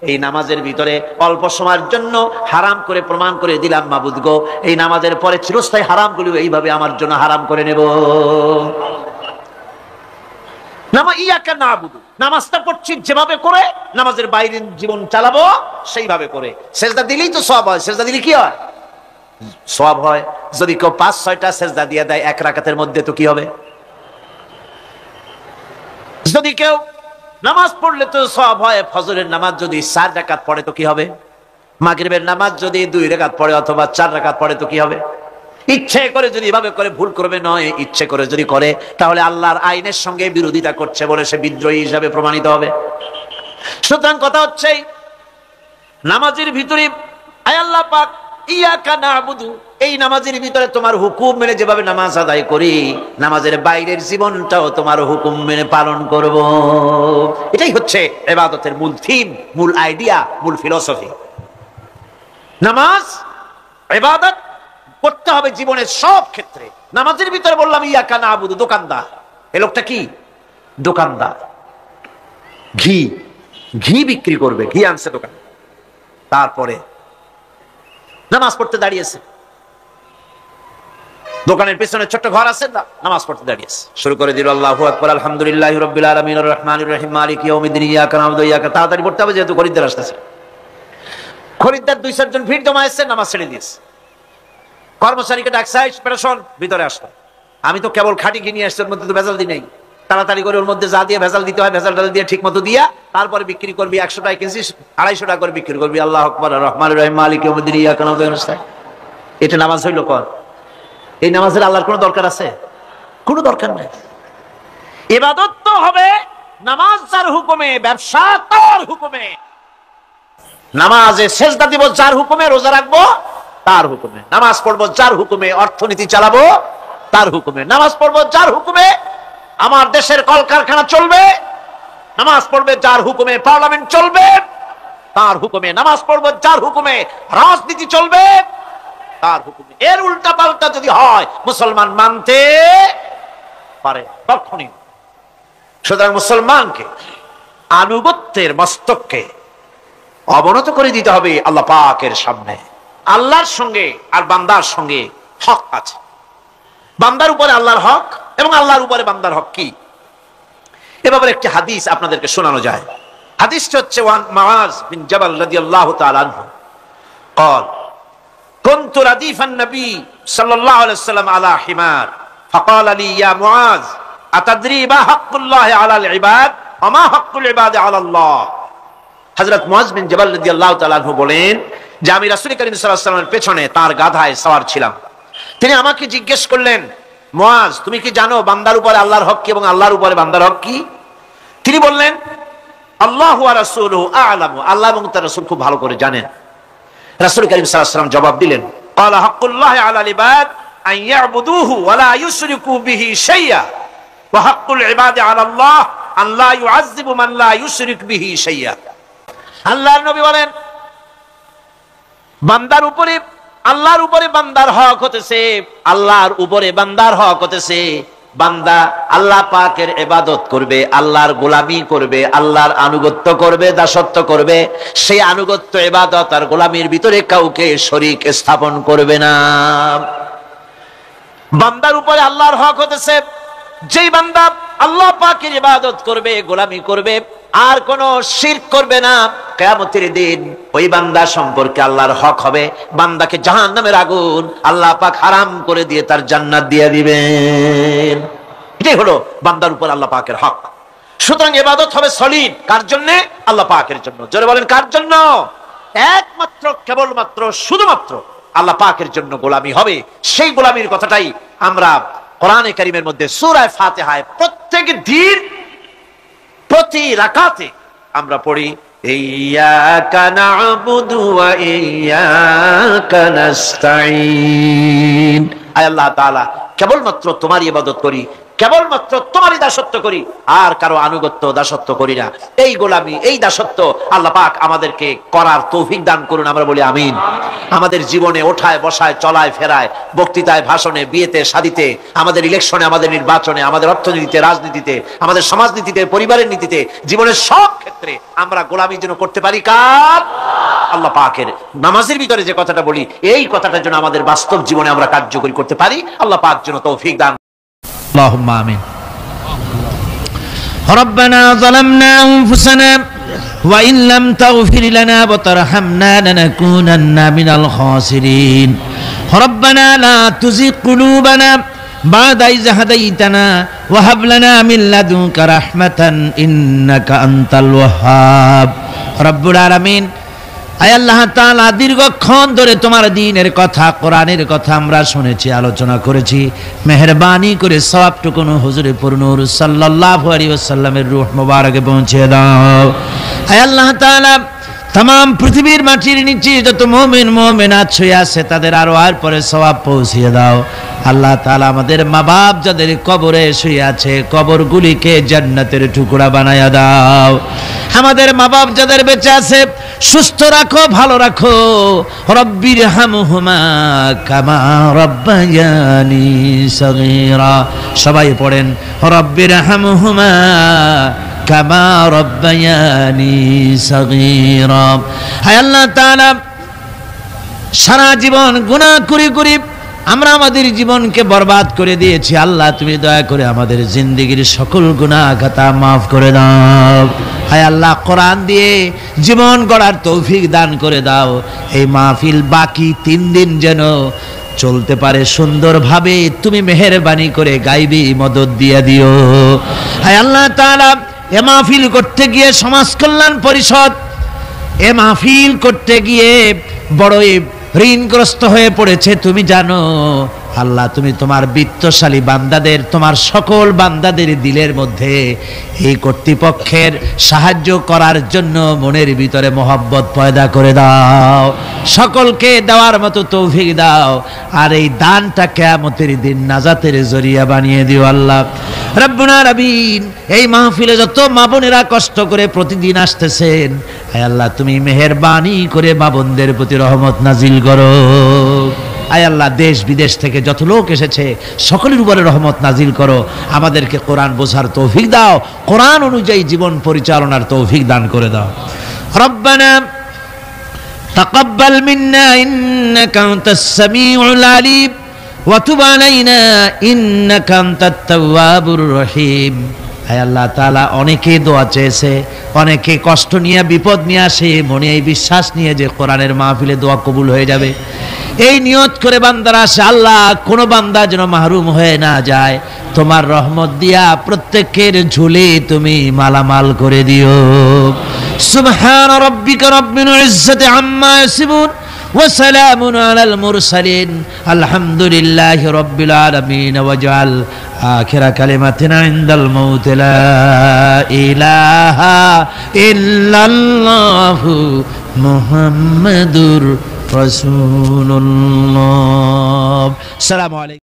এই নামাজের ভিতরে অল্প সময়ের জন্য হারাম করে প্রমাণ করে দিলাম। মাবুদ গো, এই নামাজের পরে চিরস্থায়ী হারামগুলি এইভাবে আমার জন্য হারাম করে নেব। ইয়াকা না'বুদু, নামাজটা পড়ছি যেভাবে করে, নামাজের বাইরে জীবন চালাবো সেইভাবে করে। সেজদা দিলেই তো সওয়াব হয়, সেজদা দিলে কি হয়? সওয়াব হয়। যদি কেউ 5-6টা সেজদা দিয়ে দেয় 1 রাকাতের মধ্যে, তো কি হবে? যদি কেউ নামাজ পড়লে তো সওয়াব হয়। ফজরের নামাজ যদি 4 রাকাত পড়ে তো কি হবে? মাগরিবের নামাজ যদি 2 রাকাত পড়ে অথবা 4 রাকাত পড়ে তো কি হবে? ইচ্ছে করে যদি এভাবে করে, ভুল করবে নয়, ইচ্ছে করে যদি করে, তাহলে আল্লাহর আইনের সঙ্গে বিরোধিতা করছে বলে সে বিদ্রোহী হিসাবে প্রমাণিত হবে। সুতরাং কথা হচ্ছে, নামাজের ভিতরে আল্লাহ পাক ইয়াকা না'বুদু এই নামাজের ভিতরে তোমার হুকুম মেনে যেভাবে নামাজ আদায় করি, নামাজের বাইরের জীবনটাও তোমার হুকুম মেনে পালন করব। এটাই হচ্ছে ইবাদতের মূল থিম, মূল আইডিয়া, মূল ফিলোসফি। নামাজ ইবাদত করতে হবে জীবনের সব ক্ষেত্রে। নামাজের ভিতরে বললাম ইয়াকা নাবুদু, দোকানদার। এই লোকটা কি? দোকানদার। ঘি বিক্রি করবে, ঘি আনছে দোকান। তারপরে নামাজ পড়তে দাঁড়িয়েছে, দোকানের পেছনে ছোট্ট ঘর আছে, নামাজ পড়তে দাঁড়িয়েছে, শুরু করে দিল আল্লাহু আকবার, আলহামদুলিল্লাহি রাব্বিল আলামিন আর রহমানির রহিম মালিকি ইয়াউমিদ্দিন ইয়াকা নাবুদু ওয়া ইয়াকা। তাড়াতাড়ি পড়তে হবে যেহেতু খরিদ্দার আসতেছে। খরিদ্দার 2-4 জন ভিড় জমায়েছে, নামাজ ছেড়ে দিয়েছে। কর্মচারীকে ডাকছে, পেরেশন ভিতরে আসলো। আমি তো কেবল খাঁটি ঘি নিয়ে আসছি, ওর মধ্যে তো ভেজাল দিই নাই। তাড়াতাড়ি করে ওর মধ্যে যা দিয়ে ভেজাল দিতে হয় ভেজাল দিয়ে ঠিক মতো দিয়া তারপরে বিক্রি করবি। 100 টাকা কিনছিস, 250 টাকা করে বিক্রি করবি। আল্লাহু আকবার, রহমানির রহিম মালিকি ইয়াউমিদ্দিন ইয়াকা নাবুদু ওয়া ইয়াকা নাস্তাইন। এটা নামাজ হইল কর? এই নামাজের আল্লাহর কোনো দরকার আছে? কোনো দরকার নাই। ইবাদত তো হবে নামাজ যার হুকুমে, ব্যবসা তার হুকুমে। নামাজে সেজদা দিব যার হুকুমে, রোজা রাখবো তার হুকুমে, নামাজ পড়বো যার হুকুমে, অর্থনীতি চালাবো তার হুকুমে, নামাজ পড়বো যার হুকুমে আমার দেশের কলকারখানা চলবে, নামাজ পড়বে যার হুকুমে পার্লামেন্ট চলবে তার হুকুমে, নামাজ পড়বো যার হুকুমে রাজনীতি চলবে তার হুকুমে। এর উল্টা পাল্টা যদি হয় মুসলমান মানতে পারে কখনই। সুতরাং মুসলমানকে আনুগত্যের মস্তককে অবনত করে দিতে হবে আল্লাহ পাকের সামনে। আল্লাহর সঙ্গে আর বান্দার সঙ্গে হক আছে। বান্দার উপরে আল্লাহর হক এবং আল্লাহর উপরে বান্দার হক কি? এ ব্যাপারে একটি হাদিস আপনাদেরকে শোনানো যায়। হাদিসটি হচ্ছে ওয়ান মুআজ বিন জাবাল রাদিয়াল্লাহু তাআলা আনহু قال كنت رديف النبي صلى الله عليه وسلم على حمار فقال لي يا معاذ أتدري ما حق الله على العباد وما حق العباد على الله। হযরত মুআজ বিন জাবাল রাদিয়াল্লাহু তাআলা আনহু বলেন যে আমি রাসূল করিম সাল্লাল্লাহু আলাইহি ওয়াসাল্লামের পেছনে তার গাধায় সওয়ার ছিলাম। তিনি আমাকে জিজ্ঞেস করলেন, মুআজ তুমি কি জানো বান্দার উপরে আল্লাহর হক কি এবং আল্লাহর উপরে বান্দার হক কি? তিনি বললেন, আল্লাহু ওয়া রাসূলুহু আ'লামু, আল্লাহ এবং তার রাসূল খুব ভালো করে জানেন। রাসূল করিম সাল্লাল্লাহু আলাইহি ওয়াসাল্লাম জবাব দিলেন, ক্বালা হাক্কুল্লাহি আলাল ইবাদ আন ইয়াবুদুহু ওয়া লা ইউশরিকু বিহি শাইআ ওয়া হাক্কুল ইবাদি আলাল্লাহ আন লা ইউআযযিবু মান লা ইউশরিক বিহি শাইআ। আল্লাহর নবী বলেন, বান্দার উপরে আল্লাহর উপরে বান্দার হক হতেছে, আল্লাহর উপরে বান্দার হক হতেছে বান্দা আল্লাহ পাকের ইবাদত করবে, আল্লাহর গোলামি করবে, আল্লাহর আনুগত্য করবে, দাসত্ব করবে। সেই আনুগত্য ইবাদত আর গোলামির ভিতরে কাউকে শরীক স্থাপন করবে না। বান্দার উপরে আল্লাহর হক হতেছে যেই বান্দা আল্লাহ পাকের ইবাদত করবে, গোলামি করবে, আর কোন শিরক করবে না, কিয়ামতের দিন ওই বান্দা সম্পর্কে আল্লাহর হক হবে বান্দাকে জাহান্নামের আগুন আল্লাহ পাক হারাম করে দিয়ে তার জান্নাত দিয়ে দিবেন। এটাই হলো বান্দার উপর আল্লাহ পাকের হক। সুতরাং ইবাদত হবে সলিড কার জন্য? আল্লাহ পাকের জন্য। জোরে বলেন কার জন্য? একমাত্র কেবলমাত্র শুধুমাত্র আল্লাহ পাকের জন্য গোলামি হবে। সেই গোলামির কথাটাই আমরা কোরআনে কারীমের মধ্যে সূরা ফাতিহায় প্রত্যেক দিন প্রতি রাকাতে আমরা পড়ি, ইয়্যাকা না'বুদু ওয়া ইয়্যাকা নাস্তাঈন। আয় আল্লাহ তাআলা, কেবলমাত্র তোমারই ইবাদত করি, কেবলমাত্র তোমারই দাসত্ব করি, আর কারো আনুগত্য দাসত্ব করি না। এই গোলামি, এই দাসত্ব আল্লাহ পাক আমাদেরকে করার তৌফিক দান করুন। আমরা বলি আমিন। আমাদের জীবনে ওঠায় বসায়, চলায় ফেরায়, বক্তৃতায়, ভাষণে, বিয়েতে, শাদীতে, আমাদের ইলেকশনে, আমাদের নির্বাচনে, আমাদের অর্থনীতিতে, রাজনীতিতে, আমাদের সমাজনীতিতে, পরিবারের নীতিতে, জীবনের সব ক্ষেত্রে আমরা গোলামি যেন করতে পারি কার? আল্লাহ পাকের। নামাজের ভিতরে যে কথাটা বলি, এই কথাটা যেন আমাদের বাস্তব জীবনে আমরা কার্যকরী করতে পারি। আল্লাহ পাক যেন তৌফিক দান। اللهم آمين. ربنا ظلمنا أنفسنا وإن لم تغفر لنا وترحمنا لنكونن من الخاسرين. ربنا لا تزغ قلوبنا بعد إذ هديتنا وهب لنا من لدنك رحمة إنك أنت الوهاب. رب العالمين, আয় আল্লাহ তাআলা, দীর্ঘক্ষণ ধরে তোমার দ্বীনের কথা, কোরআনের কথা আমরা শুনেছি, আলোচনা করেছি। মেহেরবানি করে সওয়াবটুকু হুজুরে পুরনূর সাল্লাল্লাহু আলাইহি ওয়াসাল্লামের রূহ মুবারকে পৌঁছে দাও। আয় আল্লাহ তাআলা, तमाम পৃথিবীর মাটির নিচে যত মুমিন মুমিনাত শুয়ে আছে তাদের আরো আর পরে সওয়াব পৌঁছিয়ে দাও আল্লাহ তাআলা। আমাদের মা বাপ যাদের কবরে শুয়ে আছে কবরগুলিকে জান্নাতের টুকরা বানায়া দাও। আমাদের মা বাপ যাদের বেঁচে আছে সুস্থ রাখো, ভালো রাখো। রব্বির হামহুমা কামা রব্বায়ানি সগীরা। সবাই পড়েন রব্বির হামহুমা কামা রব্বায়ানি সগীরা। হায় আল্লাহ তাআলা, সারা জীবন গুনাহ করে করে আমরা আমাদের জীবনকে বরবাদ করে দিয়েছি। আল্লাহ তুমি দয়া করে আমাদের জিন্দেগির সকল গুনাহ খাতা মাফ করে দাও। হায় আল্লাহ, কোরআন দিয়ে জীবন গড়ার তৌফিক দান করে দাও। এই মাহফিল বাকি 3 দিন যেন চলতে পারে সুন্দরভাবে, তুমি মেহেরবানি করে গাইবি মদদ দিয়ে দিও। হায় আল্লাহ তাআলা, এ মাহফিল করতে গিয়ে সমাজ কল্যাণ পরিষদ এ মাহফিল করতে গিয়ে বড়ই ঋণগ্রস্ত হয়ে পড়েছে। তুমি জানো আল্লাহ, তুমি তোমার বিত্তশালী বান্দাদের, তোমার সকল বান্দাদের দিলের মধ্যে এই কর্তৃপক্ষের সাহায্য করার জন্য মনের ভিতরে মহব্বত পয়দা করে দাও, সকলকে দেওয়ার মতো তৌফিক দাও। আর এই দানটা কিয়ামতের দিন নাজাতের জরিয়া বানিয়ে দিও আল্লাহ রব্বুনা রবিন। এই মাহফিলে যত মা বোনেরা কষ্ট করে প্রতিদিন আসতেছেন, আয় আল্লাহ তুমি মেহেরবানি করে মা বোনদের প্রতি রহমত নাজিল করো। আয় আল্লাহ, দেশ বিদেশ থেকে যত লোক এসেছে সকলের উপরে রহমত নাজিল করো। আমাদেরকে কোরআন বোঝার তৌফিক দাও, কোরআন অনুযায়ী জীবন পরিচালনার তৌফিক দান করে দাও। রব্বানা তাকাব্বাল মিন্না ইন্নাকা আনতাস সামিউল আলিম ওয়া তুব আলাইনা ইন্নাকা আনতাত তাওয়াবুর রহিম। হায় আল্লাহ তাআলা, অনেকে দোয়া চেয়েছে, অনেকে কষ্ট নিয়ে বিপদ নিয়ে আসে, মনে এই বিশ্বাস নিয়ে যে কোরআনের মাহফিলে দোয়া কবুল হয়ে যাবে, এই নিয়ত করে বান্দারা আসে। আল্লাহ, কোনো বান্দা যেন মাহরুম হয়ে না যায়, তোমার রহমত দিয়া প্রত্যেকের ঝুলি তুমি মালামাল করে দিও। সুবহান রাব্বিকা রাব্বিল ইজ্জাতি আম্মা ইয়াসিফুন ওয়া সালামুন আলাল মুরসালিন আলহামদুলিল্লাহি রাব্বিল আলামিন। ওয়াজআল আখিরা কালিমাতিনা ইনদাল মাউত লা ইলাহা ইল্লাল্লাহু মুহাম্মাদুর রাসূলুল্লাহ। আসসালামু আলাইকুম।